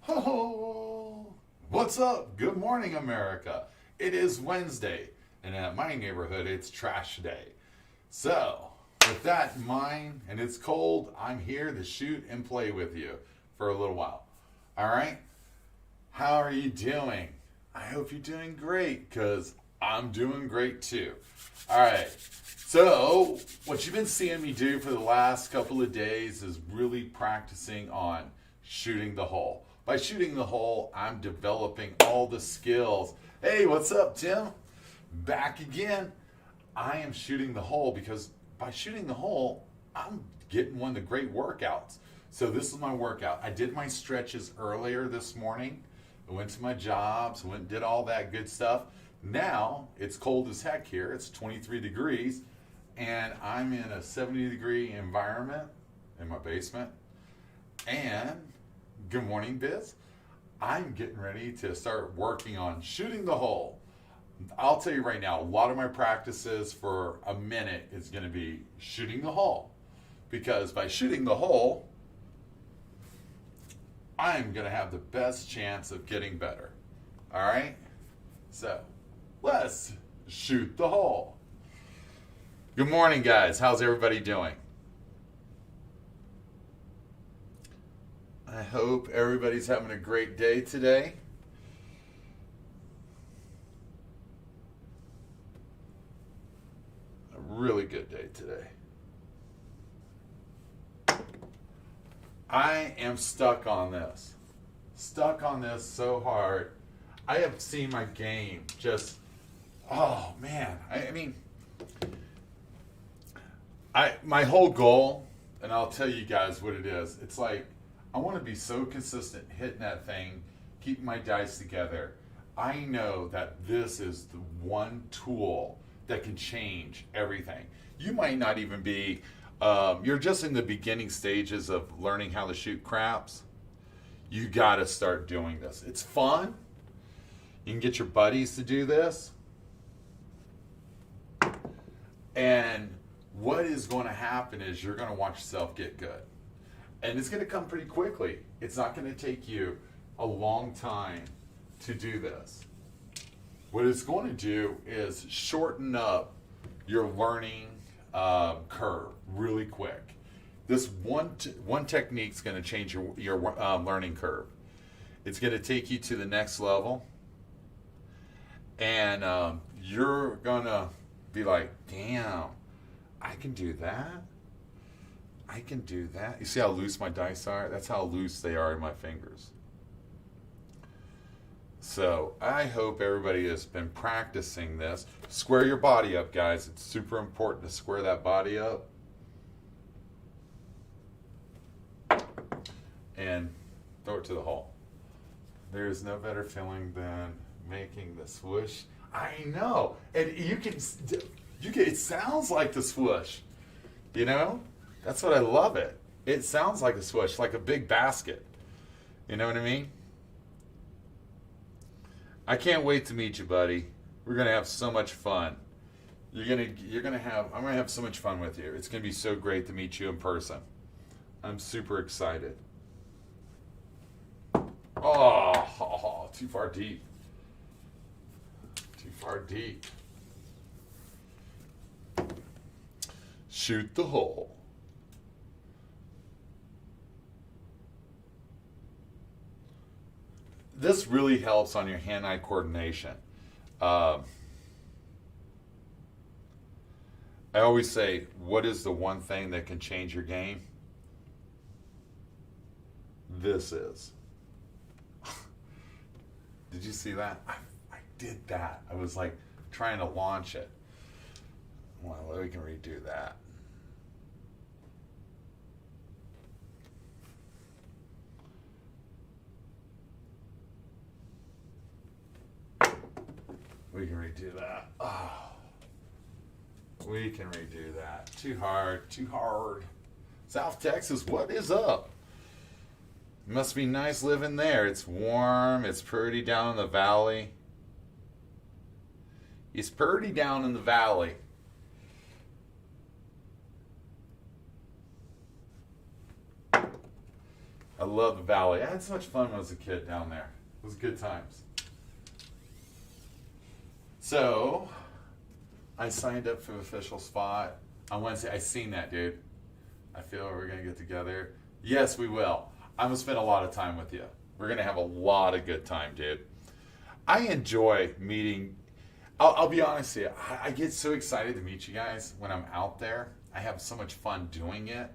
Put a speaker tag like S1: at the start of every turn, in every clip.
S1: Oh, what's up? Good morning, America. It is Wednesday, and at my neighborhood, it's trash day. So, with that in mind, and it's cold, I'm here to shoot and play with you for a little while. All right? How are you doing? I hope you're doing great, because I'm doing great too. All right. So, what you've been seeing me do for the last couple of days is really practicing on shooting the hole. By shooting the hole, I'm developing all the skills. Hey, what's up, Tim? Back again. I am shooting the hole because by shooting the hole, I'm getting one of the great workouts. So this is my workout. I did my stretches earlier this morning. I went to my jobs, went and did all that good stuff. Now, it's cold as heck here. It's 23 degrees, and I'm in a 70-degree environment in my basement. And good morning, Biz. I'm getting ready to start working on shooting the hole. I'll tell you right now, a lot of my practices for a minute is going to be shooting the hole. Because by shooting the hole, I'm going to have the best chance of getting better. All right? So, let's shoot the hole. Good morning, guys. How's everybody doing? I hope everybody's having a great day today. A really good day today. I am stuck on this. Stuck on this so hard. I have seen my game just, oh man. My whole goal, and I'll tell you guys what it is. It's like, I want to be so consistent hitting that thing, keeping my dice together. I know that this is the one tool that can change everything. You might not even be, you're just in the beginning stages of learning how to shoot craps. You got to start doing this. It's fun. You can get your buddies to do this. And what is going to happen is you're going to watch yourself get good. And it's going to come pretty quickly. It's not going to take you a long time to do this. What it's going to do is shorten up your learning curve really quick. This one technique is going to change your learning curve. It's going to take you to the next level. And you're going to be like, damn, I can do that. I can do that. You see how loose my dice are? That's how loose they are in my fingers. So I hope everybody has been practicing this. Square your body up, guys. It's super important to square that body up. And throw it to the hole. There's no better feeling than making the swoosh. I know. And you can, it sounds like the swoosh, you know? That's what I love it. It sounds like a swoosh, like a big basket. You know what I mean? I can't wait to meet you, buddy. We're gonna have so much fun. I'm gonna have so much fun with you. It's gonna be so great to meet you in person. I'm super excited. Oh, too far deep. Too far deep. Shoot the hole. This really helps on your hand-eye coordination. I always say, what is the one thing that can change your game? This is. Did you see that? I did that. I was like trying to launch it. Well, we can redo that. We can redo that. Oh, we can redo that. Too hard, too hard. South Texas, what is up? Must be nice living there. It's warm. It's pretty down in the valley. It's pretty down in the valley. I love the valley. I had so much fun when I was a kid down there. It was good times. So, I signed up for the official spot on Wednesday. I seen that, dude. I feel we're going to get together. Yes, we will. I'm going to spend a lot of time with you. We're going to have a lot of good time, dude. I enjoy meeting. I'll be honest with you. I get so excited to meet you guys when I'm out there. I have so much fun doing it.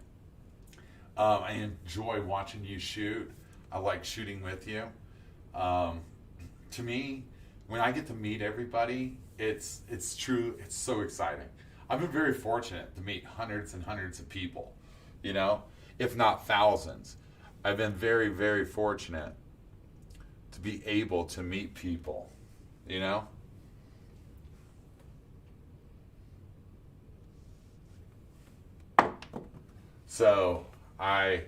S1: I enjoy watching you shoot. I like shooting with you. To me, when I get to meet everybody, it's true. It's so exciting. I've been very fortunate to meet hundreds and hundreds of people, you know, if not thousands. I've been very, very fortunate to be able to meet people, you know. So I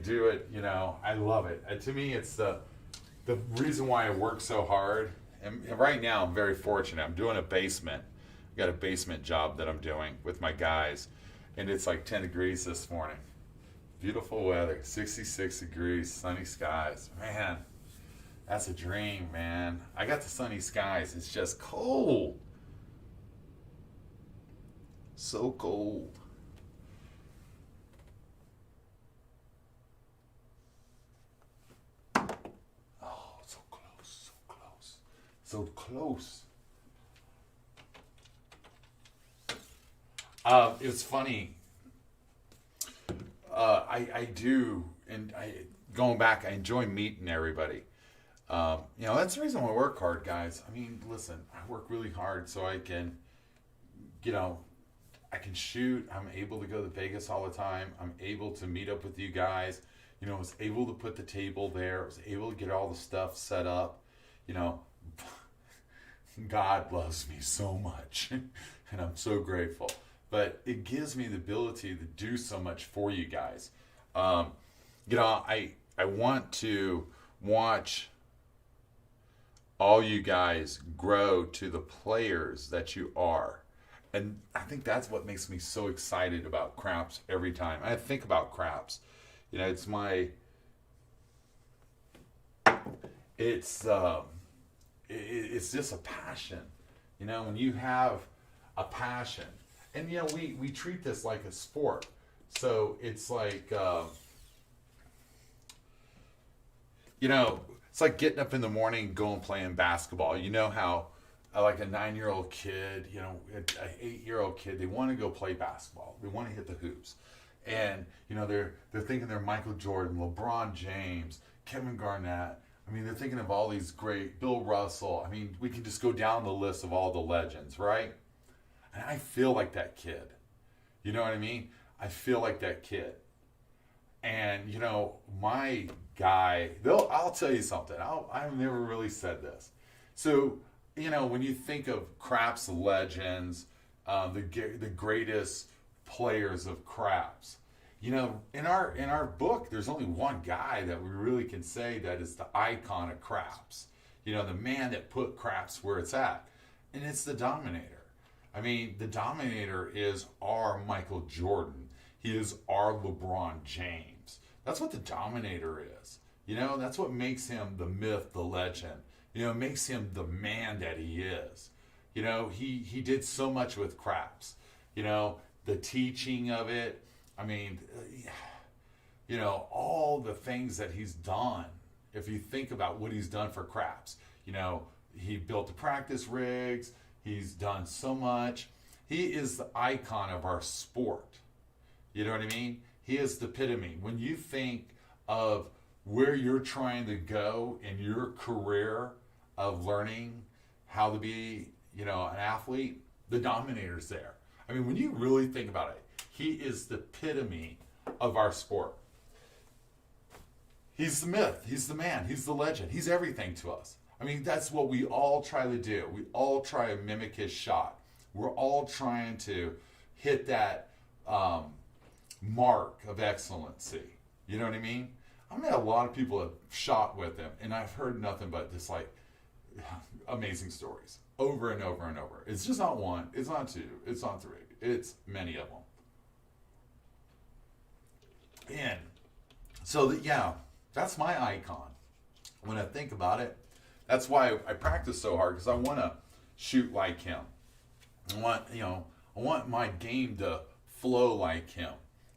S1: do it, you know, I love it. To me, it's the reason why I work so hard. And right now, I'm very fortunate. I'm doing a basement. I've got a basement job that I'm doing with my guys. And it's like 10 degrees this morning. Beautiful weather, 66 degrees, sunny skies. Man, that's a dream, man. I got the sunny skies. It's just cold. So cold. Oh, so close, so close, so close. It's funny. I do, and going back, I enjoy meeting everybody. You know, that's the reason why I work hard, guys. I mean, listen, I work really hard so I can, you know, I can shoot. I'm able to go to Vegas all the time. I'm able to meet up with you guys. You know, I was able to put the table there. I was able to get all the stuff set up. You know, God loves me so much, and I'm so grateful. But it gives me the ability to do so much for you guys. You know, I want to watch all you guys grow to the players that you are. And I think that's what makes me so excited about craps every time. I think about craps. You know, it's just a passion. You know, when you have a passion, and you know, we treat this like a sport. So it's like, you know, it's like getting up in the morning and going playing basketball. You know how, like a 9-year-old kid, you know, an 8-year-old kid, they want to go play basketball. They want to hit the hoops. And, you know, they're thinking they're Michael Jordan, LeBron James, Kevin Garnett. I mean, they're thinking of all these great, Bill Russell. I mean, we can just go down the list of all the legends, right? And I feel like that kid. You know what I mean? I feel like that kid. And, you know, my guy, I'll tell you something. I've never really said this. So, you know, when you think of craps legends, the greatest players of craps, you know, in our book, there's only one guy that we really can say that is the icon of craps. You know, the man that put craps where it's at. And it's the Dominator. I mean, the Dominator is our Michael Jordan. He is our LeBron James. That's what the Dominator is. You know, that's what makes him the myth, the legend. You know, makes him the man that he is. You know, he did so much with craps. You know, the teaching of it. I mean, you know, all the things that he's done. If you think about what he's done for craps. You know, he built the practice rigs. He's done so much. He is the icon of our sport. You know what I mean? He is the epitome. When you think of where you're trying to go in your career of learning how to be, you know, an athlete, the Dominator's there. I mean, when you really think about it, he is the epitome of our sport. He's the myth. He's the man. He's the legend. He's everything to us. I mean, that's what we all try to do. We all try to mimic his shot. We're all trying to hit that mark of excellency. You know what I mean? I've met a lot of people that have shot with him, and I've heard nothing but just like amazing stories over and over and over. It's just not one. It's not two. It's not three. It's many of them. And so, yeah, That's my icon. When I think about it, that's why I practice so hard, because I want to shoot like him. I want my game to flow like him,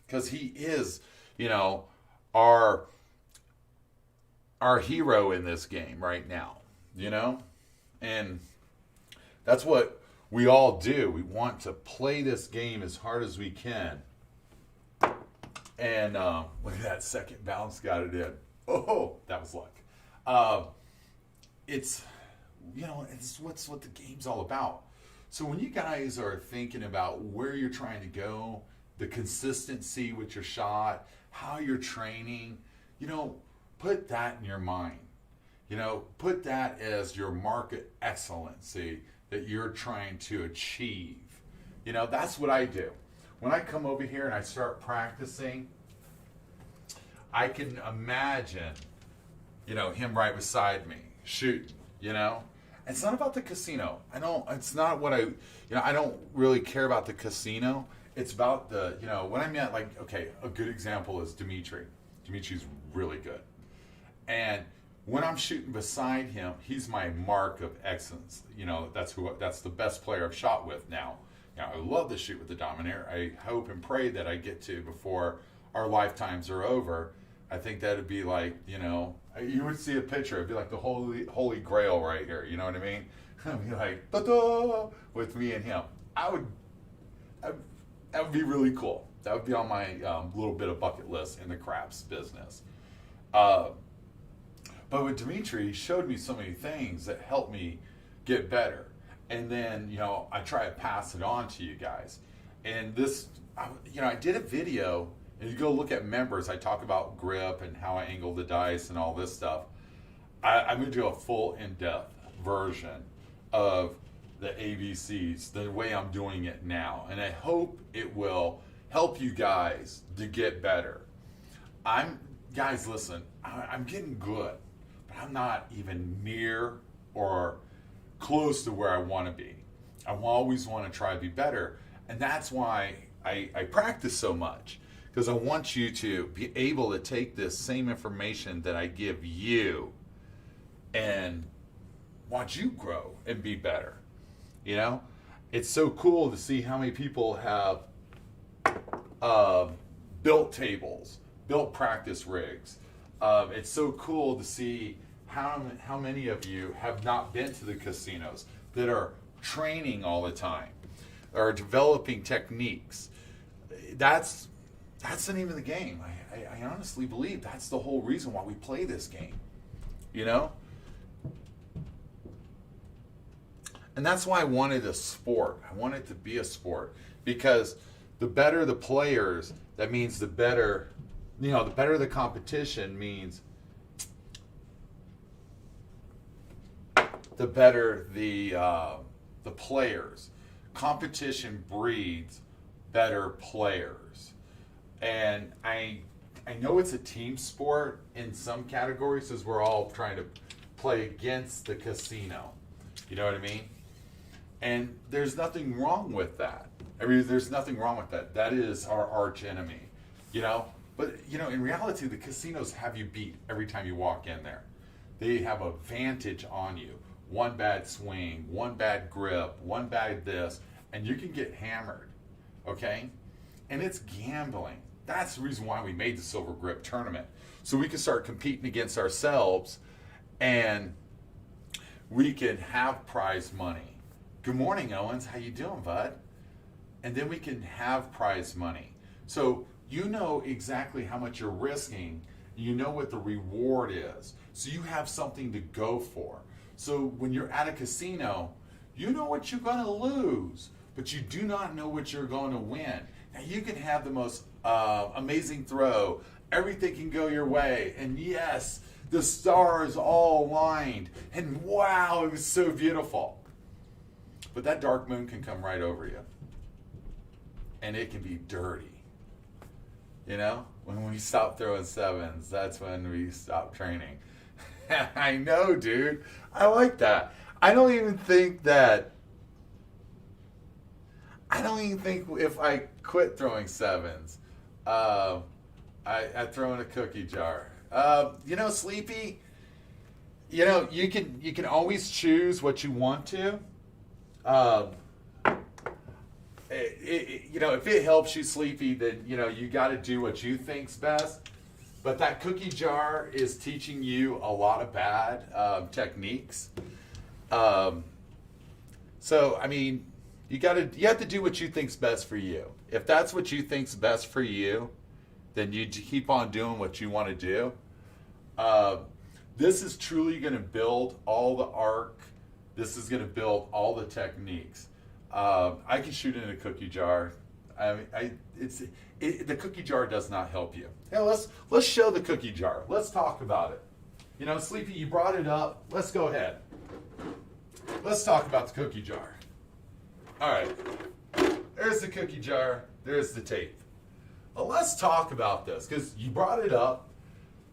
S1: because he is, our hero in this game right now, and that's what we all do. We want to play this game as hard as we can. And look at that second bounce, got it in. Oh, that was luck. It's what the game's all about. So when you guys are thinking about where you're trying to go, the consistency with your shot, how you're training, put that in your mind. Put that as your market excellency that you're trying to achieve. That's what I do. When I come over here and I start practicing, I can imagine, him right beside me shooting, It's not about the casino. It's not what I don't really care about the casino. It's about when I meant, a good example is Dimitri. Dimitri's really good. And when I'm shooting beside him, he's my mark of excellence. That's the best player I've shot with now. I love to shoot with the Dominator. I hope and pray that I get to before our lifetimes are over. I think that'd be like, you would see a picture. It'd be like the holy grail right here. You know what I mean? It'd be like, ta-da, with me and him. That would be really cool. That would be on my little bit of bucket list in the craps business. But with Dimitri, he showed me so many things that helped me get better. And then, I try to pass it on to you guys. And this, I did a video, and you go look at members, I talk about grip and how I angle the dice and all this stuff. I'm going to do a full in-depth version of the ABCs, the way I'm doing it now. And I hope it will help you guys to get better. Guys, listen, I'm getting good, but I'm not even near or close to where I want to be. I always want to try to be better. And that's why I practice so much, because I want you to be able to take this same information that I give you and watch you grow and be better. It's so cool to see how many people have built tables, built practice rigs. It's so cool to see how many of you have not been to the casinos, that are training all the time, or developing techniques. That's the name of the game. I honestly believe that's the whole reason why we play this game, And that's why I wanted a sport. I wanted it to be a sport, because the better the players, that means the better, the better the competition means the better the players. Competition breeds better players. And I know it's a team sport in some categories, as we're all trying to play against the casino. You know what I mean? And there's nothing wrong with that. There's nothing wrong with that. That is our arch enemy, But, in reality, the casinos have you beat every time you walk in there. They have a vantage on you. One bad swing, one bad grip, one bad this, and you can get hammered, okay? And it's gambling. That's the reason why we made the Silver Grip tournament. So we can start competing against ourselves, and we can have prize money. Good morning, Owens. How you doing, bud? And then we can have prize money. So you know exactly how much you're risking. You know what the reward is. So you have something to go for. So when you're at a casino, you know what you're going to lose, but you do not know what you're going to win. Now you can have the most amazing throw. Everything can go your way. And yes, the stars all aligned. And wow, it was so beautiful. But that dark moon can come right over you. And it can be dirty. When we stop throwing sevens, that's when we stop training. I know, dude. I like that. I don't even think if I quit throwing sevens, I throw in a cookie jar. Sleepy, you can always choose what you want to. Um, if it helps you, Sleepy, then you got to do what you think's best. But that cookie jar is teaching you a lot of bad techniques. So I mean, you have to do what you think's best for you. If that's what you think's best for you, then you keep on doing what you want to do. This is truly going to build all the arc. This is going to build all the techniques. I can shoot in a cookie jar. The cookie jar does not help you. Hey, let's show the cookie jar. Let's talk about it. Sleepy, you brought it up. Let's go ahead. Let's talk about the cookie jar. All right. There's the cookie jar. There's the tape. Well, let's talk about this because you brought it up.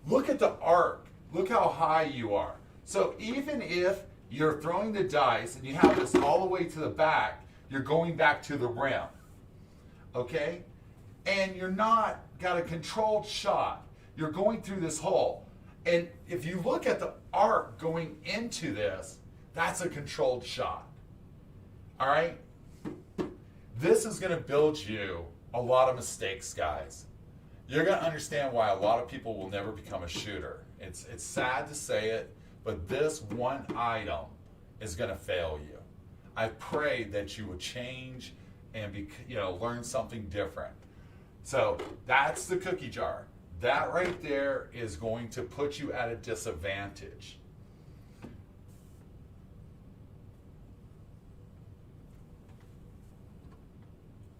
S1: Look at the arc. Look how high you are. So even if you're throwing the dice and you have this all the way to the back, you're going back to the rim. Okay? And you're not got a controlled shot. You're going through this hole. And if you look at the arc going into this, that's a controlled shot. All right? This is going to build you a lot of mistakes, guys. You're going to understand why a lot of people will never become a shooter. It's sad to say it, but this one item is going to fail you. I pray that you will change and learn something different. So that's the cookie jar. That right there is going to put you at a disadvantage.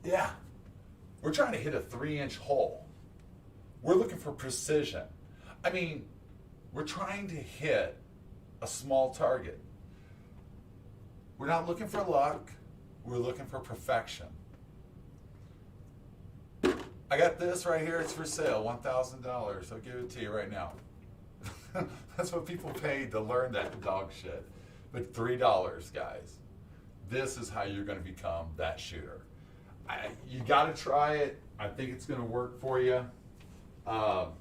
S1: Yeah, we're trying to hit a 3-inch hole. We're looking for precision. I mean, we're trying to hit a small target. We're not looking for luck. We're looking for perfection. I got this right here. It's for sale, $1,000. I'll give it to you right now. That's what people paid to learn that dog shit. But $3, guys. This is how you're going to become that shooter. You got to try it. I think it's going to work for you. I'm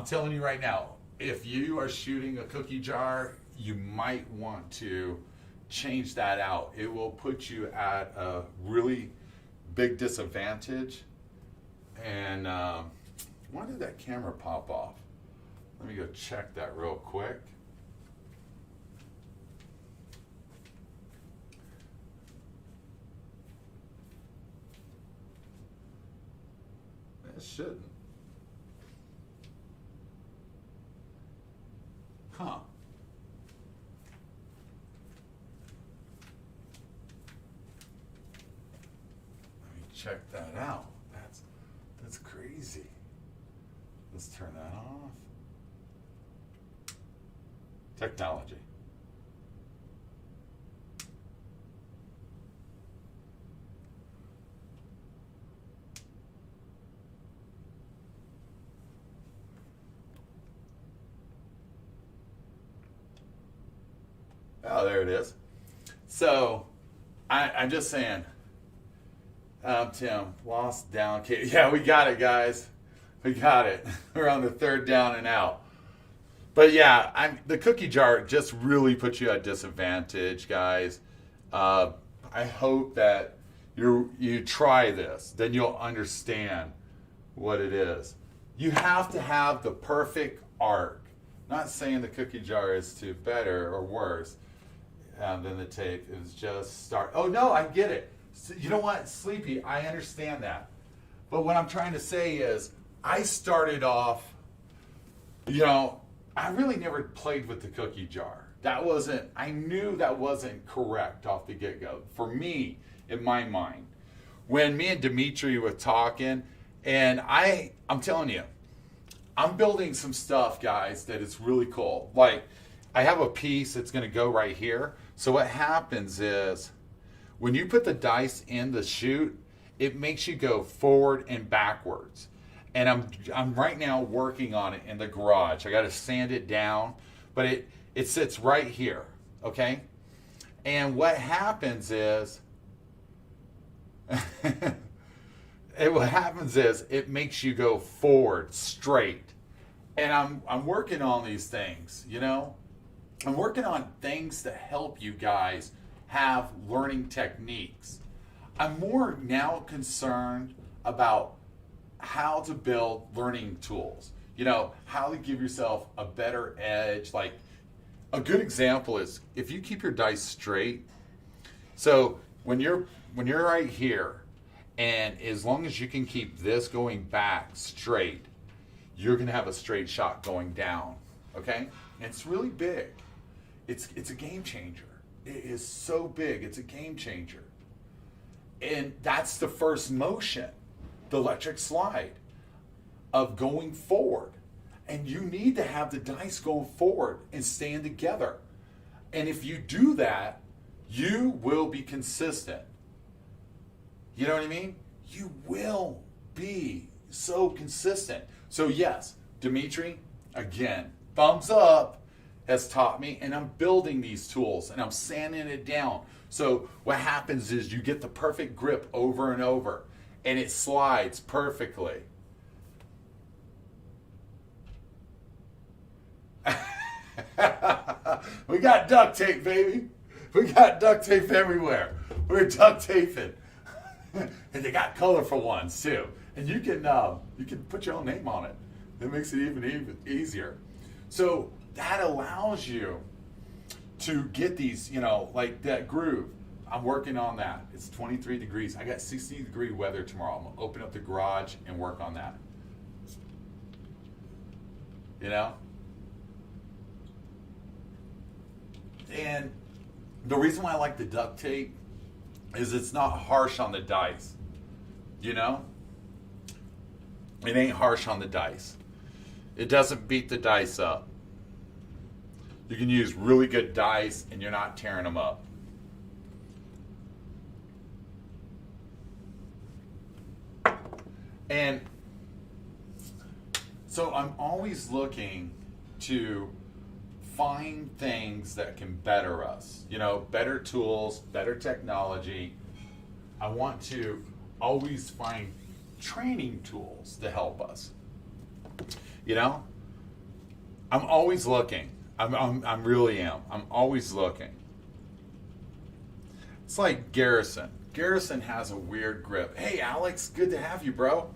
S1: telling you right now, if you are shooting a cookie jar, you might want to change that out. It will put you at a really big disadvantage. And why did that camera pop off? Let me go check that real quick. It shouldn't. Huh. Let me check that out. That's crazy. Let's turn that off. Technology. Oh, there it is. So, I'm just saying, Tim, lost down. Yeah, we got it, guys. We got it. We're on the third down and out. But yeah, the cookie jar just really puts you at disadvantage, guys. I hope that you try this. Then you'll understand what it is. You have to have the perfect arc. Not saying the cookie jar is too better or worse than the tape. It's just start. Oh no, I get it. So, you know what, Sleepy? I understand that. But what I'm trying to say is, I started off. I really never played with the cookie jar. I knew that wasn't correct off the get-go. For me, in my mind. When me and Dimitri were talking, and I'm telling you, I'm building some stuff, guys, that is really cool. Like, I have a piece that's going to go right here. So what happens is, when you put the dice in the chute, it makes you go forward and backwards. And I'm right now working on it in the garage. I got to sand it down, but it sits right here, okay? And what happens is, it makes you go forward straight. And I'm working on these things, you know? I'm working on things to help you guys have learning techniques. I'm more now concerned about how to build learning tools. You know, how to give yourself a better edge. Like a good example is if you keep your dice straight. So when you're right here, and as long as you can keep this going back straight, you're going to have a straight shot going down. Okay? And it's really big. It's a game changer. It is so big. It's a game changer. And that's the first motion, the electric slide of going forward. And you need to have the dice going forward and stand together. And if you do that, you will be consistent. You know what I mean? You will be so consistent. So yes, Dimitri, again, thumbs up, has taught me, and I'm building these tools and I'm sanding it down. So what happens is you get the perfect grip over and over and it slides perfectly. We got duct tape, baby. We got duct tape everywhere. We're duct taping. And they got colorful ones too. And you can put your own name on it. It makes it even easier. So that allows you to get these, you know, like that groove. I'm working on that. It's 23 degrees. I got 60-degree weather tomorrow. I'm going to open up the garage and work on that. You know? And the reason why I like the duct tape is it's not harsh on the dice. You know? It ain't harsh on the dice. It doesn't beat the dice up. You can use really good dice and you're not tearing them up. And so I'm always looking to find things that can better us. You know, better tools, better technology. I want to always find training tools to help us. You know, I'm always looking. I'm really am. I'm always looking. It's like Garrison. Garrison has a weird grip. Hey, Alex, good to have you, bro.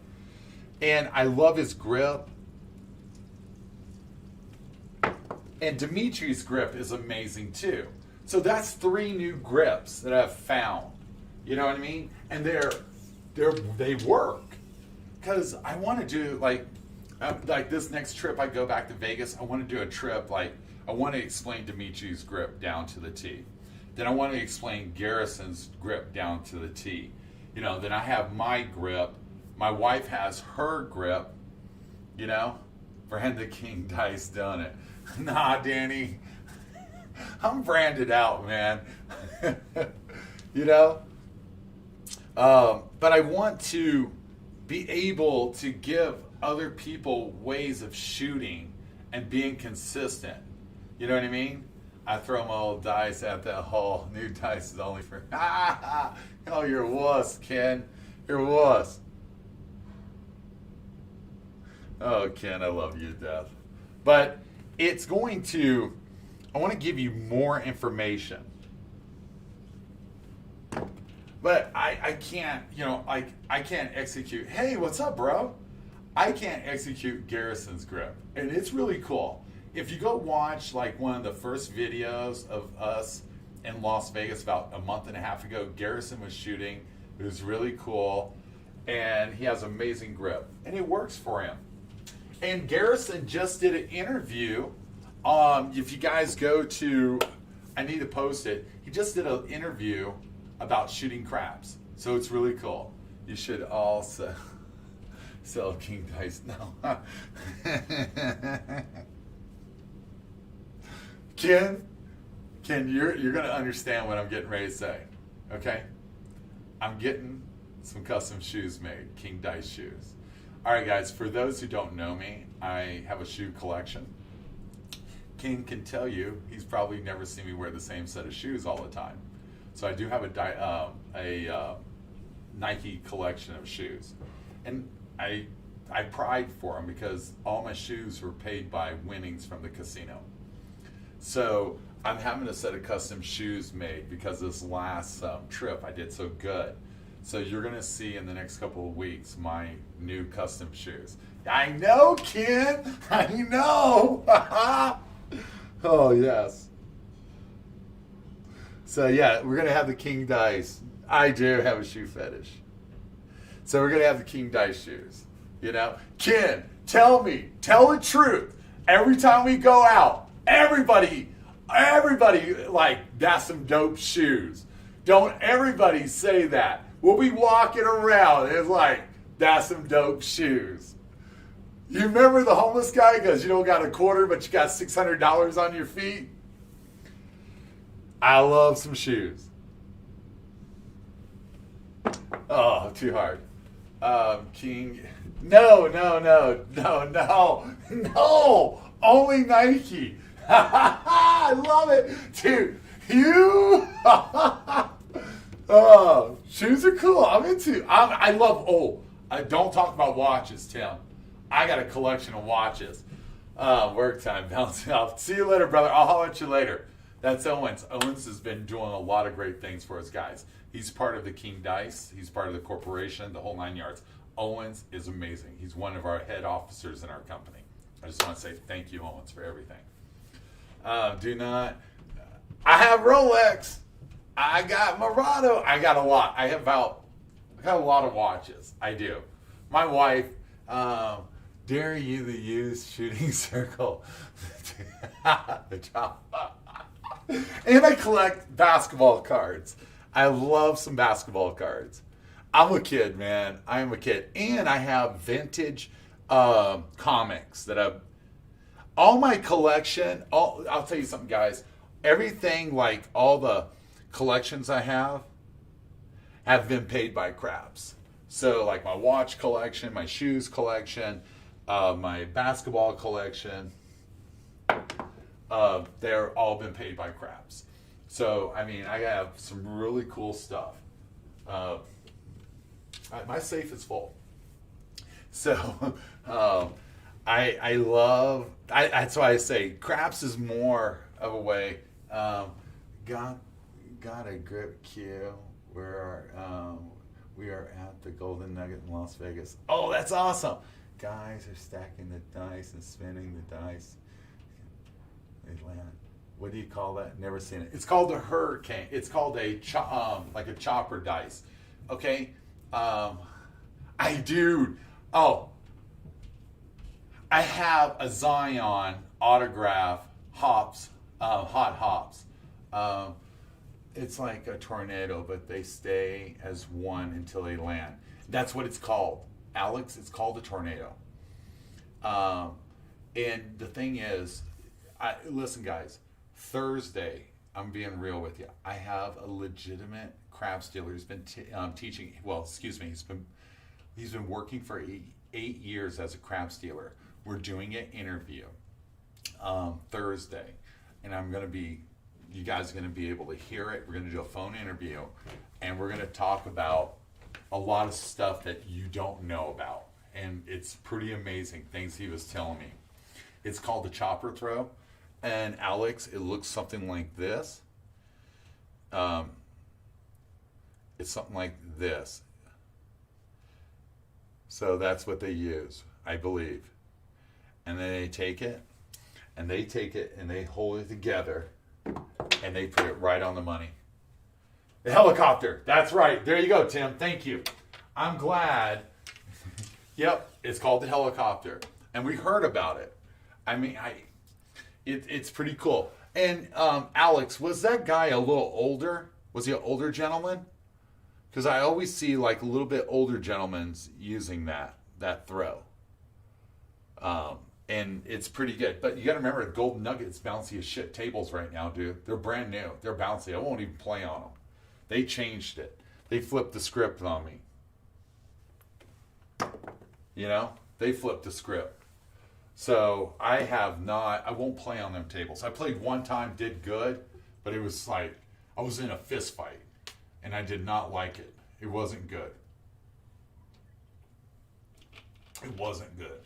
S1: And I love his grip. And Dimitri's grip is amazing too. So that's 3 new grips that I've found. You know what I mean? And they work. Because I want to do like this next trip I go back to Vegas, I want to do a trip like I want to explain Dimitri's grip down to the T. Then I want to explain Garrison's grip down to the T. You know, then I have my grip. My wife has her grip. You know, Brenda King Dice done it. Nah, Danny. I'm branded out, man. You know? But I want to be able to give other people ways of shooting and being consistent. You know what I mean? I throw my old dice at that hole. New dice is only for... Oh, you're a wuss, Ken. You're a wuss. Oh, Ken, I love you to death. But it's going to... I want to give you more information. But I can't, you know, I can't execute... Hey, what's up, bro? I can't execute Garrison's grip. And it's really cool. If you go watch like one of the first videos of us in Las Vegas about a month and a half ago, Garrison was shooting. It was really cool. And he has amazing grip. And it works for him. And Garrison just did an interview. If you guys go to, I need to post it. He just did an interview about shooting craps. So it's really cool. You should also sell King Dice. No. Ken, you're going to understand what I'm getting ready to say, okay? I'm getting some custom shoes made, King Dice shoes. All right, guys, for those who don't know me, I have a shoe collection. King can tell you he's probably never seen me wear the same set of shoes all the time. So I do have a Nike collection of shoes. And I I pride for them because all my shoes were paid by winnings from the casino. So I'm having a set of custom shoes made because this last trip I did so good. So you're going to see in the next couple of weeks my new custom shoes. I know, Ken. I know. Oh, yes. So, yeah, we're going to have the King Dice. I do have a shoe fetish. So we're going to have the King Dice shoes. You know? Ken, tell the truth. Every time we go out, everybody, like, that's some dope shoes. Don't everybody say that. We'll be walking around and it's like, that's some dope shoes. You remember the homeless guy goes, you don't got a quarter, but you got $600 on your feet? I love some shoes. Oh, too hard. King. No. Only Nike. I love it. Dude, you. Oh, shoes are cool. I love, I don't talk about watches, Tim. I got a collection of watches. Work time, bouncing off. See you later, brother. I'll holler at you later. That's Owens. Owens has been doing a lot of great things for us guys. He's part of the King Dice. He's part of the corporation, the whole 9 yards. Owens is amazing. He's one of our head officers in our company. I just want to say thank you, Owens, for everything. I have Rolex. I got Murado. I got a lot. I got a lot of watches. I do. My wife, dare you to use shooting circle. And I collect basketball cards. I love some basketball cards. I'm a kid, man. I am a kid. And I have vintage comics that I've... All my collection, I'll tell you something, guys. Everything, like all the collections I have been paid by craps. So like my watch collection, my shoes collection, my basketball collection, they're all been paid by craps. So, I mean, I have some really cool stuff. My safe is full. So, that's why I say craps is more of a way. Got a grip cue. We are at the Golden Nugget in Las Vegas. Oh, that's awesome. Guys are stacking the dice and spinning the dice. They land. What do you call that? Never seen it. It's called a hurricane. It's called like a chopper dice. Okay. I have a Zion autograph hot hops. It's like a tornado, but they stay as one until they land. That's what it's called. Alex, it's called a tornado. And the thing is, listen, guys, Thursday, I'm being real with you. I have a legitimate craps dealer who's been teaching. Well, excuse me. He's been working for 8 years as a craps dealer. We're doing an interview Thursday, and you guys are going to be able to hear it. We're going to do a phone interview, and we're going to talk about a lot of stuff that you don't know about, and it's pretty amazing things he was telling me. It's called the chopper throw. And Alex, it looks something like this. It's something like this. So that's what they use, I believe. And then they take it, and they hold it together, and they put it right on the money. The helicopter. That's right. There you go, Tim. Thank you. I'm glad. Yep, it's called the helicopter. And we heard about it. I mean, it's pretty cool. And Alex, was that guy a little older? Was he an older gentleman? Because I always see like a little bit older gentlemen using that throw. And it's pretty good. But you got to remember, the Golden Nuggets bouncy as shit tables right now, dude. They're brand new. They're bouncy. I won't even play on them. They changed it. They flipped the script on me. You know? They flipped the script. So I won't play on them tables. I played one time, did good, but it was like, I was in a fist fight, and I did not like it. It wasn't good. It wasn't good.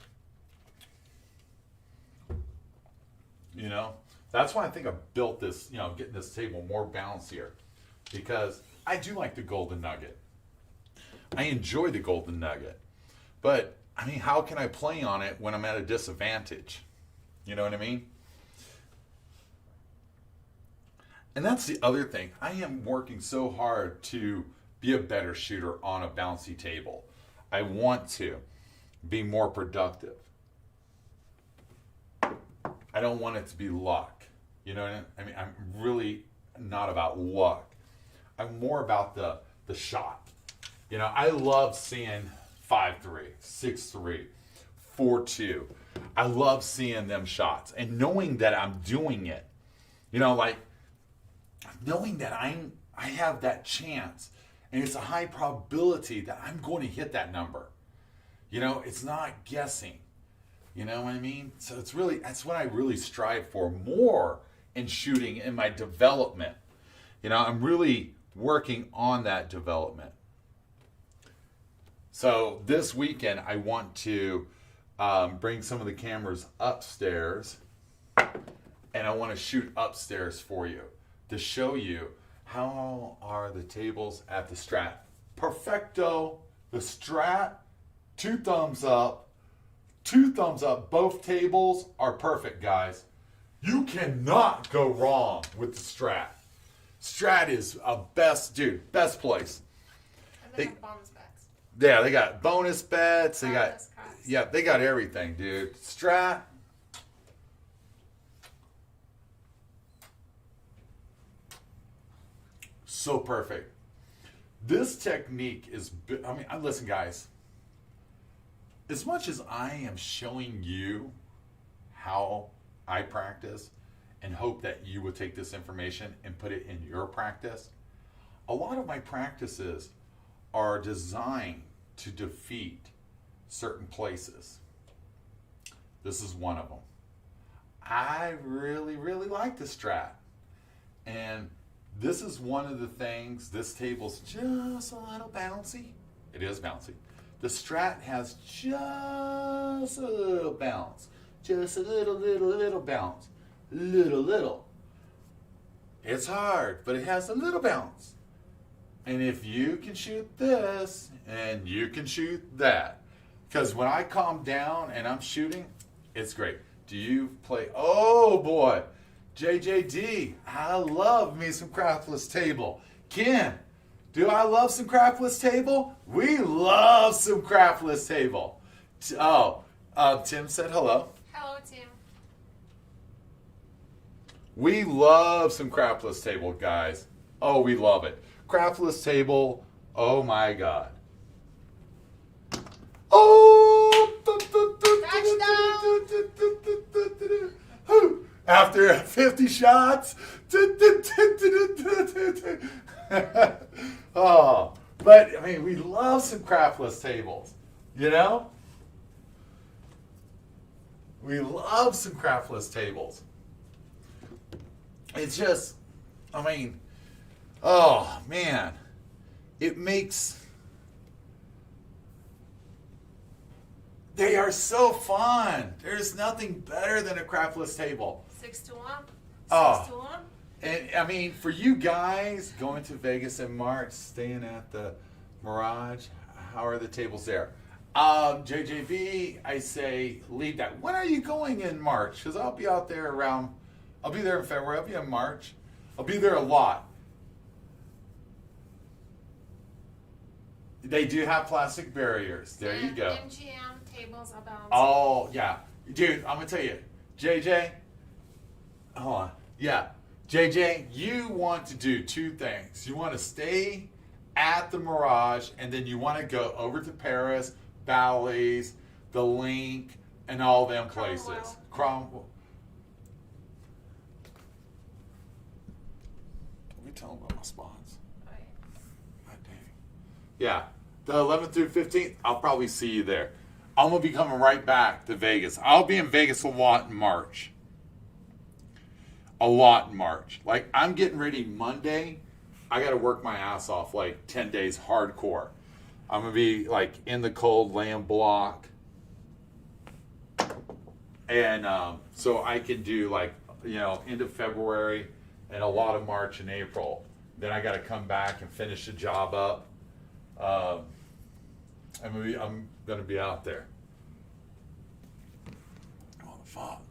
S1: You know, that's why I think I built this, you know, getting this table more balanced here, because I do like the golden nugget. I enjoy the golden nugget, but I mean, how can I play on it when I'm at a disadvantage? You know what I mean? And that's the other thing. I am working so hard to be a better shooter on a bouncy table. I want to be more productive. I don't want it to be luck. You know what I mean? I'm really not about luck. I'm more about the shot. You know, I love seeing 5-3, 6-3, 4-2. I love seeing them shots and knowing that I'm doing it. You know, like knowing that I have that chance, and it's a high probability that I'm going to hit that number. You know, it's not guessing. You know what I mean? So it's really, that's what I really strive for more in shooting in my development. You know, I'm really working on that development. So this weekend, I want to bring some of the cameras upstairs, and I want to shoot upstairs for you to show you how are the tables at the Strat. Perfecto, the Strat, 2 thumbs up. 2 thumbs up. Both tables are perfect, guys. You cannot go wrong with the Strat. Strat is a best place.
S2: And they have bonus bets.
S1: Yeah, they got bonus bets. They got everything, dude. Strat. So perfect. This technique is, I mean, listen, guys. As much as I am showing you how I practice and hope that you will take this information and put it in your practice, a lot of my practices are designed to defeat certain places. This is one of them. I really, really like the Strat. And this is one of the things, this table's just a little bouncy. It is bouncy. The Strat has just a little bounce. Just a little bounce. Little. It's hard, but it has a little bounce. And if you can shoot this, and you can shoot that. Because when I calm down and I'm shooting, it's great. Do you play? Oh boy. JJD, I love me some craftless table. Ken, do I love some craftless table? We love some craftless table. Tim said hello.
S2: Hello, Tim.
S1: We love some craftless table, guys. Oh, we love it. Craftless table, oh my God. Oh!
S2: Touchdown!
S1: After 50 shots. Oh, but I mean, we love some craftless tables, you know? We love some craftless tables. It's just, I mean, oh man, it makes, they are so fun. There's nothing better than a craftless table.
S2: 6-1.
S1: Oh.
S2: 6-1.
S1: And I mean, for you guys going to Vegas in March, staying at the Mirage, how are the tables there? JJB, I say leave that. When are you going in March? Because I'll be out there I'll be there in February. I'll be in March. I'll be there a lot. They do have plastic barriers. There you go.
S2: MGM tables are balanced.
S1: Oh, yeah. Dude, I'm going to tell you. JJ, hold on. Yeah. JJ, you want to do 2 things. You want to stay at the Mirage, and then you want to go over to Paris, Bally's, the Link, and all them places. Cromwell. Let me tell them about my spots.
S2: Right.
S1: God dang. Yeah. The 11th through 15th, I'll probably see you there. I'm going to be coming right back to Vegas. I'll be in Vegas a lot in March. A lot in March. Like, I'm getting ready Monday. I got to work my ass off like 10 days hardcore. I'm going to be like in the cold, laying block, And so I can do like, end of February and a lot of March and April. Then I got to come back and finish the job up. I'm going to be out there. Oh, fuck.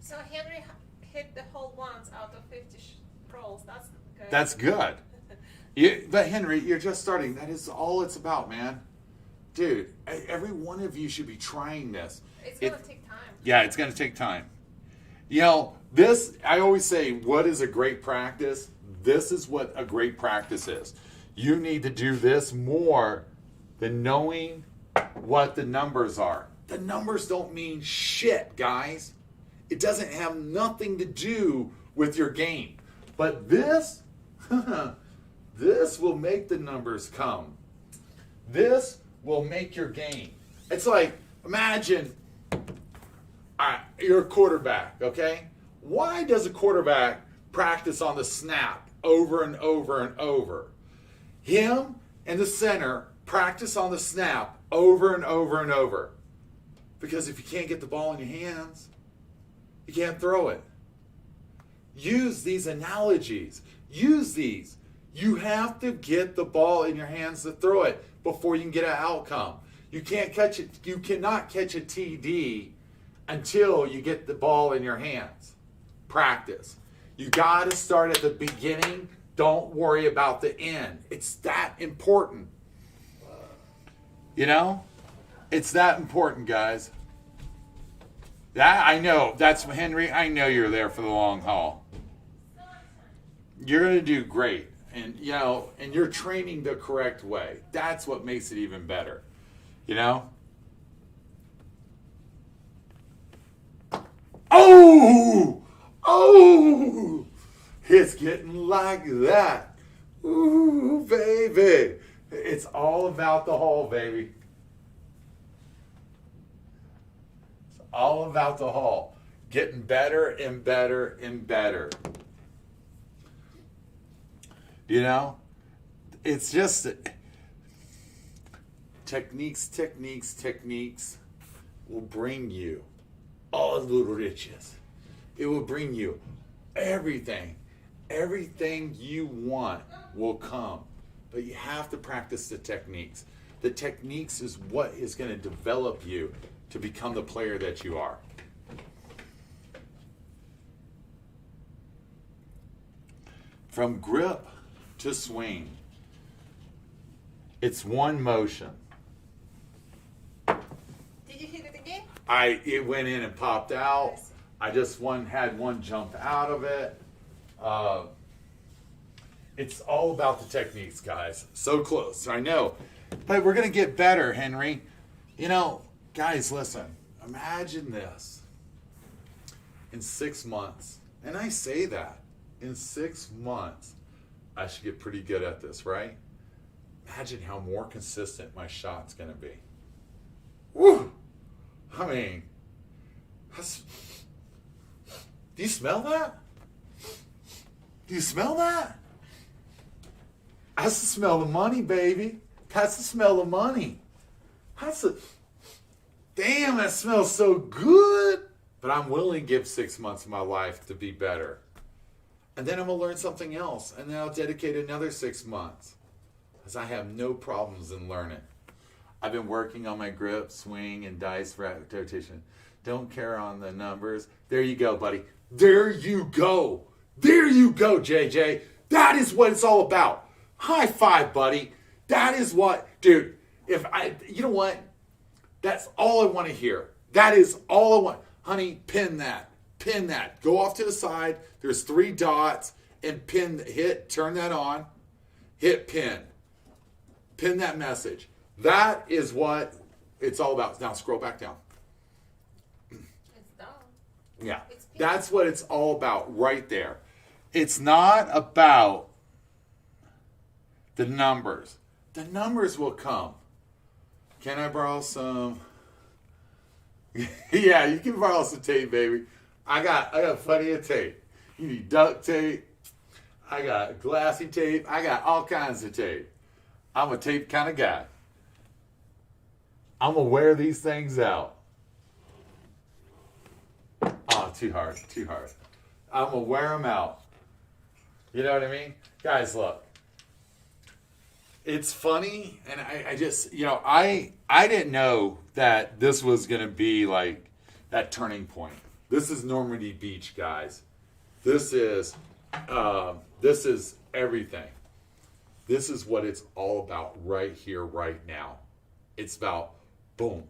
S2: So Henry hit the whole ones out of 50 rolls. That's good.
S1: That's good. But Henry, you're just starting. That is all it's about, man. Dude, every one of you should be trying this.
S2: It's going to take time.
S1: Yeah, it's going to take time. I always say, what is a great practice? This is what a great practice is. You need to do this more than knowing what the numbers are. The numbers don't mean shit, guys. It doesn't have nothing to do with your game. But this, this will make the numbers come. This will make your game. It's like, imagine, you're a quarterback, okay? Why does a quarterback practice on the snap over and over and over? Him and the center practice on the snap over and over and over. Because if you can't get the ball in your hands, you can't throw it. Use these analogies. Use these. You have to get the ball in your hands to throw it before you can get an outcome. You can't catch it. You cannot catch a TD until you get the ball in your hands. Practice. You got to start at the beginning. Don't worry about the end. It's that important. It's that important, guys. That I know. That's Henry. I know you're there for the long haul. You're going to do great. And you're training the correct way. That's what makes it even better. Oh! It's getting like that. Ooh, baby. It's all about the hole, baby. It's all about the hole. Getting better and better and better. It's just techniques will bring you all the riches. It will bring you everything. Everything you want will come. But you have to practice the techniques. The techniques is what is going to develop you to become the player that you are. From grip to swing, it's one motion.
S2: Did you hit it again?
S1: It went in and popped out.
S2: Nice.
S1: I just had one jump out of it. It's all about the techniques, guys. So close, I know. But we're going to get better, Henry. Guys, listen. Imagine this. In 6 months, and I say that, in 6 months, I should get pretty good at this, right? Imagine how more consistent my shot's going to be. Woo! I mean, do you smell that? Do you smell that? That's the smell of money, baby. That's the smell of money. Damn, that smells so good. But I'm willing to give 6 months of my life to be better. And then I'm going to learn something else. And then I'll dedicate another 6 months. Because I have no problems in learning. I've been working on my grip, swing, and dice rotation. Don't care on the numbers. There you go, buddy. There you go. There you go, JJ. That is what it's all about. High five, buddy. That is what, dude, you know what? That's all I want to hear. That is all I want. Honey, pin that. Pin that. Go off to the side. There's 3 dots and turn that on. Hit pin. Pin that message. That is what it's all about. Now scroll back down.
S2: It's done.
S1: Yeah. That's what it's all about right there. It's not about the numbers. The numbers will come. Can I borrow some? Yeah, you can borrow some tape, baby. I got plenty of tape. You need duct tape. I got glassy tape. I got all kinds of tape. I'm a tape kind of guy. I'm going to wear these things out. Oh, too hard, too hard. I'm gonna wear them out. You know what I mean? Guys, look. It's funny, and I just, I didn't know that this was gonna be like that turning point. This is Normandy Beach, guys. This is everything. This is what it's all about right here, right now. It's about boom.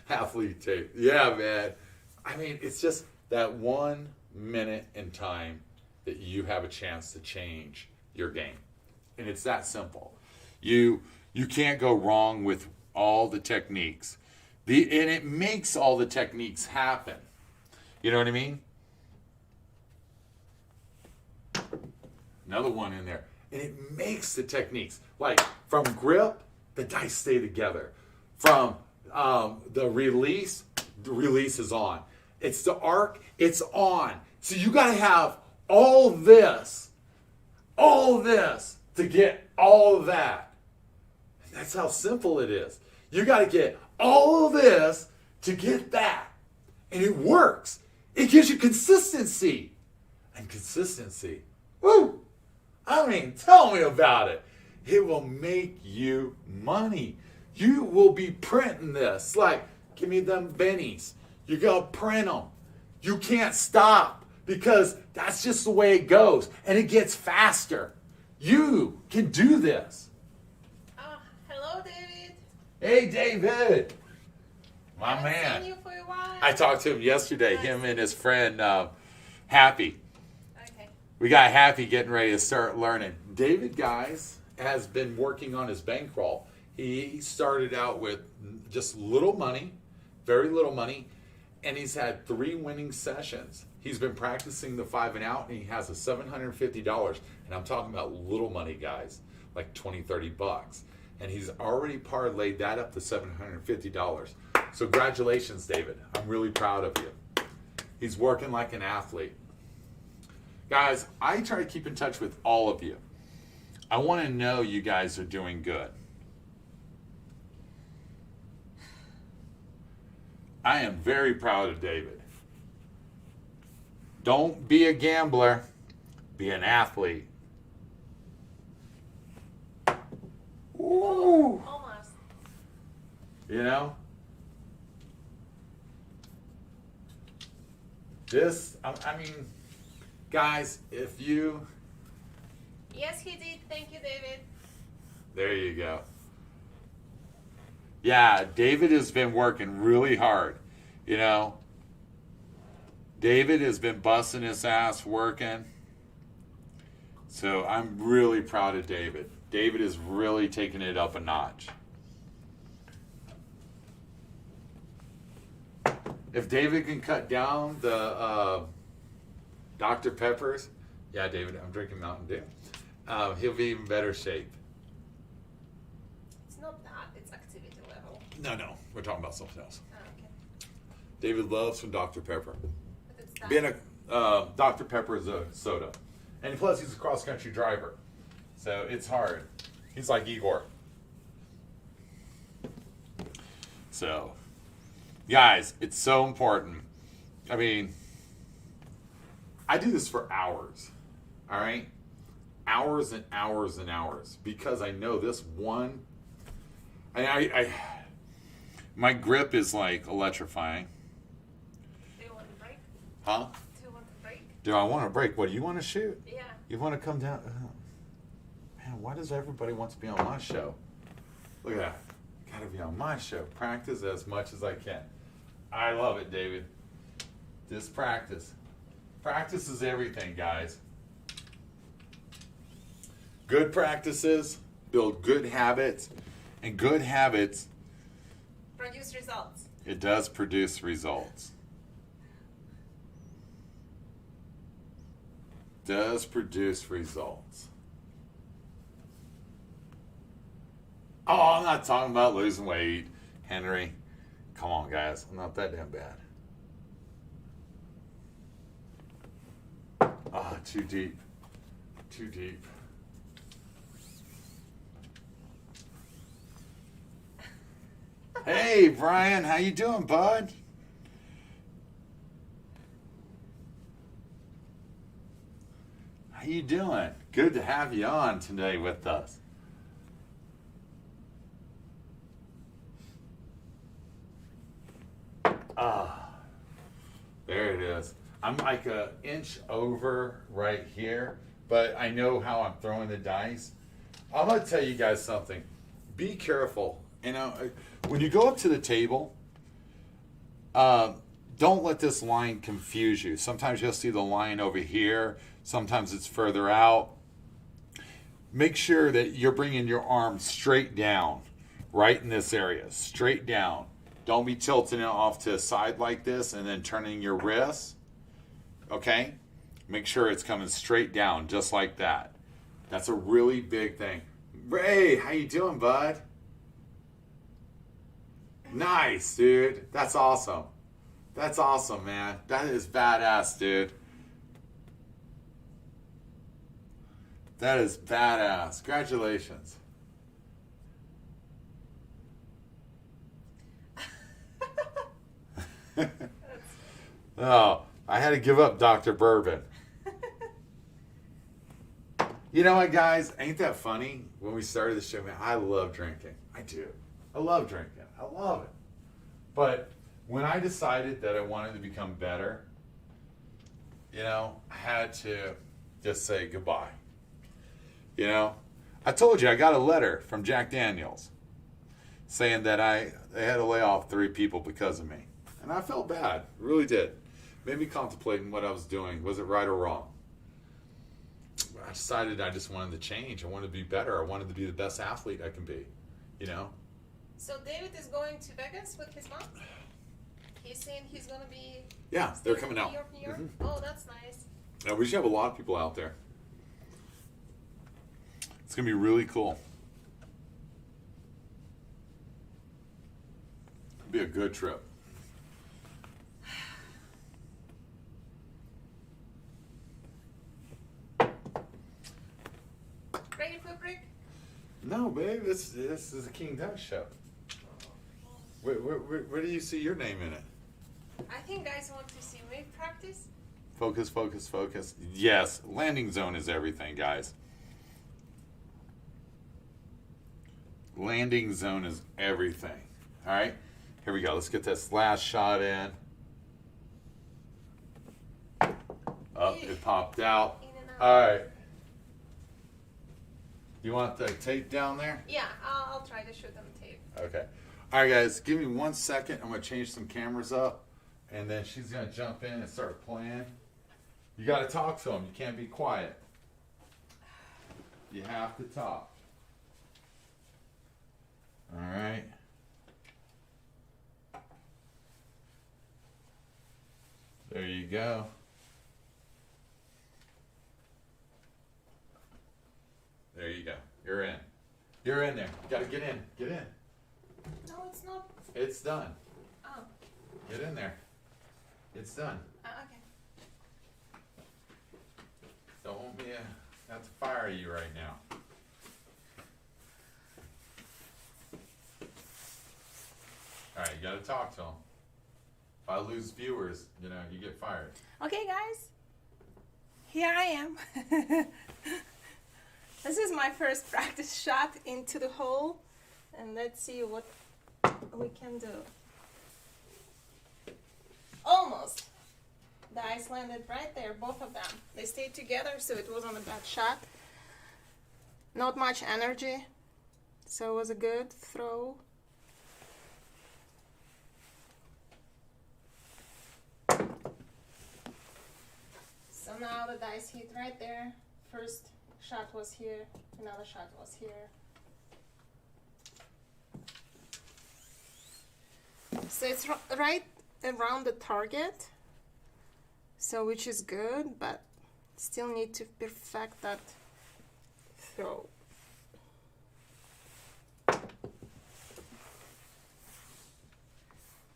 S1: Athlete tape. Yeah, man. I mean, it's just that 1 minute in time that you have a chance to change your game. And it's that simple. You can't go wrong with all the techniques. And it makes all the techniques happen. You know what I mean? Another one in there. And it makes the techniques. Like from grip, the dice stay together. From the release is on. It's the arc, it's on. So you got to have all this to get all of that. And that's how simple it is. You got to get all of this to get that. And it works. It gives you consistency. And consistency, woo! I mean, tell me about it. It will make you money. You will be printing this. Like, give me them bennies. You're going to print them. You can't stop because that's just the way it goes. And it gets faster. You can do this.
S2: Hello, David.
S1: Hey, David. My
S2: Haven't
S1: man.
S2: seen you for a while.
S1: I talked to him yesterday,
S2: Nice.
S1: him and his friend, Happy.
S2: Okay.
S1: We got Happy getting ready to start learning. David, guys, has been working on his bankroll. He started out with just little money, very little money, and he's had 3 winning sessions. He's been practicing the 5 and out, and he has a $750. And I'm talking about little money, guys, like 20, 30 bucks. And he's already parlayed that up to $750. So congratulations, David. I'm really proud of you. He's working like an athlete. Guys, I try to keep in touch with all of you. I want to know you guys are doing good. I am very proud of David. Don't be a gambler. Be an athlete. Ooh.
S2: Almost.
S1: You know? This, I mean, guys, if you...
S2: Yes, he did. Thank you, David.
S1: There you go. Yeah, David has been working really hard. You know, David has been busting his ass working. So I'm really proud of David. David is really taking it up a notch. If David can cut down the Dr. Peppers, yeah, David, I'm drinking Mountain Dew. He'll be in better shape.
S2: It's not that. It's activity level.
S1: No, we're talking about something else.
S2: Oh, okay.
S1: David loves some Dr. Pepper.
S2: But it's that.
S1: Being a Dr. Pepper is a soda, and plus he's a cross-country driver, so it's hard. He's like Igor. So, guys, it's so important. I mean, I do this for hours. All right, hours and hours and hours because I know this one. My grip is like electrifying.
S2: Do you want to break?
S1: Huh?
S2: Do you want to break?
S1: Do I want to break? What, do you want to shoot?
S2: Yeah.
S1: You want to come down? Man, why does everybody want to be on my show? Look at that. Got to be on my show. Practice as much as I can. I love it, David. Just practice. Practice is everything, guys. Good practices build good habits, and good habits,
S2: Produce results.
S1: it does produce results. Does produce results. Oh, I'm not talking about losing weight, Henry. Come on, guys. I'm not that damn bad. Ah, too deep. Too deep. Hey, Brian. How you doing, bud? How you doing? Good to have you on today with us. Ah, there it is. I'm like an inch over right here, but I know how I'm throwing the dice. I'm going to tell you guys something. Be careful. You know, when you go up to the table, don't let this line confuse you. Sometimes you'll see the line over here. Sometimes it's further out. Make sure that you're bringing your arm straight down, right in this area, straight down. Don't be tilting it off to the side like this and then turning your wrist. Okay? Make sure it's coming straight down, just like that. That's a really big thing. Ray, how you doing, bud? Nice, dude. That's awesome. That's awesome, man. That is badass, dude. That is badass. Congratulations. Oh, I had to give up Dr. Bourbon. You know what, guys? Ain't that funny? When we started the show, man, I love drinking. I do. I love drinking. I love it. But when I decided that I wanted to become better, you know, I had to just say goodbye. You know, I told you I got a letter from Jack Daniels saying that they had to lay off 3 people because of me. And I felt bad. Really did. Made me contemplating what I was doing. Was it right or wrong? I decided I just wanted to change. I wanted to be better. I wanted to be the best athlete I can be. You know?
S2: So David is going to Vegas with his mom? He's saying he's going to be...
S1: Yeah, they're coming out.
S2: New York? Mm-hmm. Oh, that's nice.
S1: Yeah, we should have a lot of people out there. It's going to be really cool. It'll be a good trip.
S2: Ready for a break?
S1: No, babe, this is a King Duck show. Where do you see your name in it?
S2: I think guys want to see me practice.
S1: Focus, focus, focus. Yes, landing zone is everything, guys. Landing zone is everything. All right, here we go. Let's get this last shot in. Oh, it popped out.
S2: In and out.
S1: All right. You want the tape down there?
S2: Yeah, I'll try to shoot on tape.
S1: Okay. All right, guys, give me 1 second. I'm going to change some cameras up, and then she's going to jump in and start playing. You got to talk to him. You can't be quiet. You have to talk. All right. There you go. There you go. You're in. You're in there. You got to get in. Get in.
S2: No, it's not.
S1: It's done.
S2: Oh.
S1: Get in there. It's done.
S2: Okay.
S1: Don't want me to have to fire you right now. All right, you got to talk to them. If I lose viewers, you know, you get fired.
S2: Okay, guys. Here I am. This is my first practice shot into the hole. And let's see what we can do. Almost. The ice landed right there, both of them. They stayed together, so it wasn't a bad shot. Not much energy, so it was a good throw. So now the dice hit right there. First shot was here, another shot was here. So it's right around the target, so which is good, but still need to perfect that throw.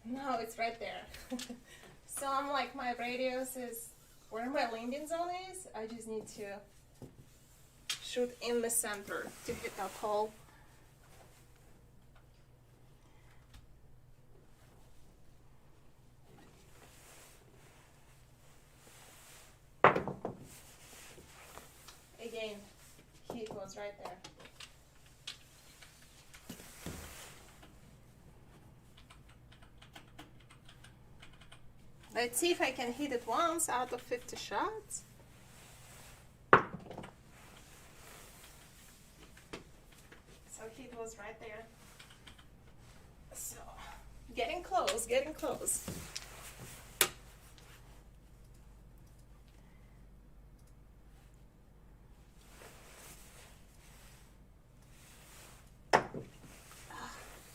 S2: No, it's right there. So I'm like, my radius is where my landing zone is. I just need to shoot in the center to hit that hole. was right there. Let's see if I can hit it once out of 50 shots. So heat was right there. So, getting close, getting close.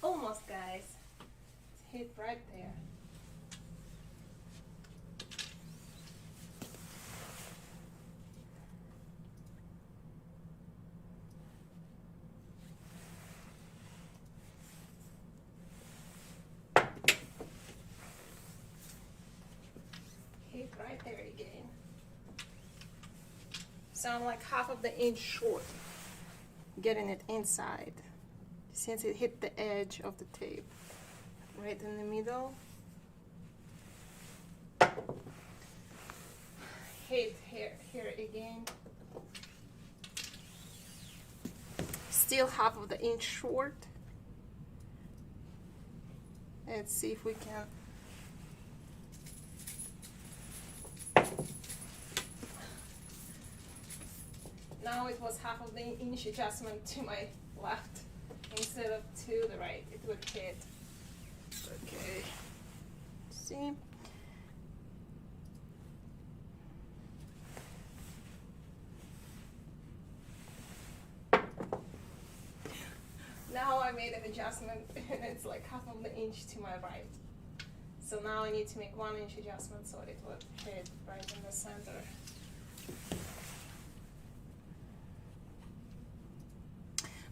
S2: Almost, guys. It's hit right there. Hit right there again. So I'm like half of the inch short getting it inside. Since it hit the edge of the tape, right in the middle. Hit here again. Still half of the inch short. Let's see if we can. Now it was half of the inch adjustment to my left. Instead of to the right, it would hit. Okay. See? Now I made an adjustment and it's like half of the inch to my right. So now I need to make 1 inch adjustment so it would hit right in the center.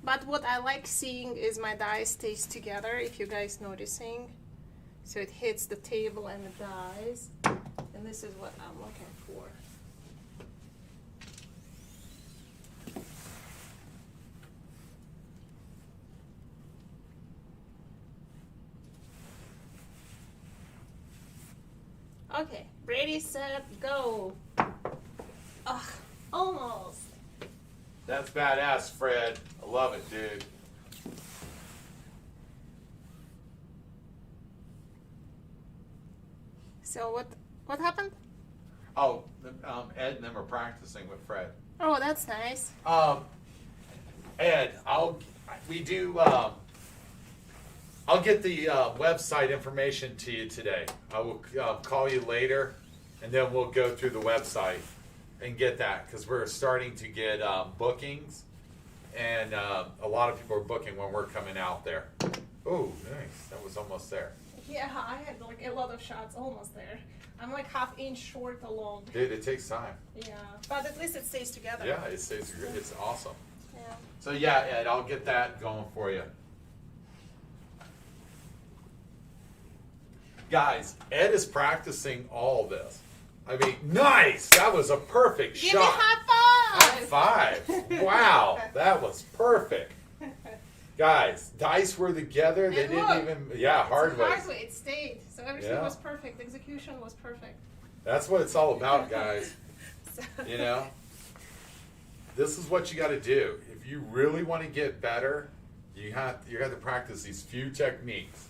S2: But what I like seeing is my die stays together, if you guys noticing. So it hits the table and the dies. And this is what I'm looking for. Okay, ready, set, go. Ugh, almost.
S1: That's badass, Fred. I love it, dude.
S2: So what happened?
S1: Oh, Ed and them are practicing with Fred.
S2: Oh, that's nice.
S1: Ed, I'll get the website information to you today. I will call you later, and then we'll go through the website and get that, because we're starting to get bookings, and a lot of people are booking when we're coming out there. Oh, nice. That was almost there.
S2: Yeah, I had like a lot of shots almost there. I'm like half inch short along.
S1: Dude, it takes time.
S2: Yeah, but at least it stays together.
S1: Yeah, it stays. It's awesome.
S2: Yeah.
S1: So yeah, Ed, I'll get that going for you. Guys, Ed is practicing all this. I mean, nice! That was a perfect
S2: Give
S1: shot.
S2: me high five!
S1: High five! Wow, that was perfect. Guys, dice were together. They
S2: And
S1: didn't
S2: look,
S1: even. Yeah, hard
S2: hard
S1: way.
S2: way. It stayed, so everything
S1: Yeah.
S2: was perfect. Execution was perfect.
S1: That's what it's all about, guys.
S2: So-
S1: You know, this is what you got to do. If you really want to get better, you have to practice these few techniques.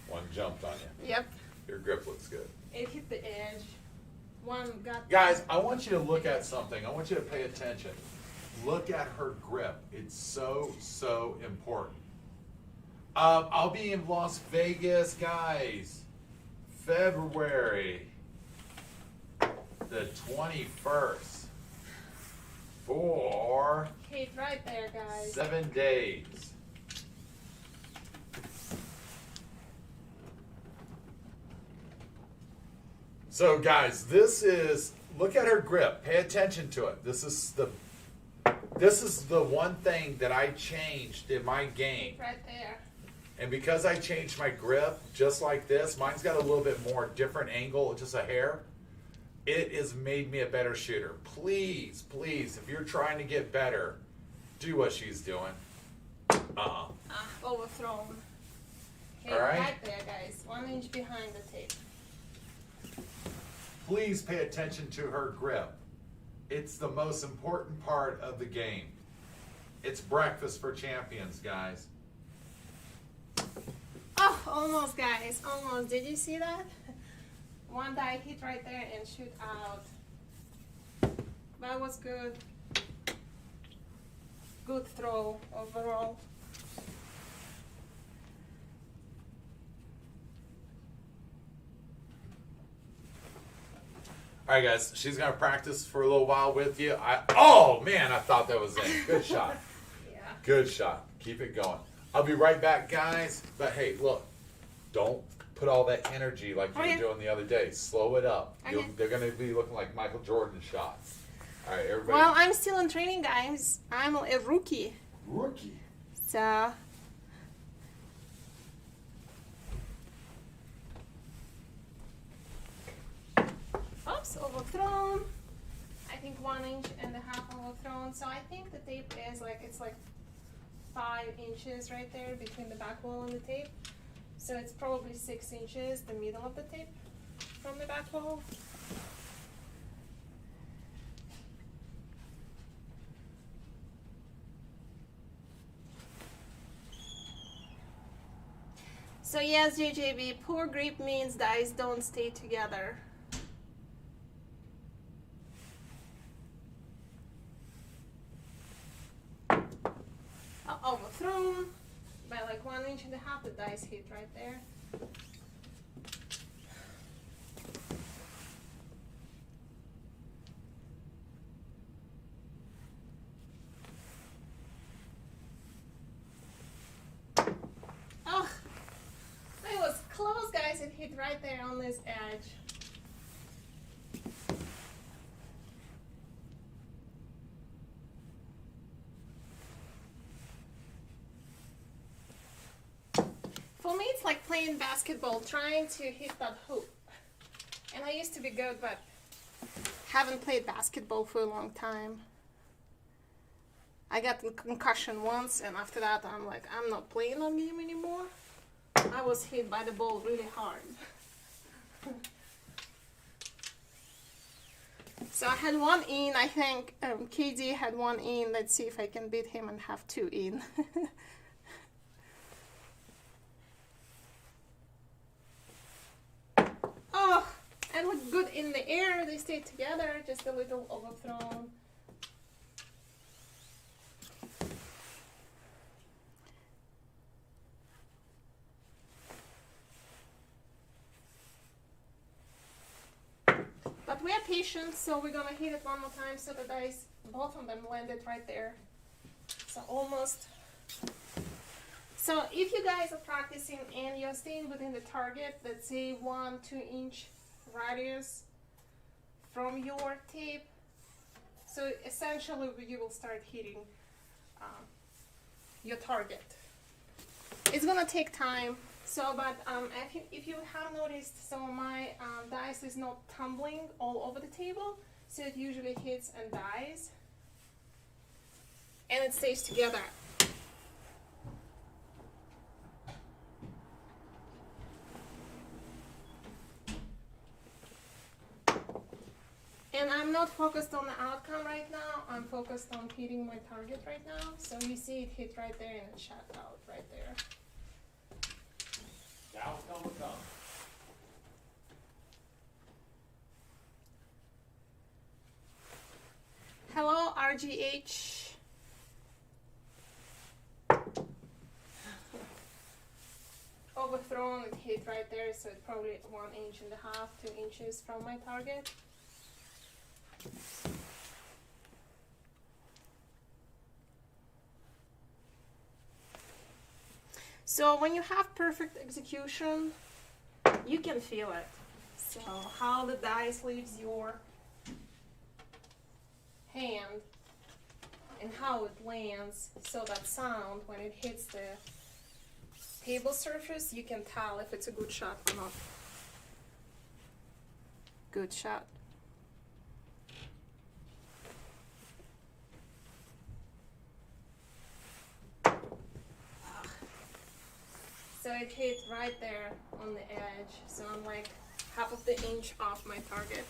S1: One jumped on you.
S2: Yep.
S1: Your grip looks good.
S2: It hit the edge. One got.
S1: Guys, I want you to look at something. I want you to pay attention. Look at her grip. It's so, so important. I'll be in Las Vegas, guys, February the 21st for
S2: Hit right there, guys.
S1: 7 days. So guys, look at her grip. Pay attention to it. This is the one thing that I changed in my game.
S2: Hit right there.
S1: And because I changed my grip, just like this, mine's got a little bit more different angle, just a hair. It has made me a better shooter. Please, please, if you're trying to get better, do what she's doing.
S2: Overthrown. Hit
S1: All right.
S2: right there, guys. 1 inch behind the tape.
S1: Please pay attention to her grip. It's the most important part of the game. It's breakfast for champions, guys.
S2: Oh, almost, guys, almost. Did you see that? One die hit right there and shoot out. That was good. Good throw overall.
S1: All right, guys, she's going to practice for a little while with you. Oh, man, I thought that was in. Good shot.
S2: Yeah.
S1: Good shot. Keep it going. I'll be right back, guys. But, hey, look, don't put all that energy like you were doing the other day. Slow it up.
S2: Okay.
S1: They're going to be looking like Michael Jordan shots. All right, everybody.
S2: Well, I'm still in training, guys. I'm a rookie.
S1: Rookie.
S2: So... Oops, overthrown. I think 1.5 inches overthrown. So I think the tape is like, it's like 5 inches right there between the back wall and the tape. So it's probably 6 inches, the middle of the tape from the back wall. So yes, JJB, poor grip means dice don't stay together. Overthrown by like 1.5 inches, the dice hit right there. Oh, it was close, guys. It hit right there on this edge. For me, it's like playing basketball, trying to hit that hoop. And I used to be good, but haven't played basketball for a long time. I got a concussion once, and after that, I'm like, I'm not playing that game anymore. I was hit by the ball really hard. So I had 1 in, I think KD had 1 in. Let's see if I can beat him and have 2 in. Oh, and look good in the air. They stayed together, just a little overthrown. But we are patient, so we're gonna hit it one more time so the dice, both of them landed right there. So almost. So if you guys are practicing and you're staying within the target, let's say 1-2 inch radius from your tape, so essentially you will start hitting your target. It's gonna take time. So, but if you have noticed, so my dice is not tumbling all over the table, so it usually hits and dies, and it stays together. And I'm not focused on the outcome right now, I'm focused on hitting my target right now. So you see it hit right there and it shot out right there.
S1: The outcome will come.
S2: Hello, RGH. Overthrown, it hit right there, so it's probably 1.5 inches, 2 inches from my target. So when you have perfect execution, you can feel it. So how the dice leaves your hand and how it lands, so that sound when it hits the table surface, you can tell if it's a good shot or not. Good shot. So it hit right there on the edge. So I'm like half of the inch off my target.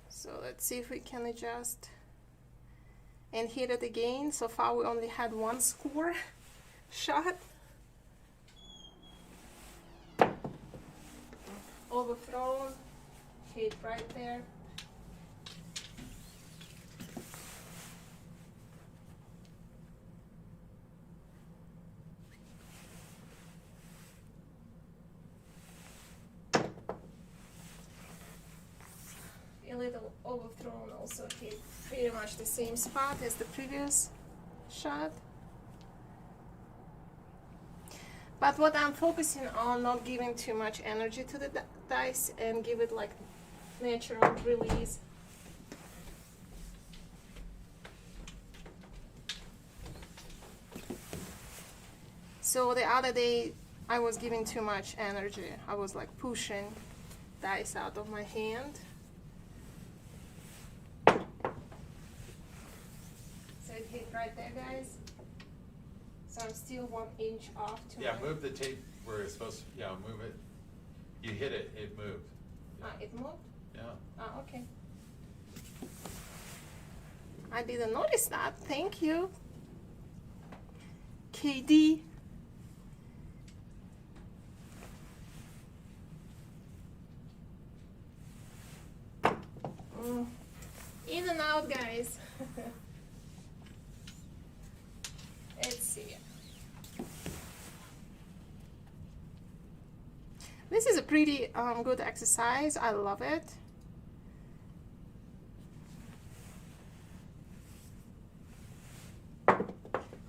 S2: So let's see if we can adjust and hit it again. So far we only had one score shot. Overthrown, hit right there. A little overthrown, also hit pretty much the same spot as the previous shot. But what I'm focusing on, not giving too much energy to the dice and give it like natural release. So the other day I was giving too much energy. I was like pushing dice out of my hand. So it hit right there, guys. So I'm still 1 inch off to
S1: Yeah,
S2: my...
S1: move the tape where it's supposed to, yeah, move it. You hit it, it moved. Yeah.
S2: It moved?
S1: Yeah.
S2: Okay. I didn't notice that. Thank you. KD. In and out, guys. Let's see. This is a pretty good exercise. I love it.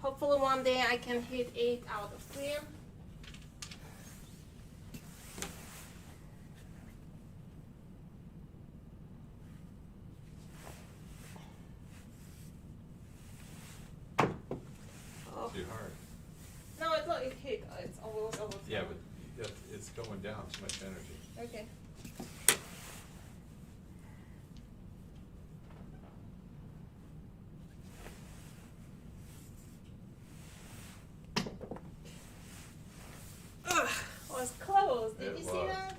S2: Hopefully one day I can hit 8 out of 10. Oh.
S1: Too hard.
S2: No, it hit. It's almost over.
S1: Yeah, but it's going down too much energy.
S2: Okay. Ugh, was close. Did
S1: It
S2: you see
S1: was.
S2: that?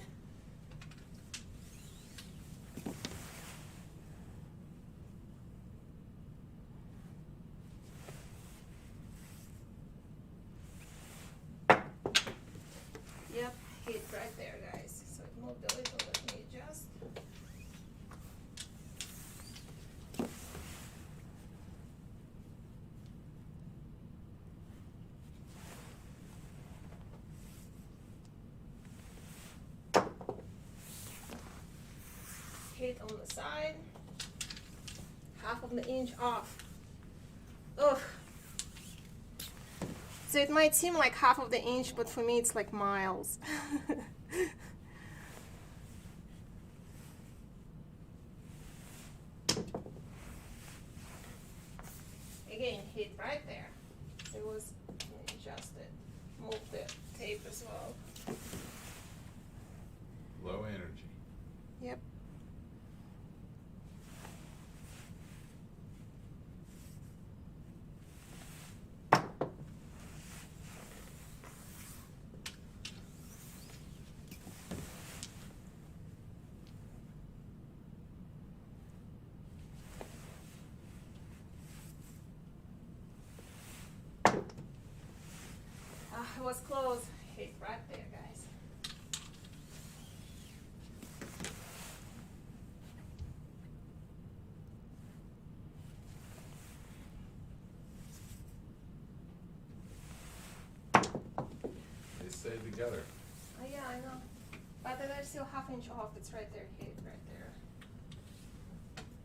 S2: Yep, hit right there, guys. So it moved a little. Let me adjust. Hit on the side. Half of the inch off. Ugh. So it might seem like half of the inch, but for me it's like miles. Again, hit right there. It was adjusted. Move the tape as well.
S1: Low energy.
S2: Yep. It was close. Hit right there, guys.
S1: They stay together.
S2: Oh yeah, I know. But they're still half inch off. It's right there. Hit right there.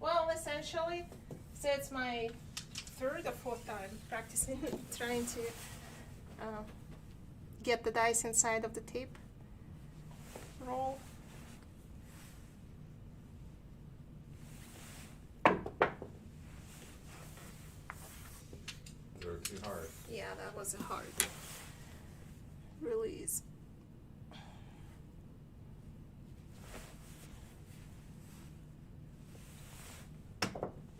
S2: Well, essentially, so it's my third or fourth time practicing, trying to get the dice inside of the tape roll.
S1: They're too hard.
S2: Yeah, that was a hard release.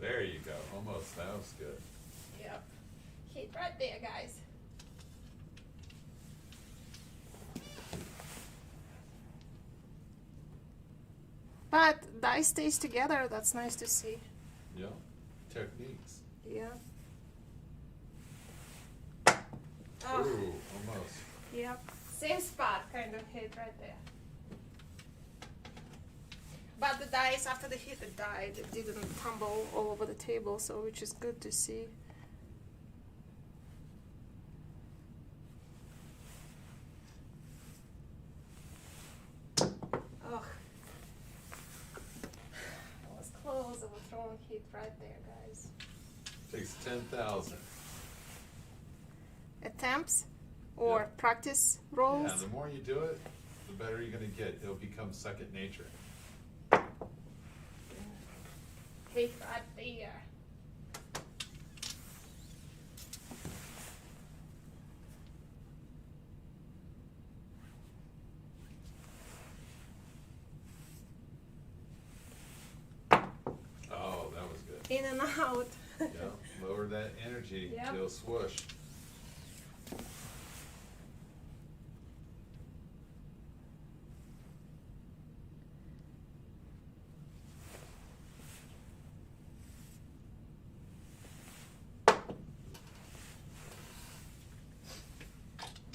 S1: There you go. Almost. That was good.
S2: Yep. Hit right there, guys. But dice stays together. That's nice to see.
S1: Yeah. Techniques.
S2: Yeah.
S1: Ooh, almost.
S2: Yep. Same spot kind of hit right there. But the dice, after the hit, it died. It didn't tumble all over the table, so which is good to see. Oh, that was close. I was throwing hit right there, guys.
S1: Takes 10,000.
S2: Attempts or
S1: Yeah.
S2: practice rolls.
S1: Yeah, the more you do it, the better you're going to get. It'll become second nature.
S2: Hit right there.
S1: Oh, that was good.
S2: In and out.
S1: Yeah, lower that energy.
S2: Yep.
S1: It'll swoosh.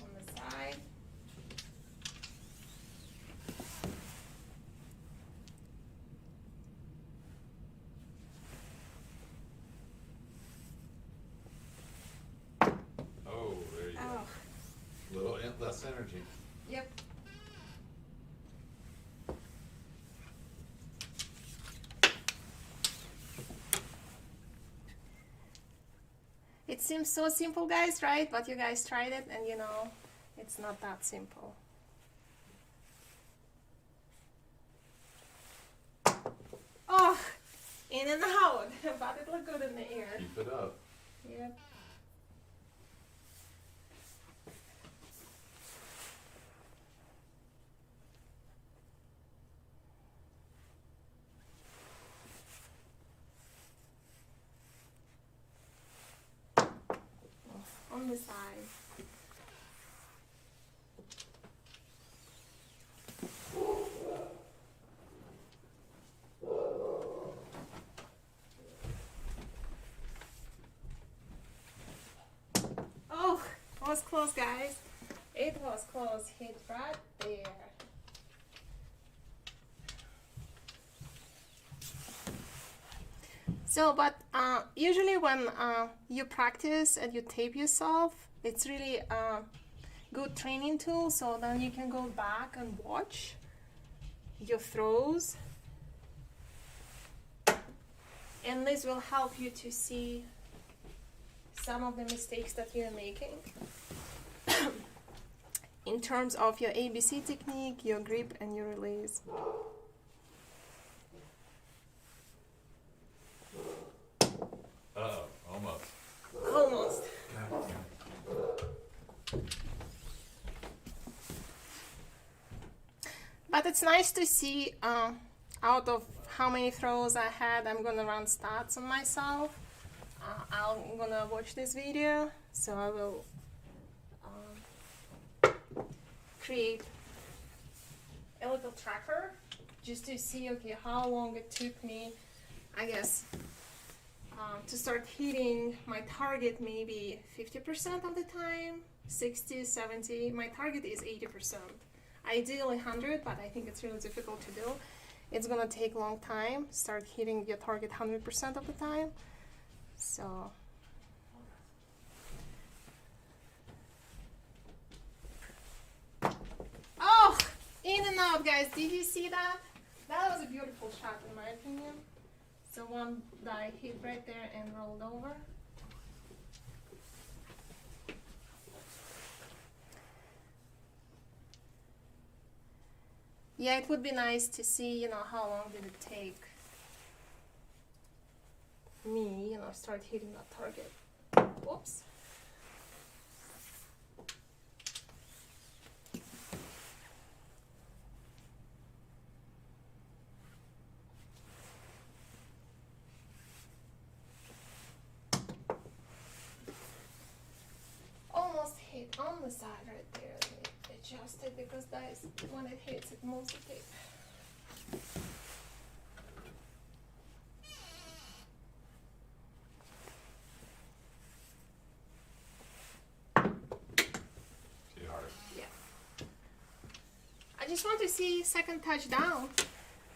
S2: On the side.
S1: Oh, there you
S2: Oh,
S1: go. Little less energy.
S2: yep. It seems so simple, guys, right? But you guys tried it and you know, it's not that simple. Oh, in and out. But it looked good in the air.
S1: Keep it up.
S2: Yep. On the side. Oh, it was close, guys. It was close. Hit right there. So, but usually when you practice and you tape yourself, it's really a good training tool. So then you can go back and watch your throws. And this will help you to see some of the mistakes that you're making in terms of your ABC technique, your grip, and your release.
S1: Uh-oh, almost.
S2: Almost.
S1: God damn it.
S2: But it's nice to see out of how many throws I had. I'm gonna run stats on myself. I'm gonna watch this video, so I will create a little tracker just to see, okay, how long it took me, I guess, to start hitting my target maybe 50% of the time, 60, 70. My target is 80%. Ideally 100, but I think it's really difficult to do. It's gonna take a long time, start hitting your target 100% of the time. So oh, in and out, guys. Did you see that? That was a beautiful shot in my opinion. So one die hit right there and rolled over. Yeah, it would be nice to see, you know, how long did it take me, you know, start hitting that target. Whoops. Almost hit on the side right there. Let me adjust it because dice, when it hits, it moves the tape. just want to see second touchdown.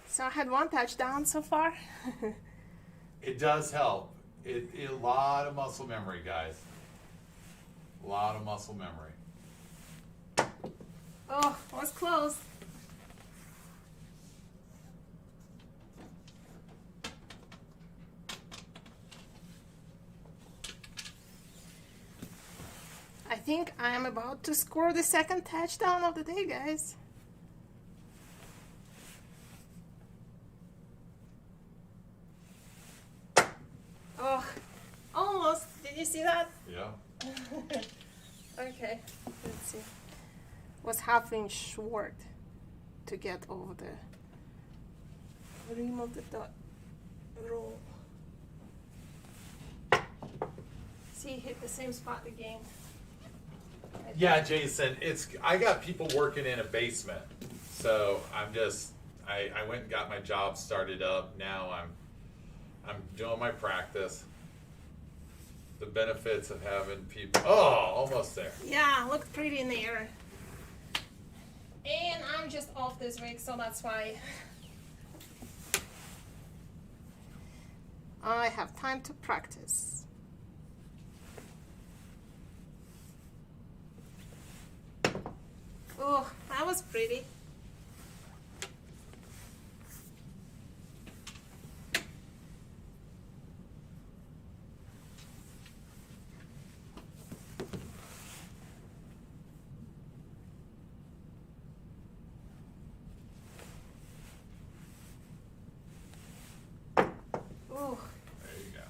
S2: So I had one touchdown so far.
S1: It does help. A lot of muscle memory, guys. A lot of muscle memory.
S2: Oh, was close. I think I am about to score the second touchdown of the day, guys. Oh, almost. Did you see that?
S1: Yeah.
S2: Okay, let's see. Was half inch short to get over the rim of the roll. See, hit the same spot again.
S1: Yeah, Jason, I got people working in a basement. So I went and got my job started up. Now I'm doing my practice. The benefits of having people. Oh, almost there.
S2: Yeah, looked pretty in the air. And I'm just off this week, so that's why I have time to practice. Oh, that was pretty. Ooh.
S1: There you go.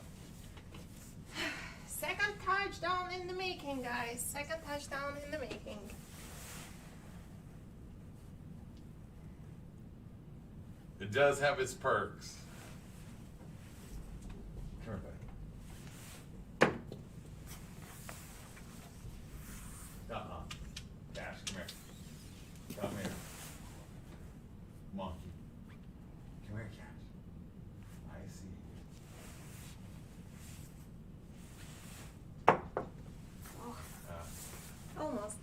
S2: Second touchdown in the making, guys. Second touchdown in the making.
S1: It does have its perks. Come here, buddy. Cash, come here. Come here. Monkey. Come here, Cash. I see you.
S2: Oh,
S1: Uh,
S2: almost.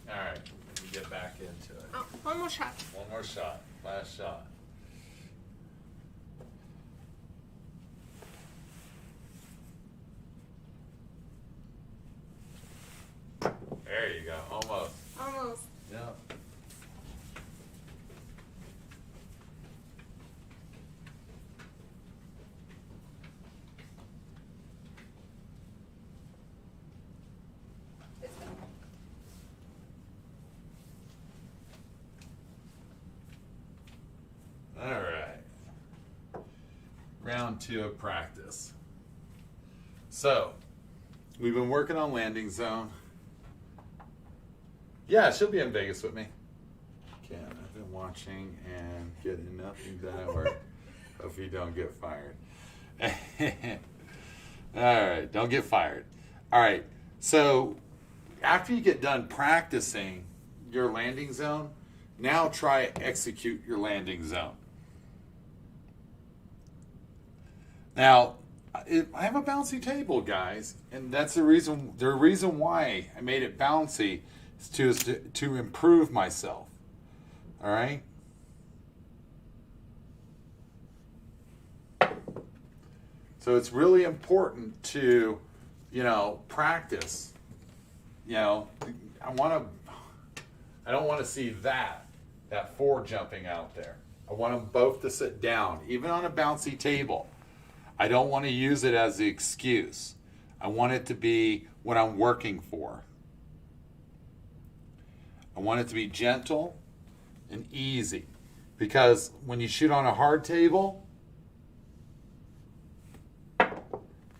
S1: all right, let me get back into it.
S2: Oh, one more shot.
S1: One more shot. Last shot. There you go. Almost.
S2: Almost.
S1: Yep. All right. Round 2 of practice. So, we've been working on landing zone. Yeah, she'll be in Vegas with me. Ken, I've been watching and getting nothing done, or hope you don't get fired. All right, don't get fired. All right, so after you get done practicing your landing zone, now try execute your landing zone. Now, I have a bouncy table, guys, and that's the reason why I made it bouncy is to improve myself. All right? So it's really important to, practice. I don't want to see that 4 jumping out there. I want them both to sit down, even on a bouncy table. I don't want to use it as the excuse. I want it to be what I'm working for. I want it to be gentle and easy. Because when you shoot on a hard table,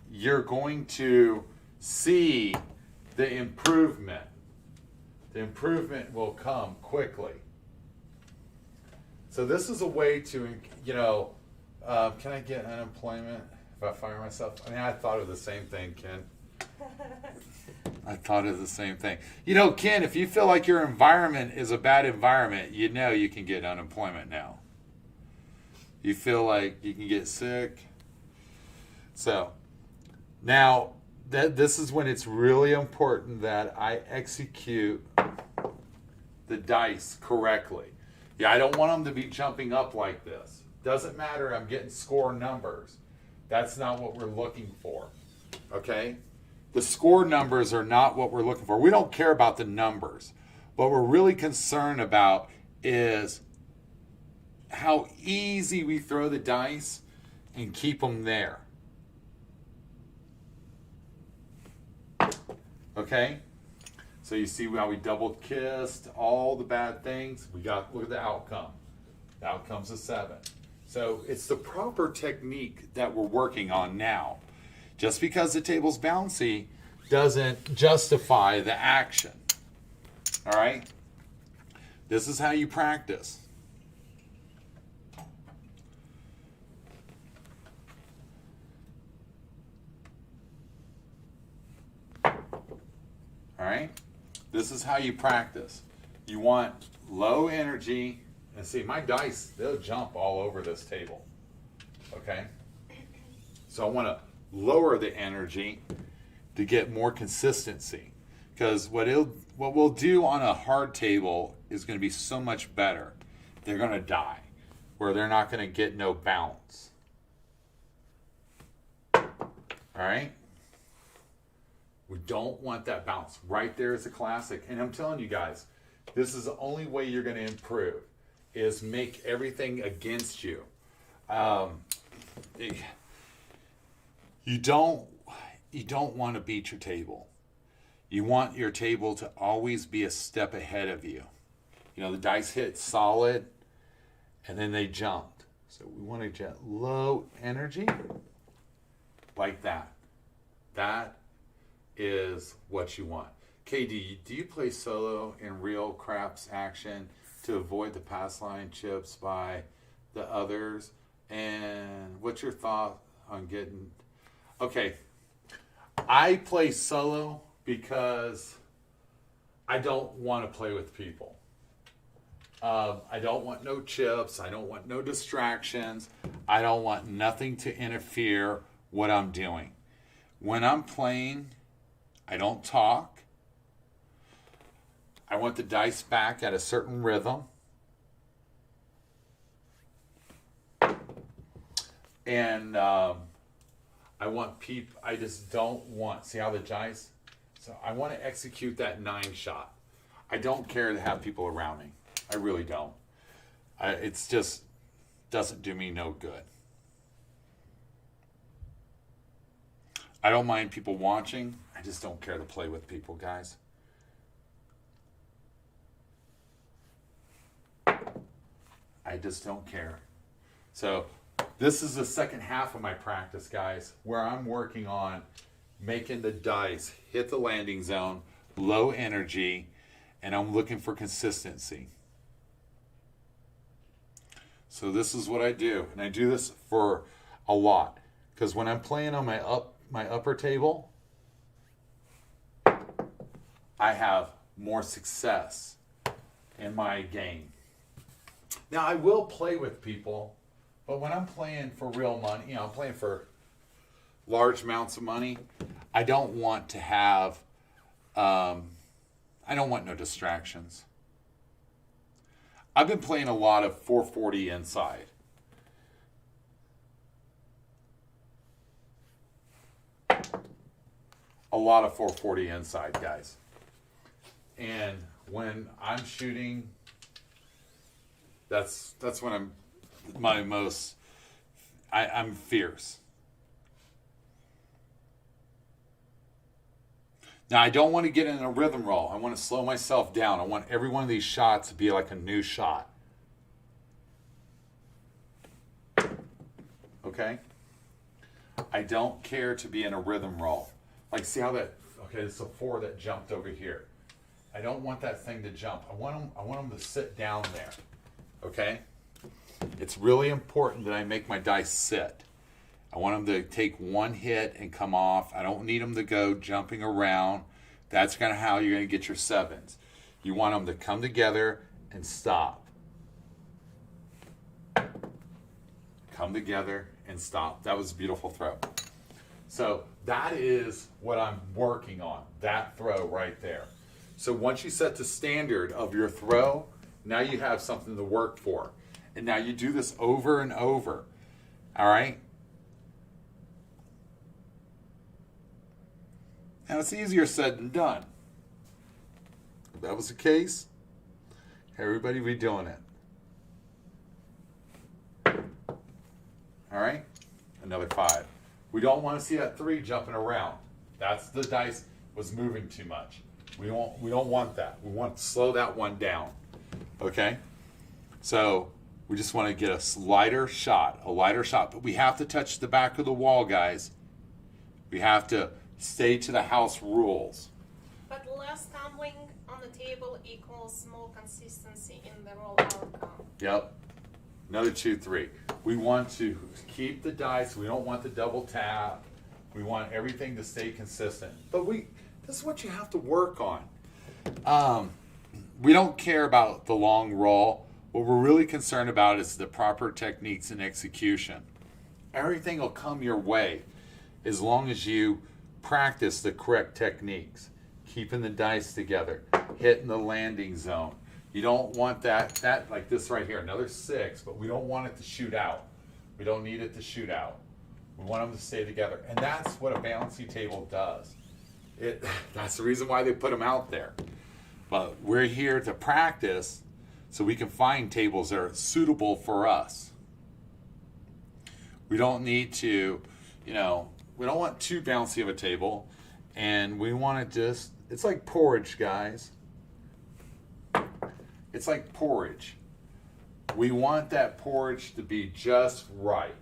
S1: you're going to see the improvement. The improvement will come quickly. So this is a way to, can I get unemployment if I fire myself? I mean, I thought of the same thing, Ken. I thought of the same thing. Ken, if you feel like your environment is a bad environment, you can get unemployment now. You feel like you can get sick. So, now, this is when it's really important that I execute the dice correctly. Yeah, I don't want them to be jumping up like this. Doesn't matter, I'm getting score numbers. That's not what we're looking for, okay? The score numbers are not what we're looking for. We don't care about the numbers. What we're really concerned about is how easy we throw the dice and keep them there. Okay? So you see how we double kissed all the bad things. Look at the outcome. The outcome's a 7. So it's the proper technique that we're working on now. Just because the table's bouncy doesn't justify the action. All right? This is how you practice. All right? This is how you practice. You want low energy. And see, my dice, they'll jump all over this table. Okay? So I want to lower the energy to get more consistency. Because what we'll do on a hard table is going to be so much better. They're going to die, where they're not going to get no bounce. All right? We don't want that bounce. Right there is a classic. And I'm telling you guys, this is the only way you're going to improve, is make everything against you. You don't want to beat your table. You want your table to always be a step ahead of you. You know, the dice hit solid, and then they jumped. So we want to get low energy, like that. That is what you want. KD, do you play solo in real craps action to avoid the pass line chips by the others? And what's your thought on getting... Okay, I play solo because I don't want to play with people. I don't want no chips. I don't want no distractions. I don't want nothing to interfere what I'm doing. When I'm playing, I don't talk. I want the dice back at a certain rhythm. And I just don't want, see how the dice, so I want to execute that 9 shot. I don't care to have people around me. I really don't. It's just doesn't do me no good. I don't mind people watching. I just don't care to play with people, guys. I just don't care. So this is the second half of my practice, guys, where I'm working on making the dice hit the landing zone, low energy, and I'm looking for consistency. So this is what I do, and I do this for a lot, because when I'm playing on my upper table, I have more success in my game. Now I will play with people, but when I'm playing for real money, you know, I'm playing for large amounts of money, I don't want to have, I don't want no distractions. I've been playing a lot of 440 inside. A lot of 440 inside, guys. And when I'm shooting, that's when I'm my most, I'm fierce. Now, I don't want to get in a rhythm roll. I want to slow myself down. I want every one of these shots to be like a new shot. Okay? I don't care to be in a rhythm roll. Like, see how that, okay, it's a 4 that jumped over here. I don't want that thing to jump. I want them to sit down there. Okay? It's really important that I make my dice sit. I want them to take one hit and come off. I don't need them to go jumping around. That's kind of how you're going to get your 7s. You want them to come together and stop. Come together and stop. That was a beautiful throw. So that is what I'm working on, that throw right there. So once you set the standard of your throw, Now you have something to work for. And now you do this over and over. All right? Now it's easier said than done. If that was the case, everybody be doing it. All right? Another 5. We don't want to see that 3 jumping around. That's the dice was moving too much. We don't want that. We want to slow that one down. Okay? So we just want to get a lighter shot. But we have to touch the back of the wall, guys. We have to stay to the house rules.
S2: But less tumbling on the table equals more consistency in the roll outcome.
S1: Yep. Another 2, 3. We want to keep the dice. We don't want the double tap. We want everything to stay consistent. But this is what you have to work on. We don't care about the long roll. What we're really concerned about is the proper techniques and execution. Everything will come your way as long as you practice the correct techniques. Keeping the dice together, hitting the landing zone. You don't want that like this right here, another 6, but we don't want it to shoot out. We don't need it to shoot out. We want them to stay together. And that's what a bouncy table does. That's the reason why they put them out there. But we're here to practice so we can find tables that are suitable for us. We don't need to, we don't want too bouncy of a table. And we want to it's like porridge, guys. It's like porridge. We want that porridge to be just right.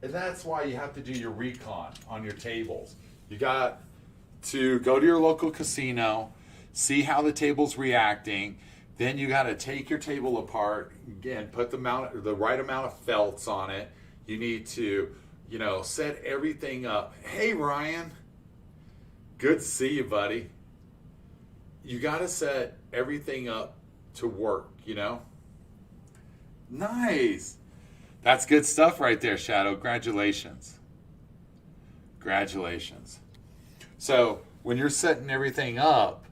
S1: And that's why you have to do your recon on your tables. You got to go to your local casino, see how the table's reacting. Then you got to take your table apart and put the right amount of felts on it. You need to, set everything up. Hey, Ryan. Good to see you, buddy. You got to set everything up to work, Nice. That's good stuff right there, Shadow. Congratulations. Congratulations. So when you're setting everything up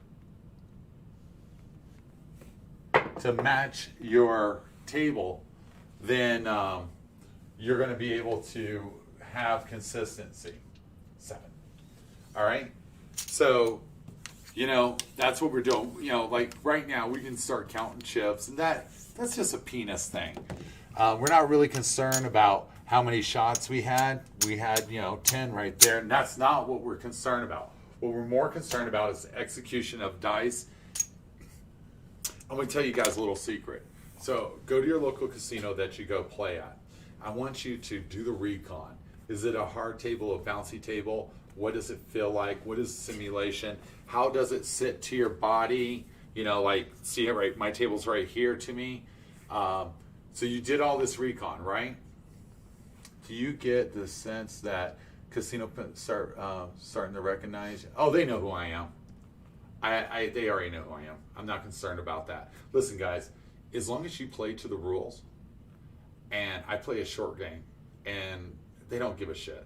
S1: to match your table, then you're going to be able to have consistency. 7. All right? So, that's what we're doing. Like right now, we can start counting chips, and that's just a penis thing. We're not really concerned about how many shots we had. We had, 10 right there, and that's not what we're concerned about. What we're more concerned about is the execution of dice. I'm going to tell you guys a little secret. So go to your local casino that you go play at. I want you to do the recon. Is it a hard table, a bouncy table? What does it feel like? What is the simulation? How does it sit to your body? See it right, my table's right here to me. So you did all this recon, right? Do you get the sense that casino starting to recognize you? Oh, they know who I am. They already know who I am. I'm not concerned about that. Listen, guys, as long as you play to the rules, and I play a short game, and they don't give a shit.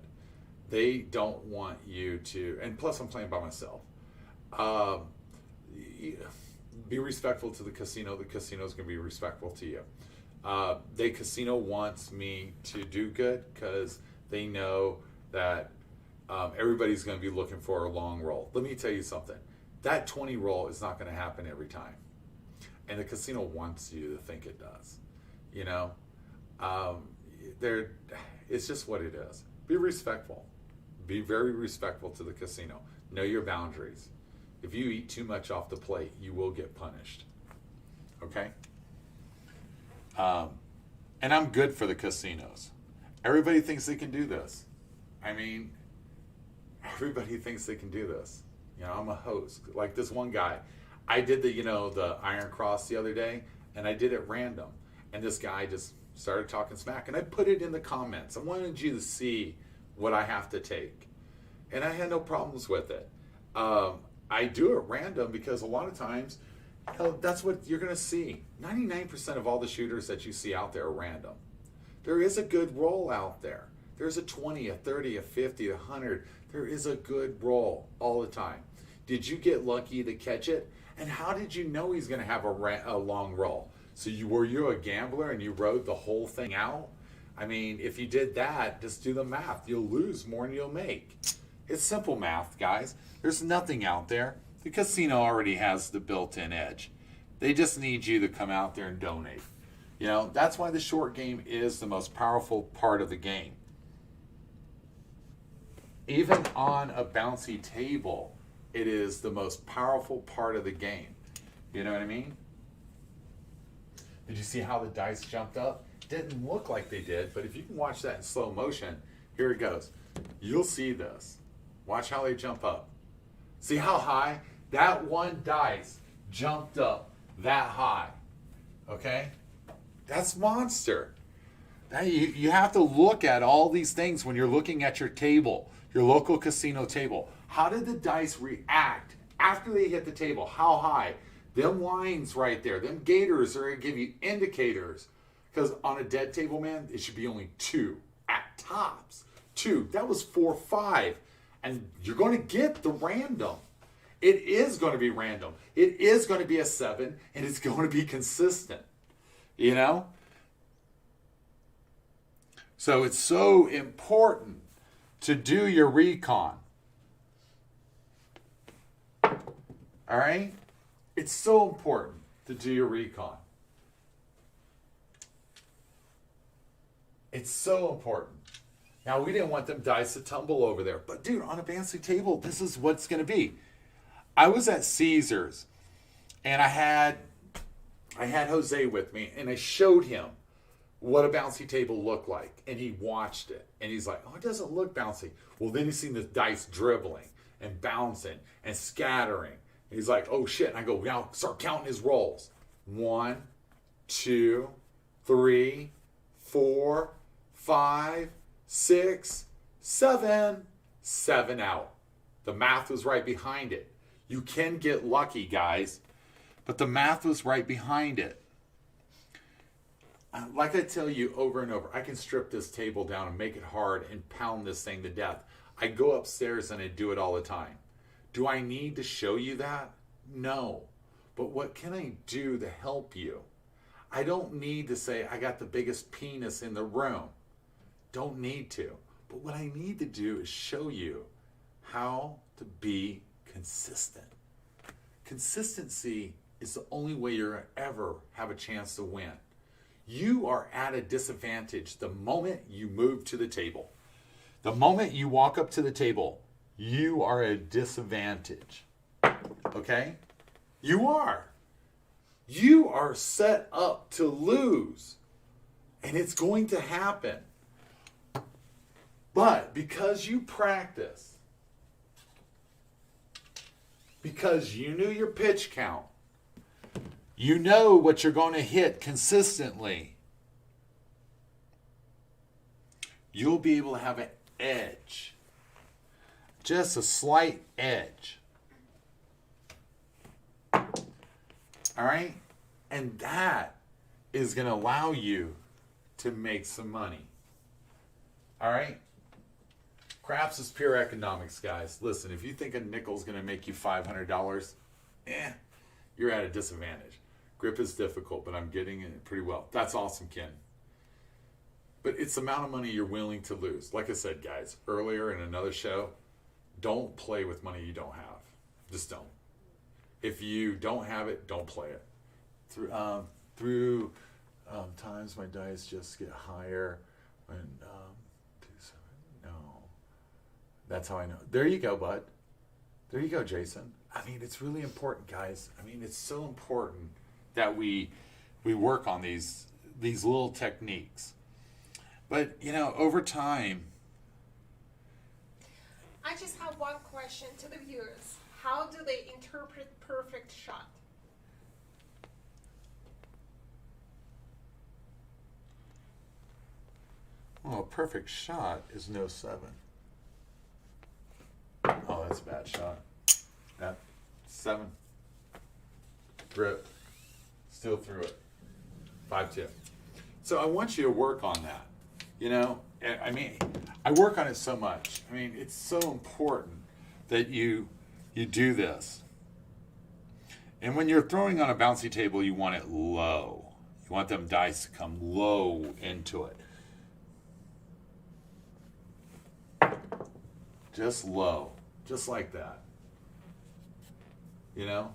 S1: They don't want you to, and plus I'm playing by myself. Be respectful to the casino. The casino's going to be respectful to you. The casino wants me to do good because they know that everybody's going to be looking for a long roll. Let me tell you something. That 20 roll is not going to happen every time. And the casino wants you to think it does. It's just what it is. Be respectful. Be very respectful to the casino. Know your boundaries. If you eat too much off the plate, you will get punished. Okay? And I'm good for the casinos. Everybody thinks they can do this. Everybody thinks they can do this. I'm a host. Like this one guy. I did the Iron Cross the other day, and I did it random. And this guy just started talking smack, and I put it in the comments. I wanted you to see what I have to take. And I had no problems with it. I do it random because a lot of times, that's what you're going to see. 99% of all the shooters that you see out there are random. There is a good roll out there. There's a 20, a 30, a 50, a 100. There is a good roll all the time. Did you get lucky to catch it? And how did you know he's going to have a long roll? So were you a gambler and you rode the whole thing out? I mean, if you did that, just do the math. You'll lose more than you'll make. It's simple math, guys. There's nothing out there. The casino already has the built-in edge. They just need you to come out there and donate. You know, that's why the short game is the most powerful part of the game. Even on a bouncy table, it is the most powerful part of the game. You know what I mean? Did you see how the dice jumped up? Didn't look like they did, but if you can watch that in slow motion, here it goes. You'll see this. Watch how they jump up. See how high? That one dice jumped up that high. Okay? That's monster. Now you have to look at all these things when you're looking at your table, your local casino table. How did the dice react after they hit the table? How high? Them lines right there, them gators are going to give you indicators. Because on a dead table, man, it should be only 2 at tops. 2. That was 4, 5. And you're going to get the random. It is going to be random. It is going to be a 7, and it's going to be consistent. You know? So it's so important to do your recon. All right? It's so important to do your recon. It's so important. Now, we didn't want them dice to tumble over there. But, dude, on a bouncy table, this is what's going to be. I was at Caesars, and I had Jose with me, and I showed him what a bouncy table looked like. And he watched it. And he's like, oh, it doesn't look bouncy. Well, then he's seen the dice dribbling and bouncing and scattering. And he's like, oh, shit. And I go, now start counting his rolls. 1, 2, 3, 4, 5, 6, 7. 7 out. The math was right behind it. You can get lucky, guys, but the math was right behind it. Like I tell you over and over, I can strip this table down and make it hard and pound this thing to death. I go upstairs and I do it all the time. Do I need to show you that? No. But what can I do to help you? I don't need to say I got the biggest penis in the room. Don't need to. But what I need to do is show you how to be consistent. Consistency is the only way you're going to ever have a chance to win. You are at a disadvantage the moment you move to the table. The moment you walk up to the table, you are at a disadvantage. Okay? You are. You are set up to lose. And it's going to happen. But because you practice, because you knew your pitch count, you know what you're going to hit consistently, you'll be able to have an edge. Just a slight edge. All right? And that is going to allow you to make some money. All right? Craps is pure economics, guys. Listen, if you think a nickel's going to make you $500, you're at a disadvantage. Grip is difficult, but I'm getting it pretty well. That's awesome, Ken. But it's the amount of money you're willing to lose. Like I said, guys, earlier in another show, don't play with money you don't have. Just don't. If you don't have it, don't play it. Through times my dice just get higher. When no, that's how I know. There you go, bud. There you go, Jason. I mean, it's really important, guys. I mean, it's so important that we work on these little techniques. But you know, over time.
S2: I just have one question to the viewers. How do they interpret perfect shot?
S1: Well, a perfect shot is no 7. Oh, that's a bad shot. That 7. Grip. Still through it. 5-2. So I want you to work on that. You know, I mean, I work on it so much. I mean, it's so important that you do this. And when you're throwing on a bouncy table, you want it low. You want them dice to come low into it. Just low. Just like that. You know?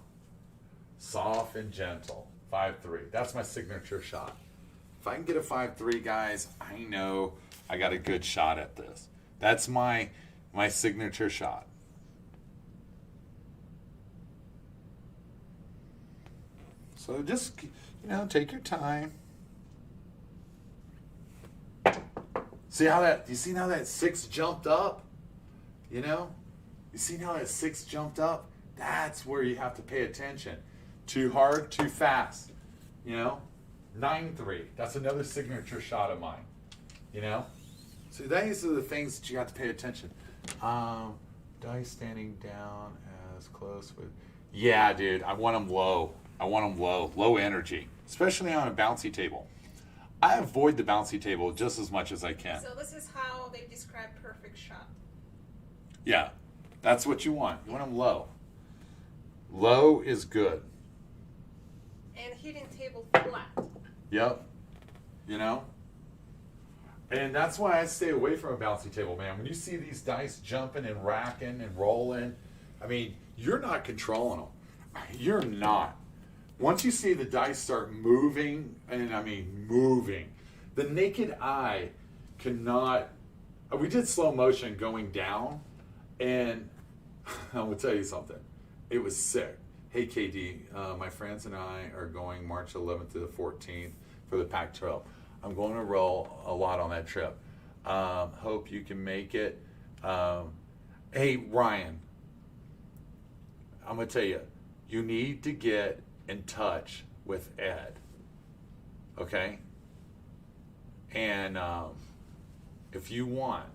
S1: Soft and gentle. 5-3. That's my signature shot. If I can get a 5-3, guys, I know I got a good shot at this. That's my signature shot. So just, take your time. See how that, you see how that 6 jumped up? You see how that 6 jumped up? That's where you have to pay attention. Too hard, too fast. 9-3. That's another signature shot of mine. So these are the things that you have to pay attention. Dice standing down as close with. Yeah, dude, I want them low. Low energy, especially on a bouncy table. I avoid the bouncy table just as much as I can.
S2: So this is how they describe perfect shot.
S1: Yeah, that's what you want. You want them low. Low is good.
S2: And hitting table flat.
S1: Yep. And that's why I stay away from a bouncy table, man. When you see these dice jumping and racking and rolling, you're not controlling them. You're not. Once you see the dice start moving, moving, the naked eye cannot. We did slow motion going down, and I'm going to tell you something. It was sick. Hey, KD, my friends and I are going March 11th to the 14th for the Pac-12. I'm going to roll a lot on that trip. Hope you can make it. Hey, Ryan, I'm going to tell you, you need to get in touch with Ed, okay? And if you want,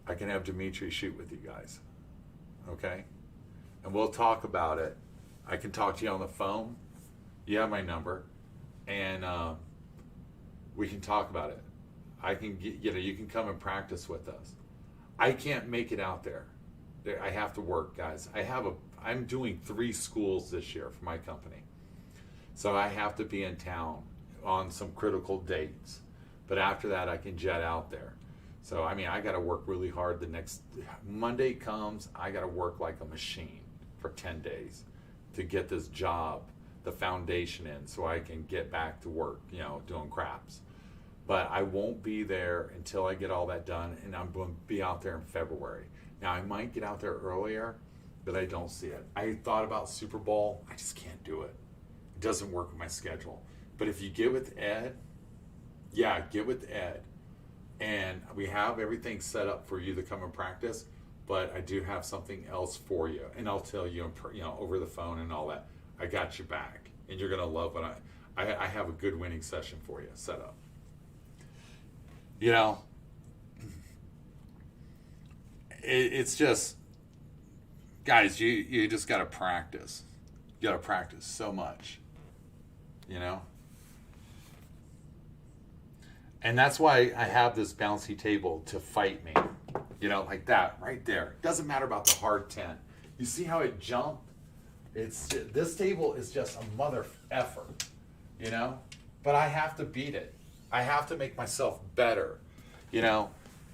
S1: I can have Dimitri shoot with you guys, okay? And we'll talk about it. I can talk to you on the phone. You have my number, and we can talk about it. I can get, you can come and practice with us. I can't make it out there. I have to work, guys. I'm doing 3 schools this year for my company. So I have to be in town on some critical dates. But after that, I can jet out there. So, I got to work really hard. The next Monday comes, I got to work like a machine for 10 days to get this job, the foundation in, so I can get back to work, doing craps. But I won't be there until I get all that done, and I'm going to be out there in February. Now, I might get out there earlier, but I don't see it. I thought about Super Bowl. I just can't do it. It doesn't work with my schedule. But if you get with Ed, get with Ed. And we have everything set up for you to come and practice, but I do have something else for you. And I'll tell you, over the phone and all that. I got you back. And you're going to love what I have a good winning session for you set up. It's just, guys, you just got to practice. You got to practice so much, And that's why I have this bouncy table to fight me, like that right there. Doesn't matter about the hard 10. You see how it jumped? This table is just a mother effort, But I have to beat it. I have to make myself better,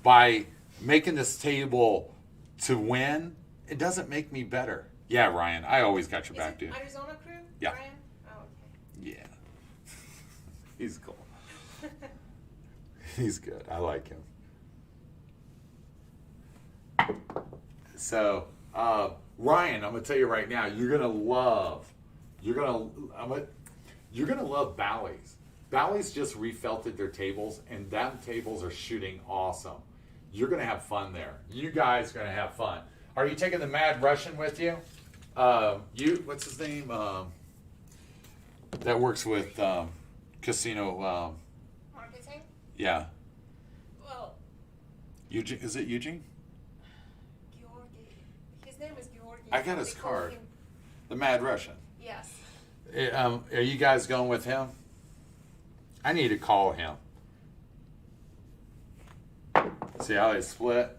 S1: by making this table to win. It doesn't make me better. Yeah, Ryan, I always got your back, dude.
S2: Arizona crew?
S1: Yeah.
S2: Ryan? Oh, okay.
S1: Yeah. He's cool. He's good. I like him. So, Ryan, I'm gonna tell you right now, you're gonna love Bally's. Bally's just refelted their tables, and them tables are shooting awesome. You're gonna have fun there. You guys are gonna have fun. Are you taking the Mad Russian with you? What's his name? That works with casino.
S2: Marketing?
S1: Yeah.
S2: Well,
S1: Eugene, is it Eugene?
S2: Georgi. His name is Georgi.
S1: I got his
S2: They call
S1: card.
S2: him-
S1: The Mad Russian.
S2: Yes.
S1: Are you guys going with him? I need to call him. See how they split?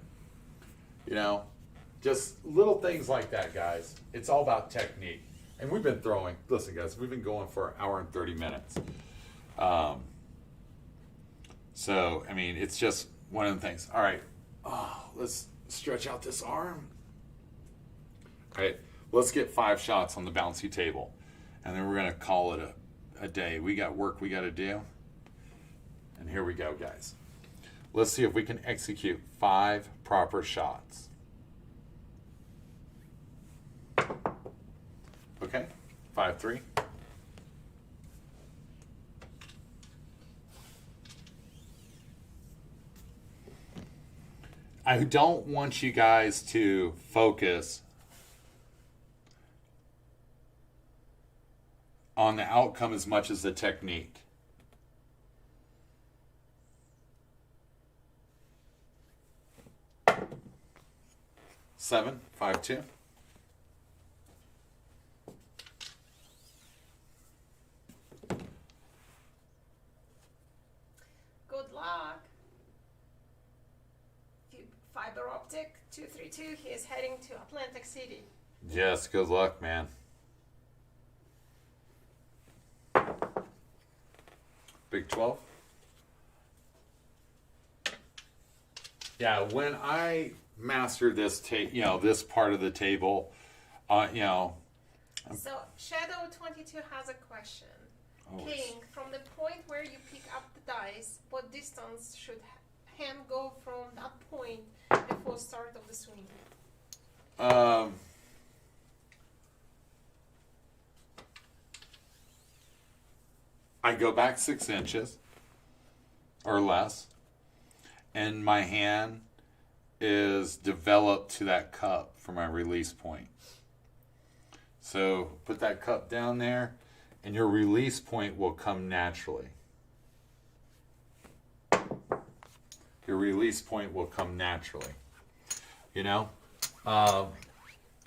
S1: Just little things like that, guys. It's all about technique. And we've been throwing, listen guys, we've been going for an hour and 30 minutes. So, I mean, it's just one of the things. All right, let's stretch out this arm. All right, let's get 5 shots on the bouncy table. And then we're going to call it a day. We got work we got to do. And here we go, guys. Let's see if we can execute 5 proper shots. Okay, 5-3. I don't want you guys to focus on the outcome as much as the technique. Seven, 5-2.
S2: Good luck. Fiber optic 232. He is heading to Atlantic City.
S1: Yes, good luck, man. Big 12. Yeah, when I master this this part of the table,
S2: So Shadow 22 has a question. King, from the point where you pick up the dice, what distance should hand go from that point before start of the swing?
S1: I go back 6 inches or less, and my hand is developed to that cup for my release point. So put that cup down there, and your release point will come naturally. Your release point will come naturally. You know,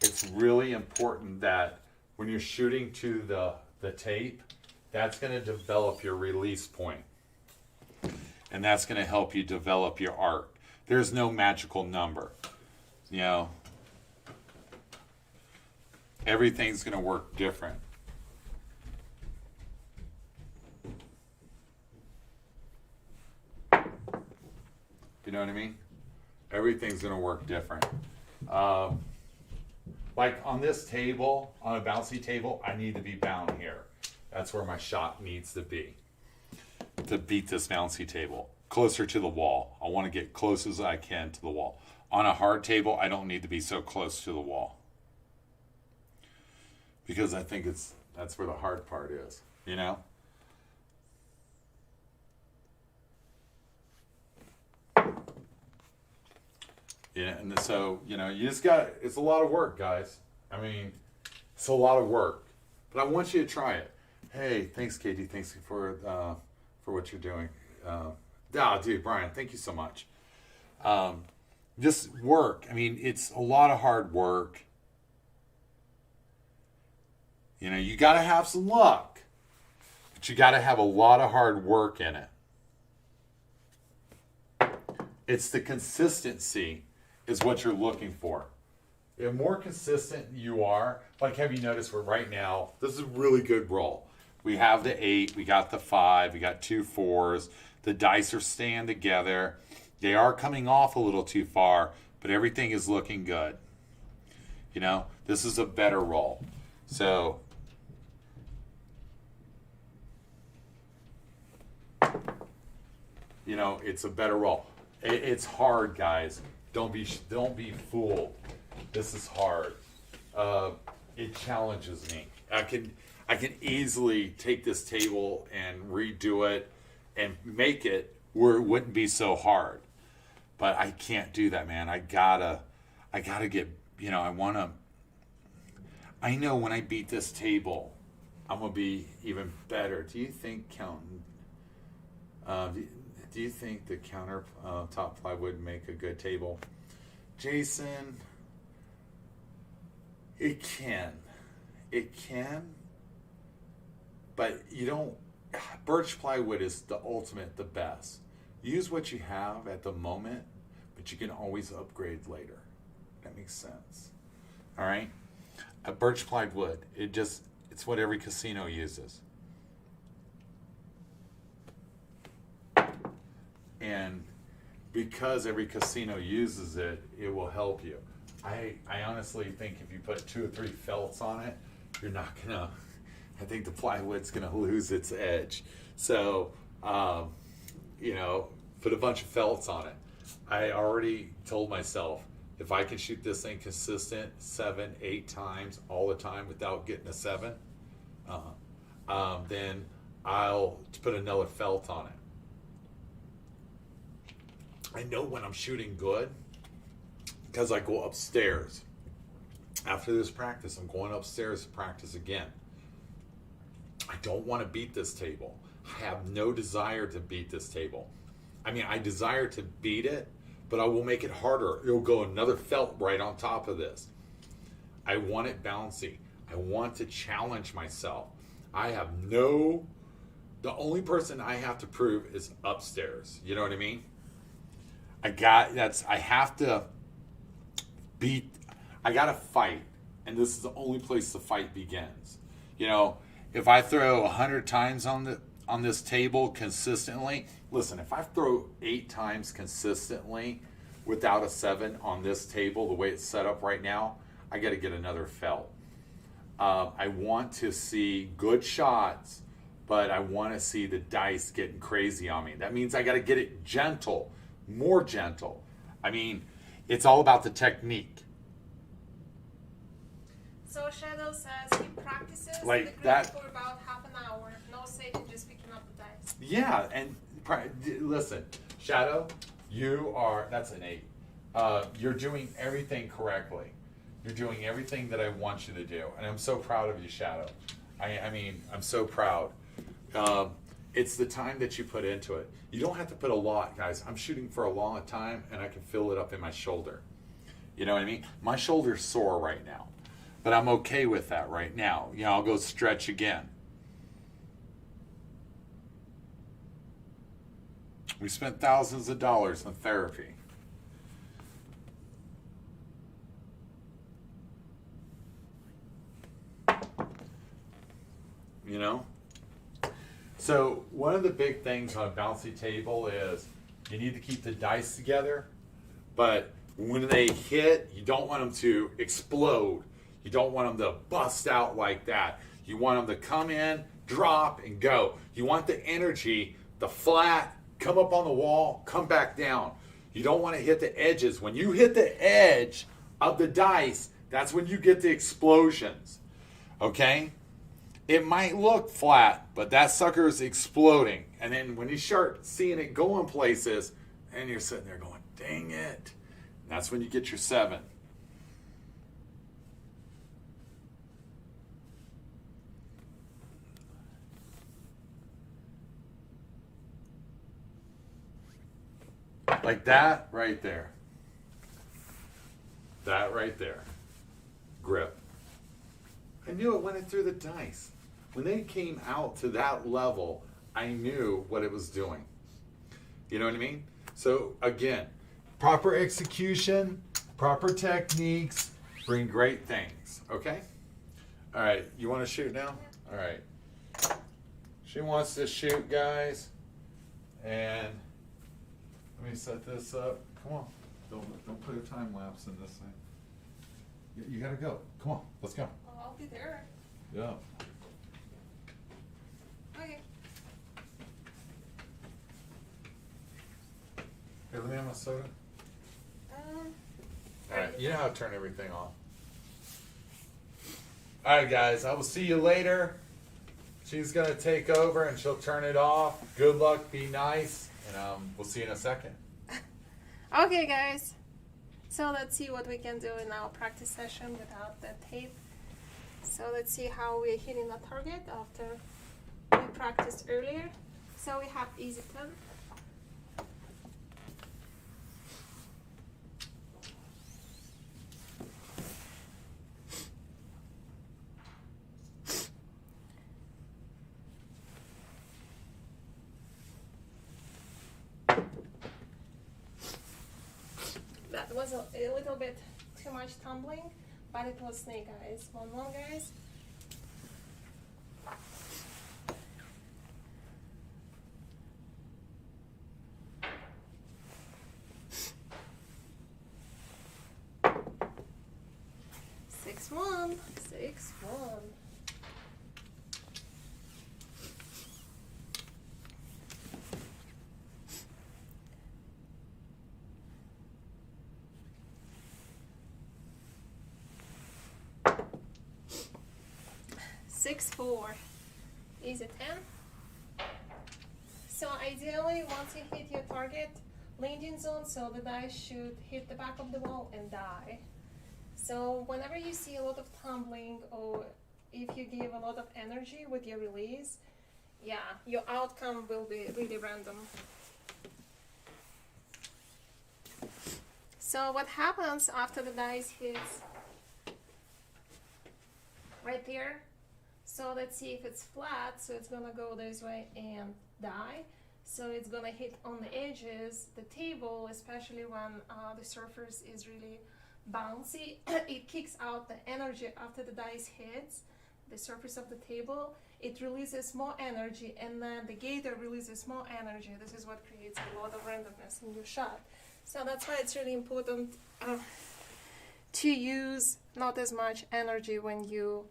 S1: it's really important that when you're shooting to the tape, that's going to develop your release point. And that's going to help you develop your arc. There's no magical number. You know, everything's going to work different. You know what I mean? Everything's going to work different. Like on this table, on a bouncy table, I need to be bound here. That's where my shot needs to be to beat this bouncy table. Closer to the wall. I want to get close as I can to the wall. On a hard table, I don't need to be so close to the wall. Because I think that's where the hard part is, you know? Yeah, and so, you know, you just got, it's a lot of work, guys. I mean, it's a lot of work. But I want you to try it. Hey, thanks, Katie. Thanks for what you're doing. Dude, Brian, thank you so much. Just work. I mean, it's a lot of hard work. You know, you got to have some luck. But you got to have a lot of hard work in it. It's the consistency is what you're looking for. The more consistent you are, like have you noticed where right now, this is a really good roll. We have the 8, we got the 5, we got 2 4s. The dice are staying together. They are coming off a little too far, but everything is looking good. You know, this is a better roll. So, you know, it's a better roll. It's hard, guys. Don't be fooled. This is hard. It challenges me. I can easily take this table and redo it and make it where it wouldn't be so hard. But I can't do that, man. I gotta get, you know, I know when I beat this table, I'm gonna be even better. Do you think do you think the counter top ply would make a good table? Jason, it can, but you don't, birch plywood is the ultimate, the best. Use what you have at the moment, but you can always upgrade later. That makes sense. All right. a birch plied wood. It's what every casino uses. And because every casino uses it, it will help you. I honestly think if you put 2 or 3 felts on it, you're not gonna, I think the plywood's gonna lose its edge. So, you know, put a bunch of felts on it. I already told myself, if I can shoot this thing consistent 7, 8 times all the time without getting a 7, then I'll put another felt on it. I know when I'm shooting good because I go upstairs. After this practice, I'm going upstairs to practice again. I don't want to beat this table. I have no desire to beat this table. I mean, I desire to beat it, but I will make it harder. It'll go another felt right on top of this. I want it bouncy. I want to challenge myself. The only person I have to prove is upstairs. You know what I mean? I gotta fight, and this is the only place the fight begins. You know, if I throw 100 times on this table consistently, listen, if I throw 8 times consistently without a 7 on this table, the way it's set up right now, I gotta get another felt. I want to see good shots, but I want to see the dice getting crazy on me. That means I gotta get it gentle. More gentle. I mean, it's all about the technique.
S2: So Shadow says he practices
S1: Like
S2: the grip
S1: that
S2: for about half an hour. No Satan, just picking up the dice.
S1: Yeah, and listen, Shadow, that's an 8. You're doing everything correctly. You're doing everything that I want you to do. And I'm so proud of you, Shadow. I mean, I'm so proud. It's the time that you put into it. You don't have to put a lot, guys. I'm shooting for a long time, and I can feel it up in my shoulder. You know what I mean? My shoulder's sore right now, but I'm okay with that right now. You know, I'll go stretch again. We spent thousands of dollars on therapy. You know? So one of the big things on a bouncy table is you need to keep the dice together, but when they hit, you don't want them to explode. You don't want them to bust out like that. You want them to come in, drop, and go. You want the energy, the flat, come up on the wall, come back down. You don't want to hit the edges. When you hit the edge of the dice, that's when you get the explosions. Okay? It might look flat, but that sucker is exploding. And then when you start seeing it going places, and you're sitting there going, dang it. That's when you get your 7. Like that right there. That right there. Grip. I knew it when it threw the dice. When they came out to that level, I knew what it was doing. You know what I mean? So again, proper execution, proper techniques bring great things. Okay? All right. You want to shoot now? All right. She wants to shoot, guys. And let me set this up. Come on. Don't put a time lapse in this thing. You gotta go. Come on. Let's go.
S2: I'll be there.
S1: Yeah.
S2: Okay.
S1: Hey, let me have my soda.
S2: All
S1: Alright, you know how to turn everything off. Alright guys, I will see you later. She's gonna take over and she'll turn it off. Good luck, be nice, and we'll see you in a second.
S2: Okay, guys. So let's see what we can do in our practice session without the tape. So let's see how we're hitting the target after we practiced earlier. So we have easy 10. That was a little bit too much tumbling, but it was snake eyes. One more, guys. Six one. 6-1. Six, 4. Easy 10. So ideally, once you hit your target landing zone, so the dice should hit the back of the wall and die. So whenever you see a lot of tumbling, or if you give a lot of energy with your release, yeah, your outcome will be really random. So what happens after the dice hits right there? So let's see if it's flat, so it's gonna go this way and die. So it's gonna hit on the edges, the table, especially when the surface is really bouncy. It kicks out the energy after the dice hits the surface of the table. It releases more energy, and then the gator releases more energy. This is what creates a lot of randomness in your shot. So that's why it's really important to use not as much energy when you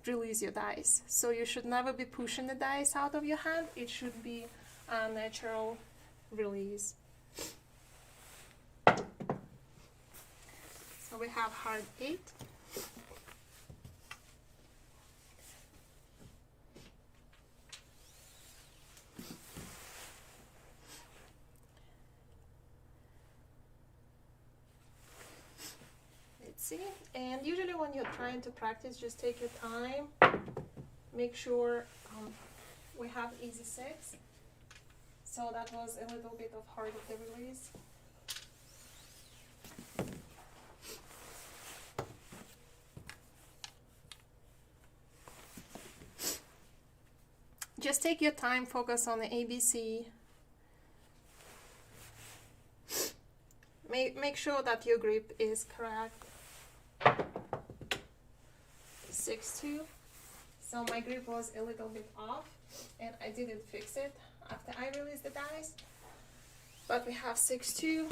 S2: release your dice. So you should never be pushing the dice out of your hand. It should be a natural release. So we have hard 8. Let's see. And usually when you're trying to practice, just take your time. Make sure we have easy 6. So that was a little bit of hard of the release. Just take your time, focus on the ABC. Make sure that your grip is correct. 6-2. So my grip was a little bit off, and I didn't fix it after I released the dice. But we have 6-2.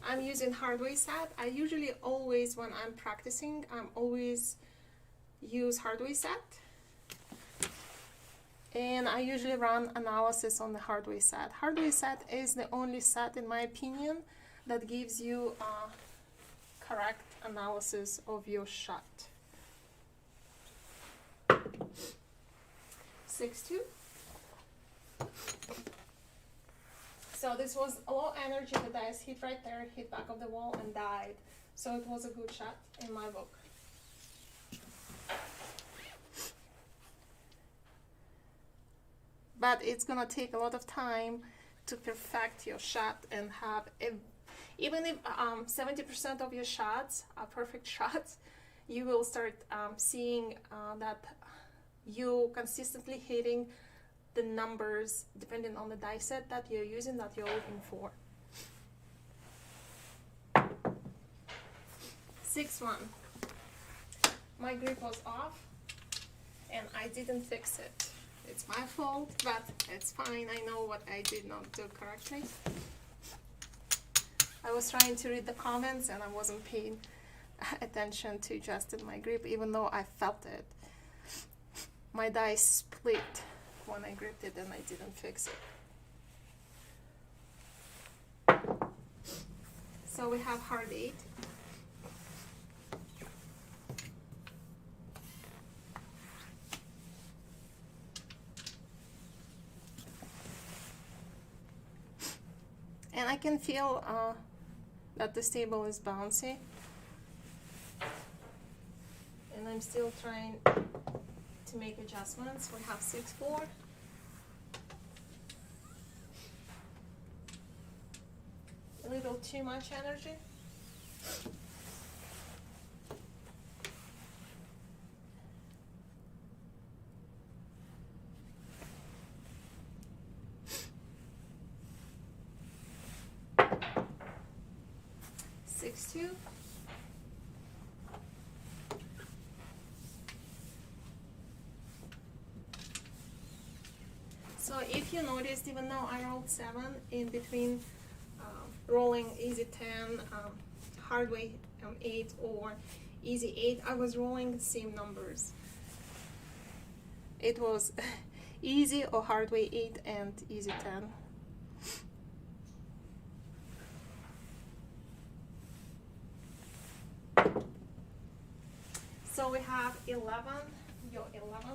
S2: I'm using hardware set. I usually always, when I'm practicing, I'm always use hardware set. And I usually run analysis on the hardware set. Hardware set is the only set, in my opinion, that gives you a correct analysis of your shot. 6-2. So this was a low energy. The dice hit right there, hit back of the wall and died. So it was a good shot in my book. But it's gonna take a lot of time to perfect your shot and have even if 70% of your shots are perfect shots, you will start seeing that you consistently hitting the numbers depending on the dice set that you're using, that you're looking for. 6-1. My grip was off and I didn't fix it. It's my fault, but it's fine. I know what I did not do correctly. I was trying to read the comments and I wasn't paying attention to adjusting my grip, even though I felt it. My dice split when I gripped it and I didn't fix it. So we have hard 8. And I can feel that this table is bouncy. And I'm still trying to make adjustments. We have 6-4. A little too much energy. So if you noticed, even though I rolled 7 in between rolling easy 10, hard way 8, or easy 8, I was rolling the same numbers. It was easy or hard way 8 and easy 10. So we have 11, your 11,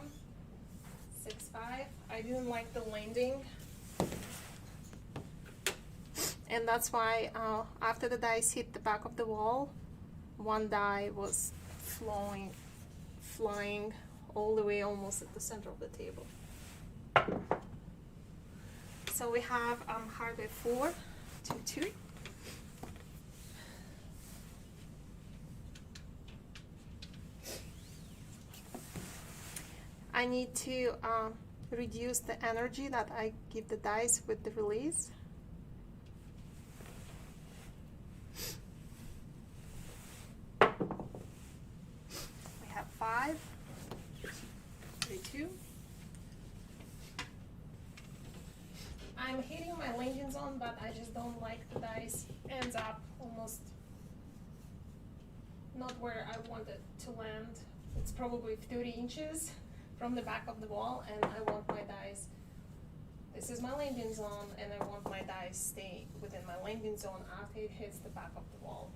S2: 6, 5. I didn't like the landing. And that's why after the dice hit the back of the wall, one die was flying all the way almost at the center of the table. So we have hardware 4, 2, 2. I need to reduce the energy that I give the dice with the release. We have 5, 3, 2. I'm hitting my landing zone, but I just don't like the dice ends up almost not where I want it to land. It's probably 30 inches from the back of the wall, and I want my dice, this is my landing zone, and I want my dice stay within my landing zone after it hits the back of the wall.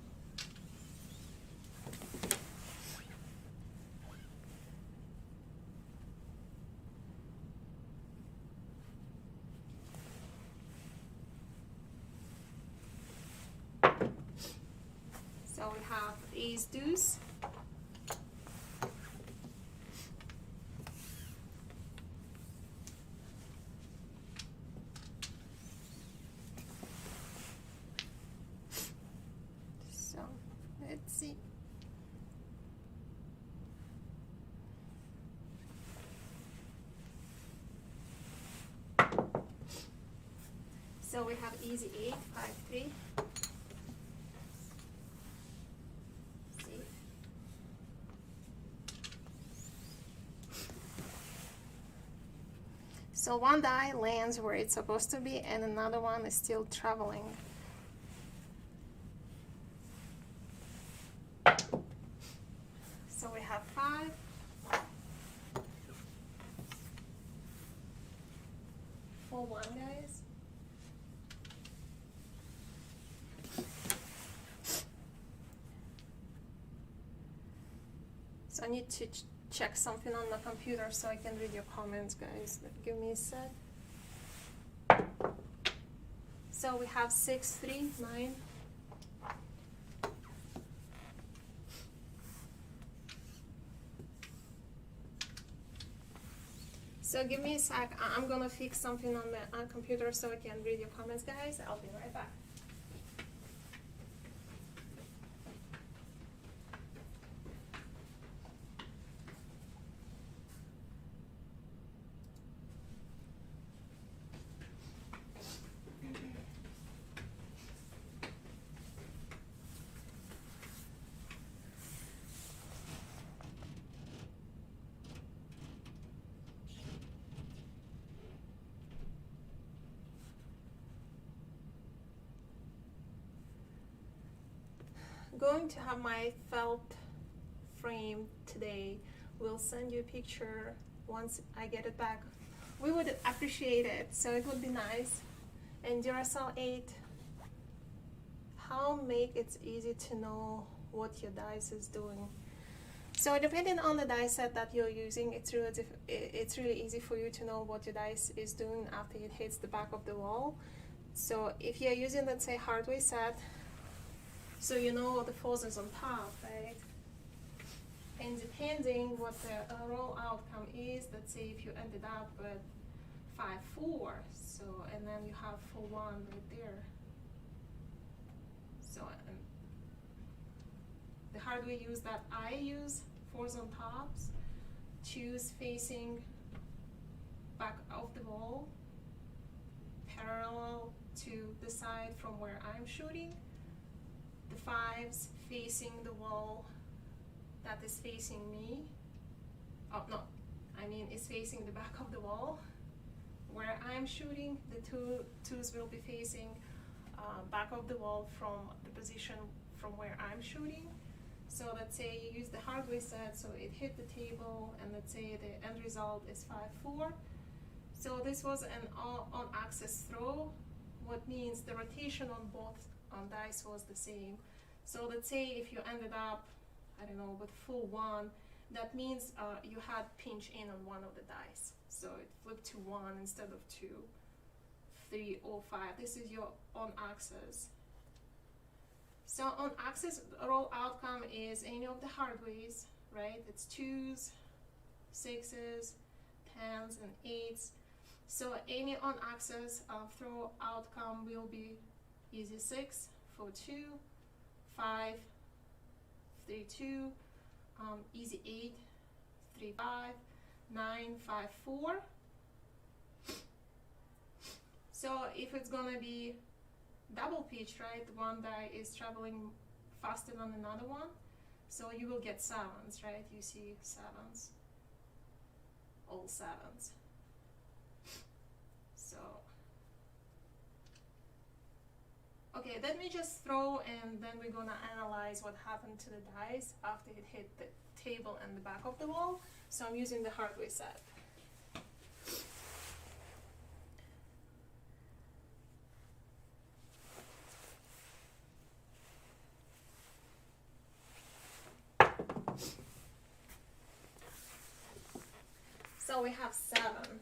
S2: So we have ace deuce. So let's see. So we have easy 8, 5, 3. So one die lands where it's supposed to be, and another one is still traveling. So we have 5. For 1, guys. So I need to check something on the computer so I can read your comments, guys. Give me a sec. So we have 6, 3, 9. So give me a sec. I'm gonna fix something on the computer so I can read your comments, guys. I'll be right back. Going to have my felt frame today. We'll send you a picture once I get it back. We would appreciate it, so it would be nice. And Duracell 8, how make it easy to know what your dice is doing. So depending on the dice set that you're using, it's really easy for you to know what your dice is doing after it hits the back of the wall. So if you're using, let's say, hardware set, so you know what the force is on top, right? And depending what the roll outcome is, let's say if you ended up with 5-4, so, and then you have 4-1 right there. So the hardware use that I use, fours on tops, 2s facing back of the wall, parallel to the side from where I'm shooting. The 5s facing the wall that is facing me. Oh no, I mean it's facing the back of the wall where I'm shooting, the twos will be facing back of the wall from the position from where I'm shooting. So let's say you use the hardware set, so it hit the table, and let's say the end result is 5-4. So this was an on-axis throw, what means the rotation on both dice was the same. So let's say if you ended up, I don't know, with full 1, that means you had pinch in on one of the dice. So it flipped to 1 instead of 2, 3, or 5. This is your on-axis. So on-axis roll outcome is any of the hardways, right? It's 2s, 6s, 10s, and 8s. So any on-axis throw outcome will be easy 6, 4-2, 5, 3-2, easy 8, 3-5, 9, 5-4. So if it's gonna be double pitch, right, one die is traveling faster than another one, so you will get 7s, right? You see 7s, all 7s. So, okay, let me just throw, and then we're gonna analyze what happened to the dice after it hit the table and the back of the wall. So I'm using the hardware set. So we have 7.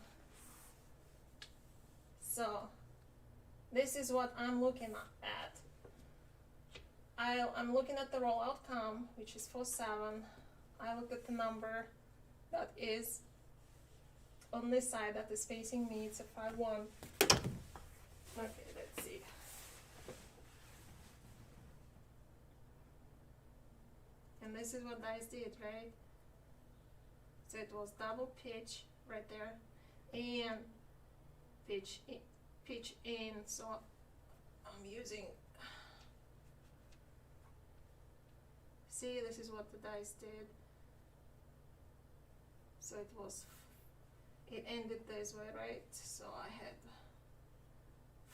S2: So this is what I'm looking at. I'm looking at the roll outcome, which is 4-7. I look at the number that is on this side that is facing me. It's a 5-1. Okay, let's see. And this is what dice did, right? So it was double pitch right there, and pitch in. So I'm using, see, this is what the dice did. So it ended this way, right? So I had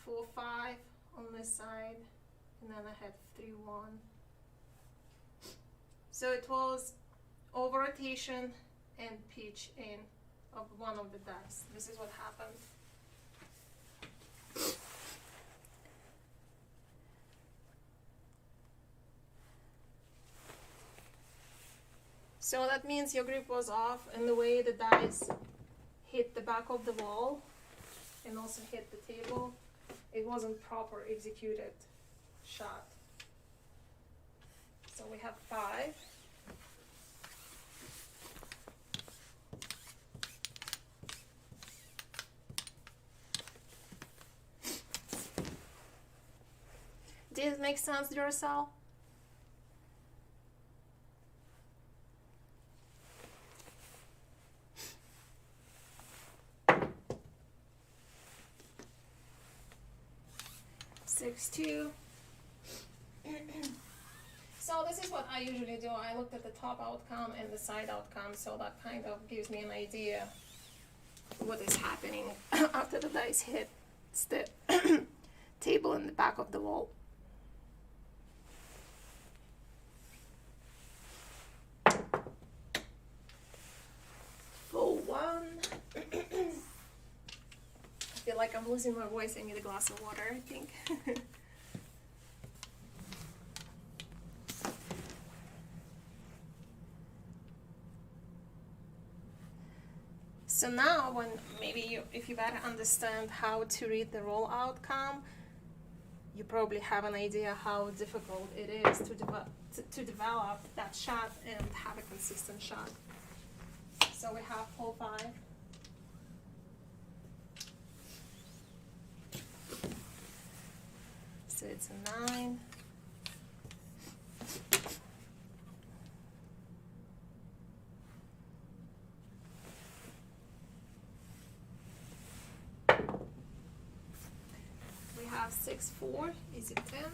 S2: 4-5 on this side, and then I had 3-1. So it was over rotation and pitch in of one of the dice. This is what happened. So that means your grip was off, and the way the dice hit the back of the wall and also hit the table, it wasn't proper executed shot. So we have 5. Did it make sense, Duracell? Six, 2. So this is what I usually do. I looked at the top outcome and the side outcome, so that kind of gives me an idea what is happening after the dice hits the table in the back of the wall. Full 1. I feel like I'm losing my voice. I need a glass of water, I think. So now, when maybe if you better understand how to read the roll outcome, you probably have an idea how difficult it is to develop that shot and have a consistent shot. So we have 4-5. So it's a 9. We have 6-4. Is it 10?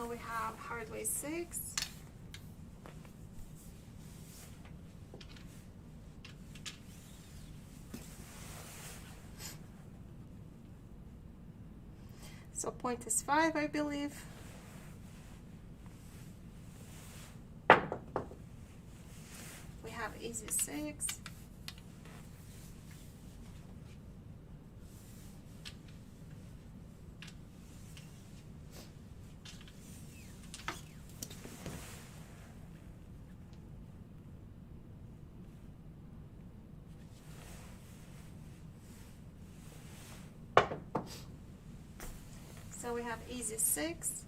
S2: So we have hardware 6. So point is 5, I believe. We have easy 6. So we have easy 6.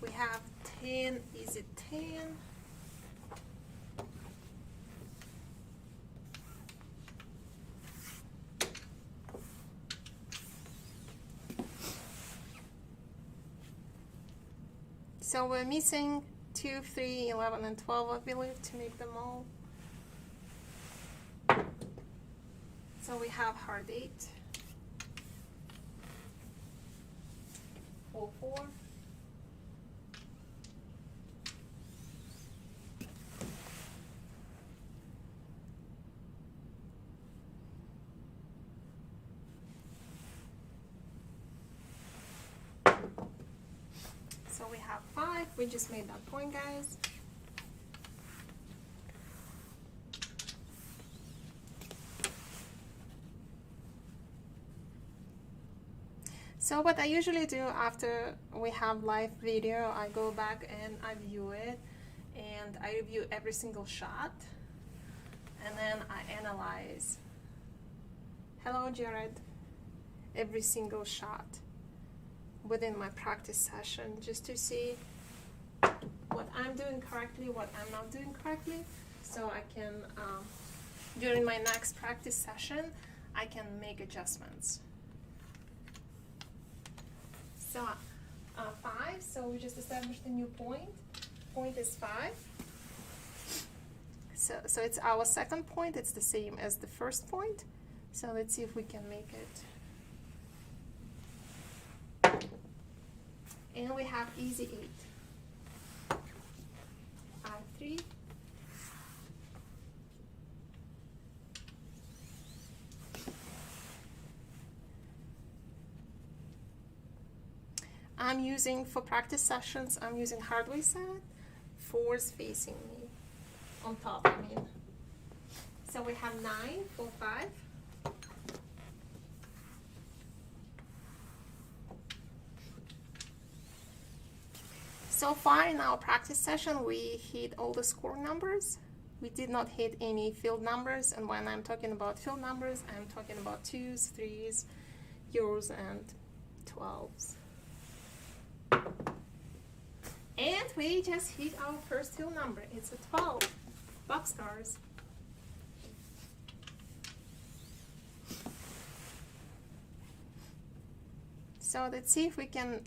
S2: We have 10, easy 10. So we're missing 2, 3, 11, and 12, I believe, to make them all. So we have hard 8, 4, 4. So we have 5. We just made that point, guys. So what I usually do after we have live video, I go back and I view it, and I review every single shot, and then I analyze. Hello, Jared. Every single shot within my practice session, just to see what I'm doing correctly, what I'm not doing correctly, so I can, during my next practice session, I can make adjustments. So 5, so we just established a new point. Point is 5. So it's our second point. It's the same as the first point. So let's see if we can make it. And we have easy 8. 3. I'm using, for practice sessions, I'm using hardware set, 4's facing me, on top, I mean. So we have 9, 4, 5. So far in our practice session, we hit all the score numbers. We did not hit any field numbers, and when I'm talking about field numbers, I'm talking about 2's, 3's, yours, and 12's. And we just hit our first field number. It's a 12. Boxcars. So let's see if we can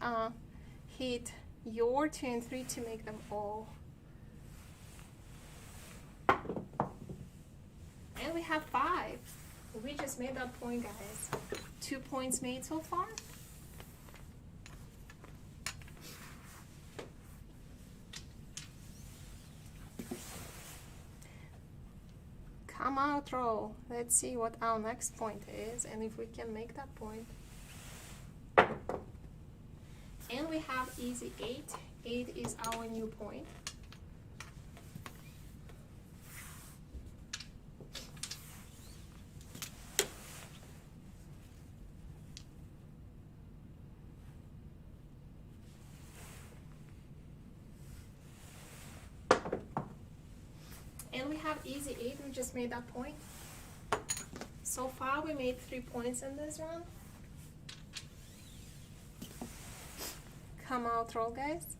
S2: hit your 2 and 3 to make them all. And we have 5. We just made that point, guys. 2 points made so far. Come out, roll. Let's see what our next point is and if we can make that point. And we have easy 8. 8 is our new point. And we have easy 8, we just made that point. So far we made 3 points in this round. Come out, roll, guys.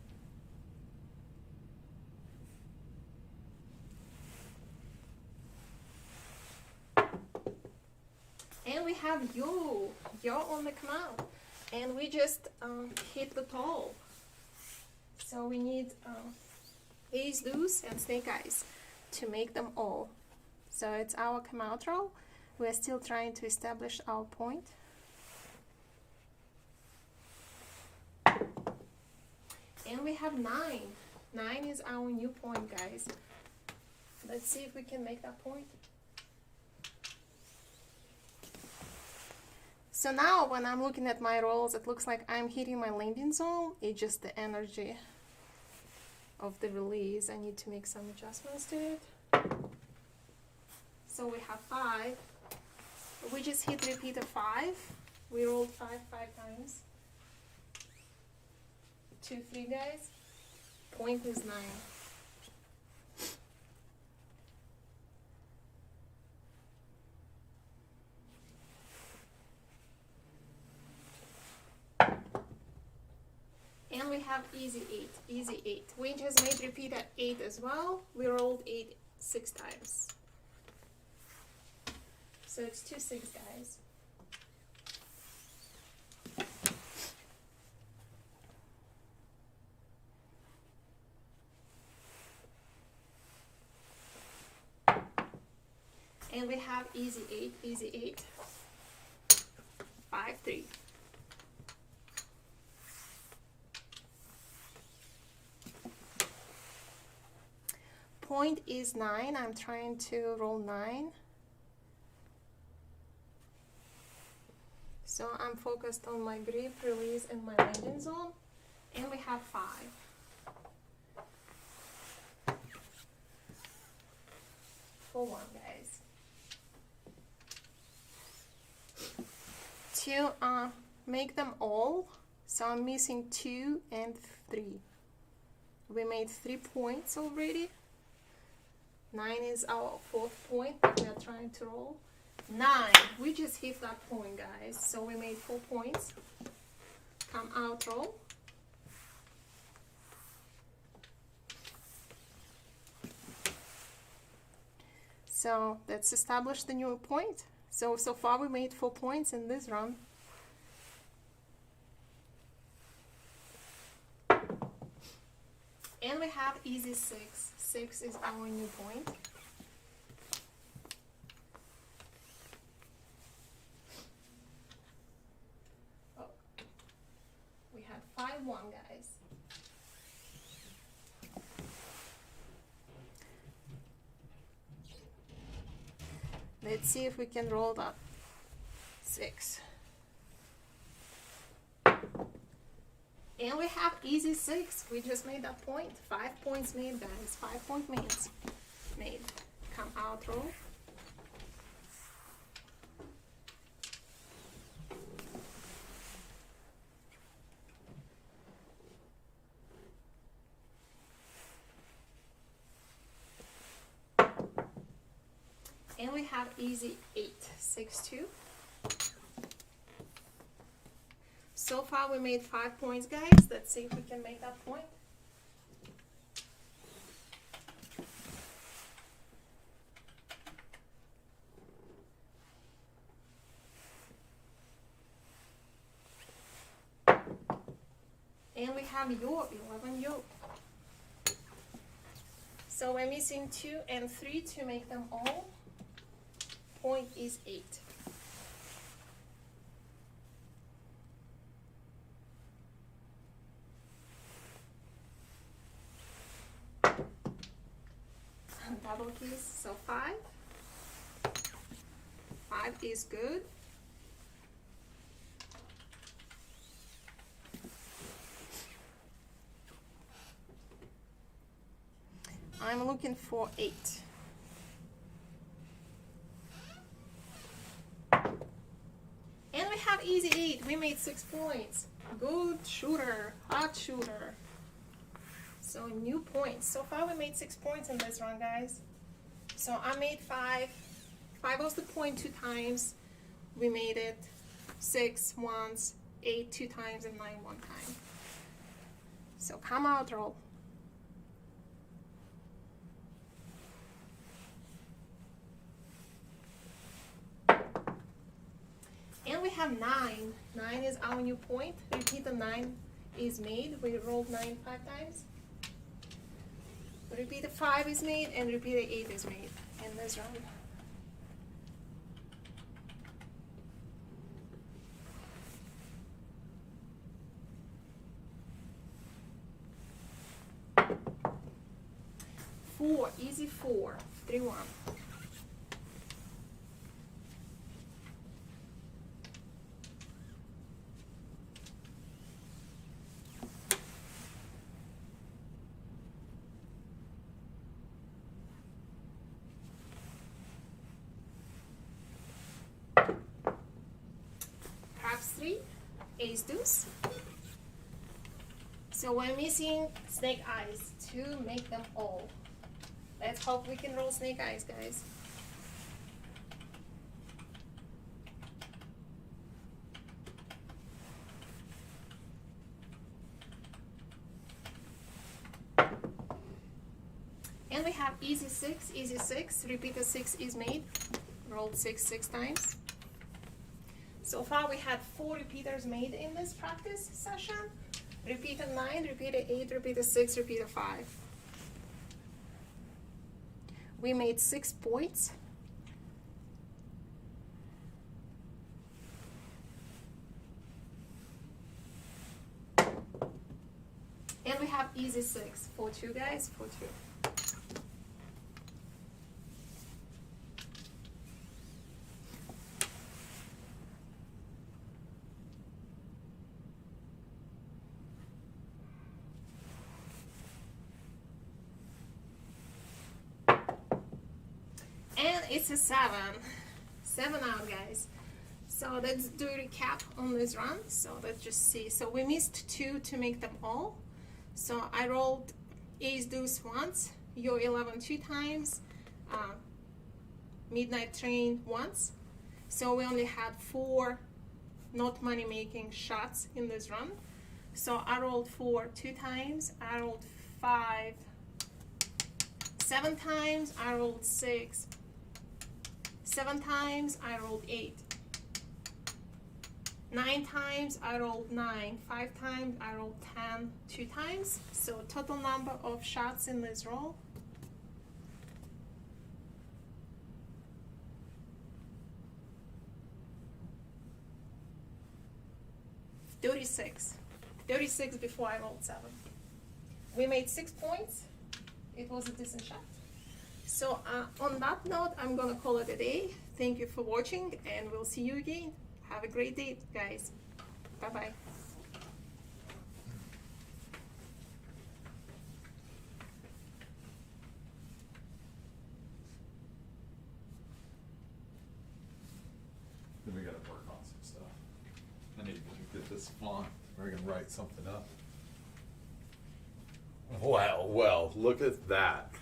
S2: And we have yo on the come out. And we just hit the toll. So we need ace deuce and snake eyes to make them all. So it's our come out roll. We're still trying to establish our point. And we have 9. 9 is our new point, guys. Let's see if we can make that point. So now when I'm looking at my rolls, it looks like I'm hitting my landing zone. It's just the energy of the release. I need to make some adjustments to it. So we have 5. We just hit repeat of 5. We rolled 5 times. 2, 3, guys. Point is 9. And we have easy 8, easy 8. We just made repeat at 8 as well. We rolled 8 6 times. So it's 2 6, guys. And we have easy 8, easy 8. 5 3. Point is 9. I'm trying to roll 9. So I'm focused on my grip, release, and my landing zone. And we have 5. For 1, guys. To make them all, so I'm missing 2 and 3. We made 3 points already. 9 is our 4th point that we are trying to roll. 9, we just hit that point, guys. So we made 4 points. Come out, roll. So let's establish the new point. So far we made 4 points in this run. And we have easy 6. 6 is our new point. Oh, we had 5 1, guys. Let's see if we can roll that 6. And we have easy 6. We just made that point. 5 points made, guys. 5 point made. Come out, roll. And we have easy 8. 6 2. So far we made 5 points, guys. Let's see if we can make that point. And we have your 11 yoke. So we're missing 2 and 3 to make them all. Point is 8. Double keys, so 5. 5 is good. I'm looking for 8. And we have easy 8. We made 6 points. Good shooter, hot shooter. So new points. So far we made 6 points in this run, guys. So I made 5. 5 was the point 2 times. We made it 6 once, 8 2 times, and 9 1 time. So come out, roll. And we have 9. 9 is our new point. Repeat the 9 is made. We rolled 9 5 times. Repeater 5 is made and repeater 8 is made in this round. Four, easy 4, 3 1. Perhaps 3, ace deuce. So we're missing snake eyes to make them all. Let's hope we can roll snake eyes, guys. And we have easy 6, repeater 6 is made. Rolled 6 times. So far we had 4 repeaters made in this practice session. Repeater 9, repeater 8, repeater 6, repeater 5. We made 6 points. And we have easy 6 for 2 guys, for 2. And it's a 7 out, guys. So let's do a recap on this run. So let's just see. So we missed 2 to make them all. So I rolled ace deuce once, yo 11 2 times, midnight train once. So we only had 4 not money making shots in this run. So I rolled 4 2 times, I rolled 5 7 times, I rolled 6 7 times, I rolled 8 9 times, I rolled 9 5 times, I rolled 10 2 times. So total number of shots in this roll, 36 before I rolled 7. We made 6 points. It was a decent shot. So on that note, I'm gonna call it a day. Thank you for watching, and we'll see you again. Have a great day, guys. Bye bye.
S1: Then we gotta work on some stuff. I need to get this font where I can write something up. Well, look at that.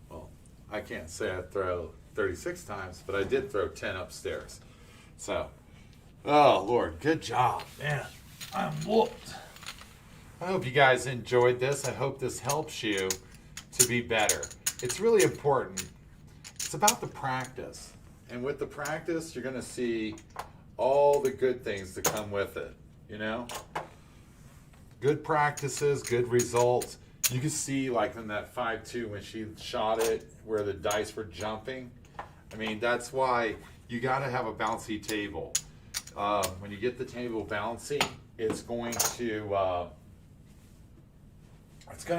S1: Well, I can't say I throw 36 times, but I did throw 10 upstairs. So, oh Lord, good job, man. I'm whooped. I hope you guys enjoyed this. I hope this helps you to be better. It's really important. It's about the practice. And with the practice, you're gonna see all the good things that come with it, you know? Good practices, good results. You can see like in that 5-2 when she shot it where the dice were jumping. I mean, that's why you gotta have a bouncy table. When you get the table bouncy, it's going to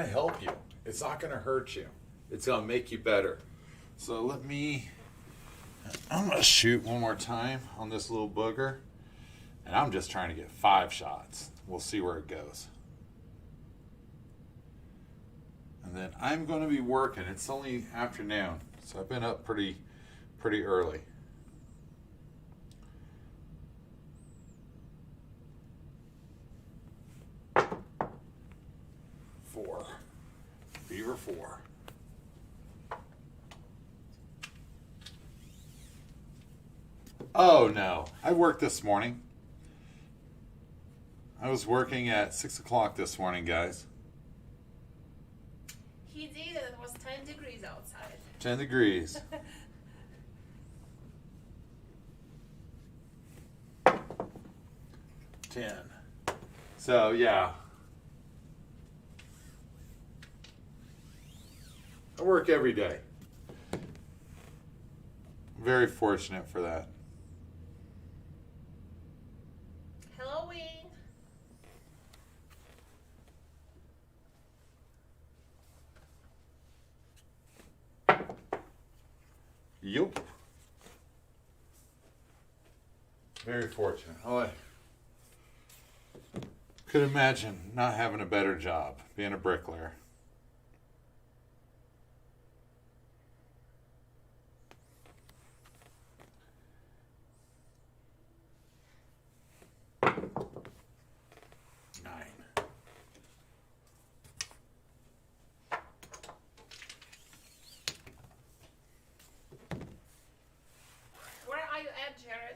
S1: help you. It's not gonna hurt you. It's gonna make you better. So I'm gonna shoot one more time on this little booger. And I'm just trying to get 5 shots. We'll see where it goes. And then I'm going to be working. It's only afternoon, so I've been up pretty early. Four. Beaver 4. Oh no, I worked this morning. I was working at 6 o'clock this morning, guys.
S2: He did. It was 10 degrees outside.
S1: 10 degrees. 10. So yeah, I work every day. Very fortunate for that.
S2: Hello, Wayne.
S1: Yup. Very fortunate. Oh, I could imagine not having a better job, being a bricklayer.
S2: Where are you at, Jared?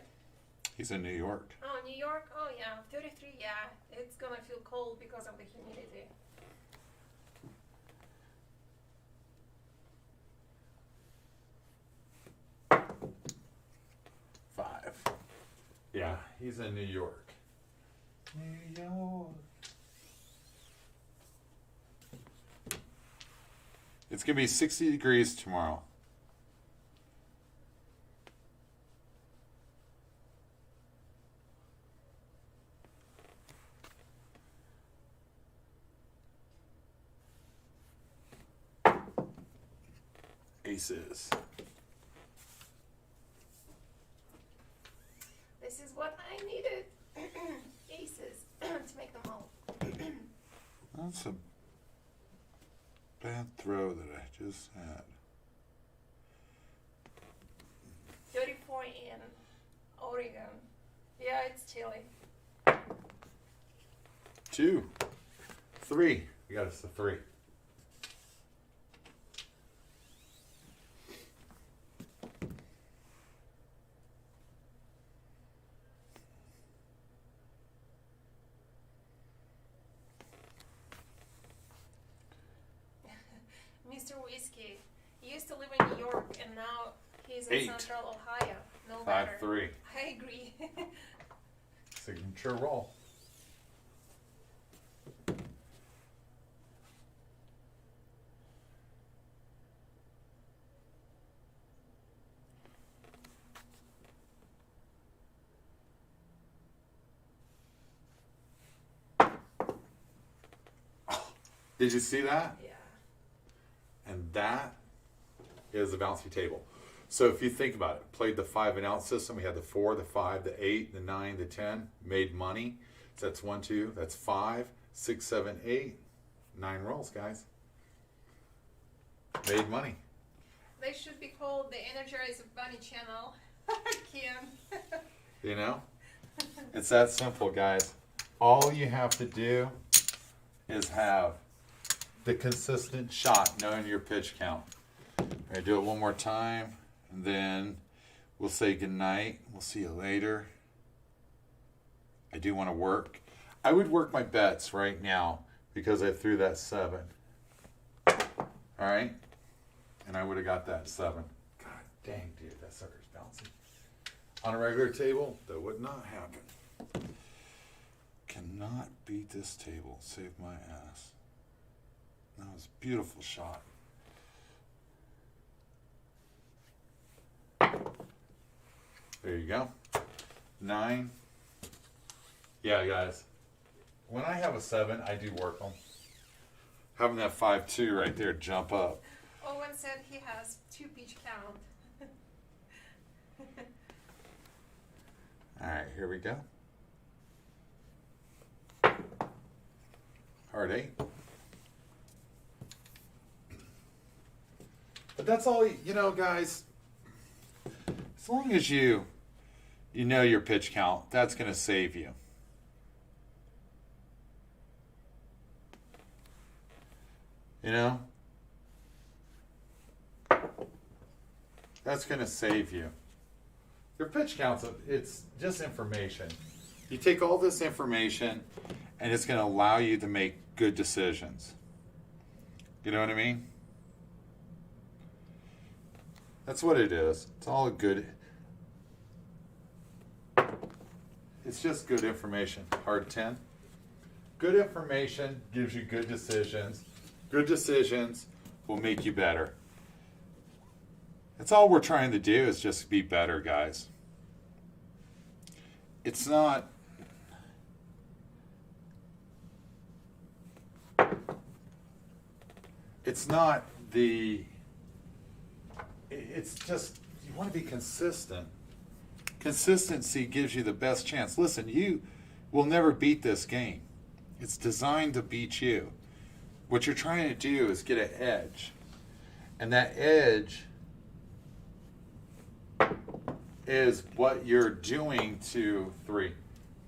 S1: He's in New York.
S2: Oh, New York? Oh, yeah. 33, yeah. It's gonna feel cold because of the humidity.
S1: Five. Yeah, he's in New York. New York. It's going to be 60 degrees tomorrow. Aces.
S2: This is what I needed. Aces to make them all.
S1: That's a bad throw that I just had.
S2: 34 in Oregon. Yeah, it's chilly.
S1: 2. 3. We got us a 3.
S2: Mr. Whiskey, he used to live in New York and now he's in
S1: 8.
S2: Central Ohio. No
S1: 5,
S2: matter.
S1: 3.
S2: I agree.
S1: Signature roll. Did you see that?
S2: Yeah.
S1: And that is the bouncy table. So if you think about it, played the 5 and out system. We had the 4, the 5, the 8, the 9, the 10. Made money. So that's 1, 2. That's 5, 6, 7, 8. 9 rolls, guys. Made money.
S2: They should be called the Energizer Bunny Channel. Kim.
S1: You know? It's that simple, guys. All you have to do is have the consistent shot, knowing your pitch count. I do it one more time, and then we'll say goodnight. We'll see you later. I do want to work. I would work my bets right now because I threw that 7. All right? And I would have got that 7. God dang, dude, that sucker's bouncing. On a regular table, that would not happen. Cannot beat this table. Save my ass. That was a beautiful shot. There you go. 9. Yeah, guys. When I have a 7, I do work them. Having that 5-2 right there jump up.
S2: Owen said he has 2 pitch count.
S1: All right, here we go. Hard 8. But that's all, you know, guys. As long as you know your pitch count, that's going to save you. You know? That's going to save you. Your pitch counts, it's just information. You take all this information and it's going to allow you to make good decisions. You know what I mean? That's what it is. It's all good. It's just good information. Hard 10. Good information gives you good decisions. Good decisions will make you better. That's all we're trying to do, is just be better, guys. It's not it's just, you want to be consistent. Consistency gives you the best chance. Listen, you will never beat this game. It's designed to beat you. What you're trying to do is get an edge. And that edge is what you're doing to 3.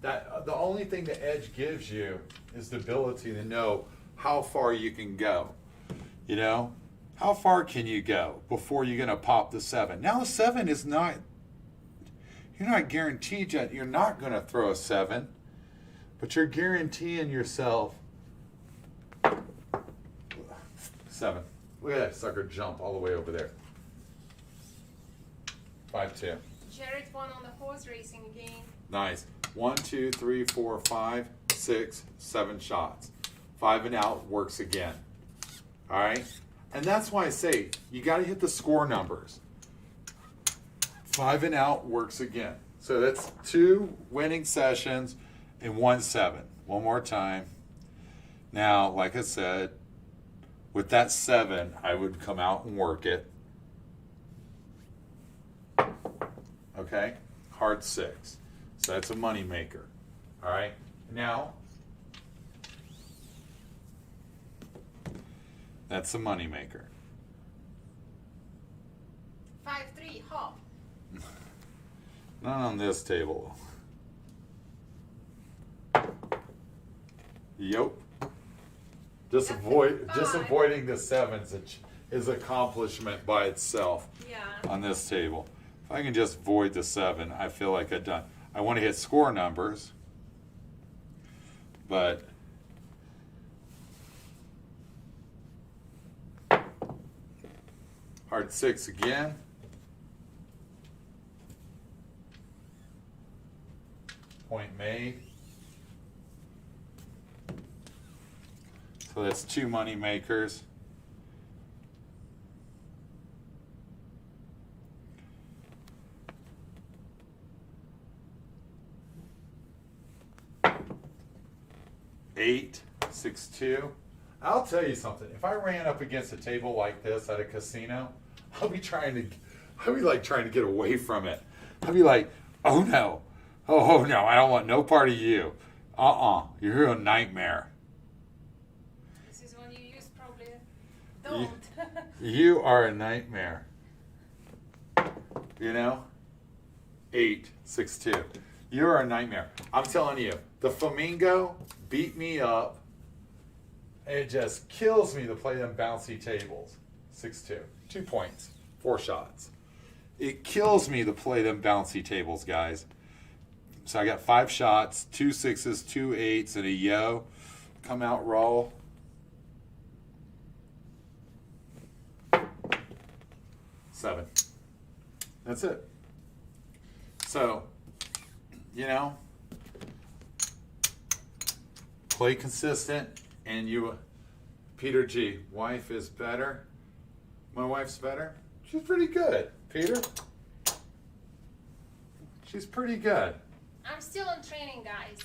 S1: That the only thing the edge gives you is the ability to know how far you can go. You know, how far can you go before you're going to pop the 7? Now the 7 is not, you're not guaranteed that you're not going to throw a 7, but you're guaranteeing yourself 7. Look at that sucker jump all the way over there. 5-2.
S2: Jared won on the horse racing game.
S1: Nice. 1, 2, 3, 4, 5, 6, 7 shots. 5 and out works again. All right? And that's why I say you got to hit the score numbers. 5 and out works again. So that's 2 winning sessions and 1 7. One more time. Now, like I said, with that 7, I would come out and work it. Okay? Hard 6. So that's a money maker. All right? Now, that's a money maker.
S2: 5-3 hop.
S1: Not on this table. Yep. Just avoiding the 7s is accomplishment by itself.
S2: Yeah.
S1: On this table. If I can just avoid the 7, I feel like I've done. I want to hit score numbers, but hard 6 again. Point made. So that's 2 money makers. Eight, 6, 2. I'll tell you something. If I ran up against a table like this at a casino, I'll be trying to get away from it. I'll be like, oh no, oh no, I don't want no part of you. You're a nightmare.
S2: This is one you use probably. Don't.
S1: You are a nightmare. You know? 8, 6, 2. You're a nightmare. I'm telling you, the flamingo beat me up. It just kills me to play them bouncy tables. 6-2. 2 points. 4 shots. It kills me to play them bouncy tables, guys. So I got 5 shots, 2 6s, 2 8s, and a yo. Come out roll. Seven. That's it. So, you know, play consistent, and you, Peter G, wife is better. My wife's better. She's pretty good, Peter. She's pretty good.
S2: I'm still in training, guys.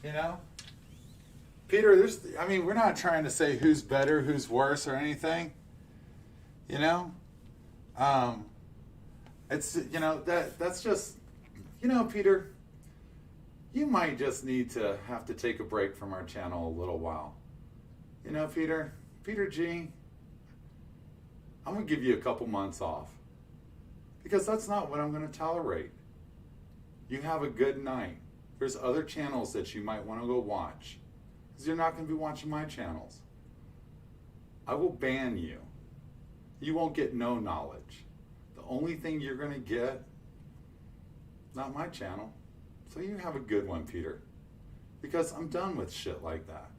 S1: You know, Peter, we're not trying to say who's better, who's worse, or anything. You know, it's, you know, that's just, you know, Peter, you might just need to have to take a break from our channel a little while. You know, Peter G, I'm going to give you a couple months off, because that's not what I'm going to tolerate. You have a good night. There's other channels that you might want to go watch, because you're not going to be watching my channels. I will ban you. You won't get no knowledge. The only thing you're going to get, not my channel. So you have a good one, Peter, because I'm done with shit like that.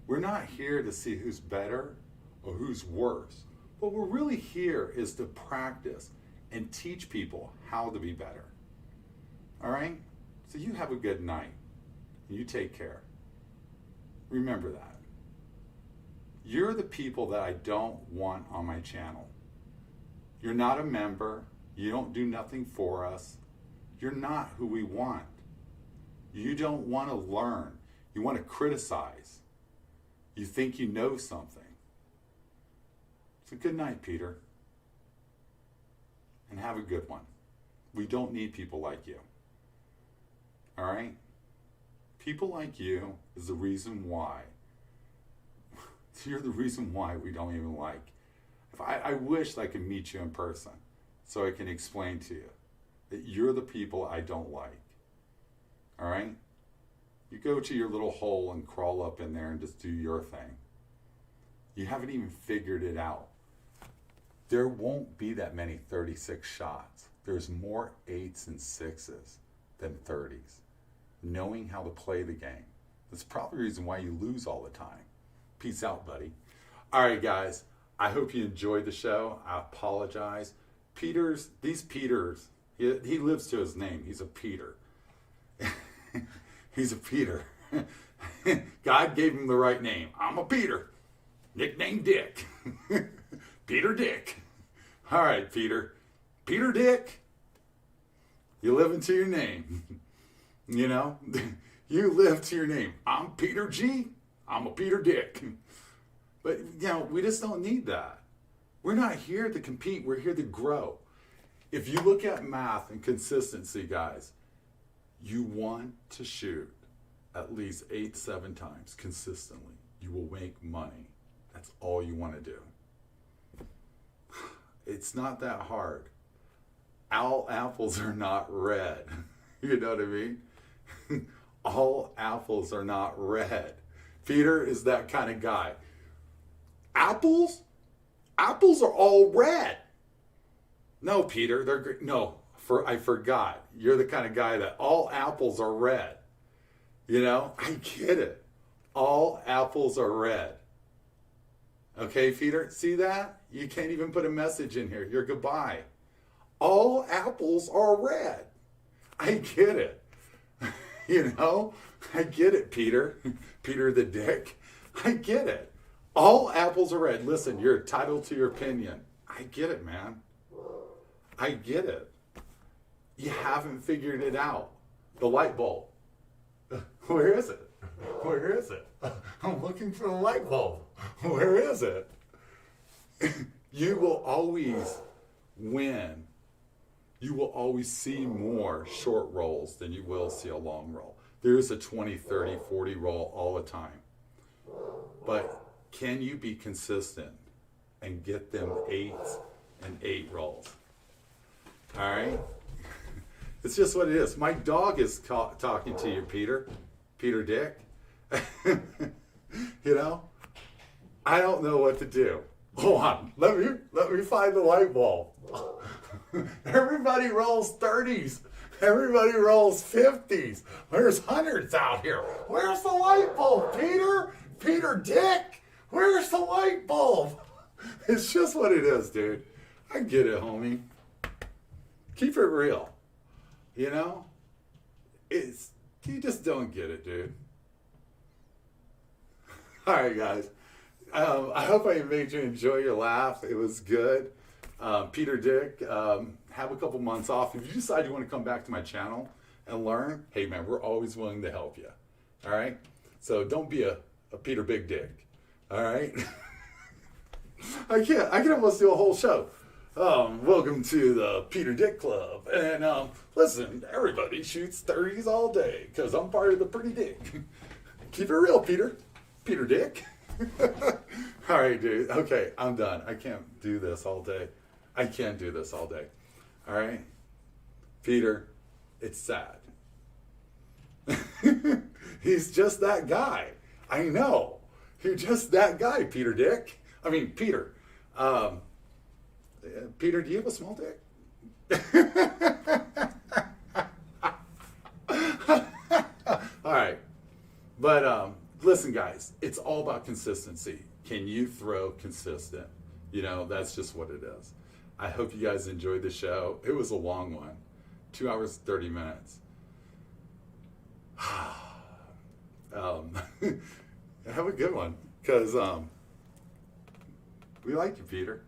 S1: We're not here to see who's better or who's worse. What we're really here is to practice and teach people how to be better. All right? So you have a good night. You take care. Remember that. You're the people that I don't want on my channel. You're not a member. You don't do nothing for us. You're not who we want. You don't want to learn. You want to criticize. You think you know something. So good night, Peter. And have a good one. We don't need people like you. All right? People like you is the reason why. You're the reason why we don't even like. I wish I could meet you in person so I can explain to you that you're the people I don't like. All right? You go to your little hole and crawl up in there and just do your thing. You haven't even figured it out. There won't be that many 36 shots. There's more 8s and 6s than 30s. Knowing how to play the game. That's probably the reason why you lose all the time. Peace out, buddy. All right, guys. I hope you enjoyed the show. I apologize. These Peters, he lives to his name. He's a Peter. He's a Peter. God gave him the right name. I'm a Peter. Nickname Dick. Peter Dick. All right, Peter. Peter Dick. You live into your name. You know? You live to your name. I'm Peter G. I'm a Peter Dick. But, you know, we just don't need that. We're not here to compete. We're here to grow. If you look at math and consistency, guys, you want to shoot at least 8, 7 times consistently. You will make money. That's all you want to do. It's not that hard. All apples are not red. You know what I mean? All apples are not red. Peter is that kind of guy. Apples are all red. No, Peter, I forgot. You're the kind of guy that all apples are red. You know, I get it. All apples are red. Okay, Peter, see that? You can't even put a message in here. You're goodbye. All apples are red. I get it. You know, I get it, Peter. Peter the Dick. I get it. All apples are red. Listen, you're entitled to your opinion. I get it, man. I get it. You haven't figured it out. The light bulb. Where is it? Where is it? I'm looking for the light bulb. Where is it? You will always win. You will always see more short rolls than you will see a long roll. There's a 20, 30, 40 roll all the time. But can you be consistent and get them 8s and 8 rolls? All right? It's just what it is. My dog is talking to you, Peter. Peter Dick. You know? I don't know what to do. Hold on. Let me find the light bulb. Everybody rolls 30s. Everybody rolls 50s. There's hundreds out here. Where's the light bulb, Peter? Peter Dick? Where's the light bulb? It's just what it is, dude. I get it, homie. Keep it real. You know? You just don't get it, dude. All right, guys. I hope I made you enjoy your laugh. It was good. Peter Dick, have a couple months off. If you decide you want to come back to my channel and learn, hey man, we're always willing to help you. All right? So don't be a Peter Big Dick. All right? I can almost do a whole show. Welcome to the Peter Dick Club. And listen, everybody shoots 30s all day because I'm part of the pretty dick. Keep it real, Peter. Peter Dick. All right, dude. Okay, I'm done. I can't do this all day. I can't do this all day. All right? Peter, it's sad. He's just that guy. I know. You're just that guy, Peter Dick. I mean, Peter. Peter, do you have a small dick? All right. But listen, guys, it's all about consistency. Can you throw consistent? You know, that's just what it is. I hope you guys enjoyed the show. It was a long one. 2 hours, 30 minutes. Have a good one. Because We like you, Peter.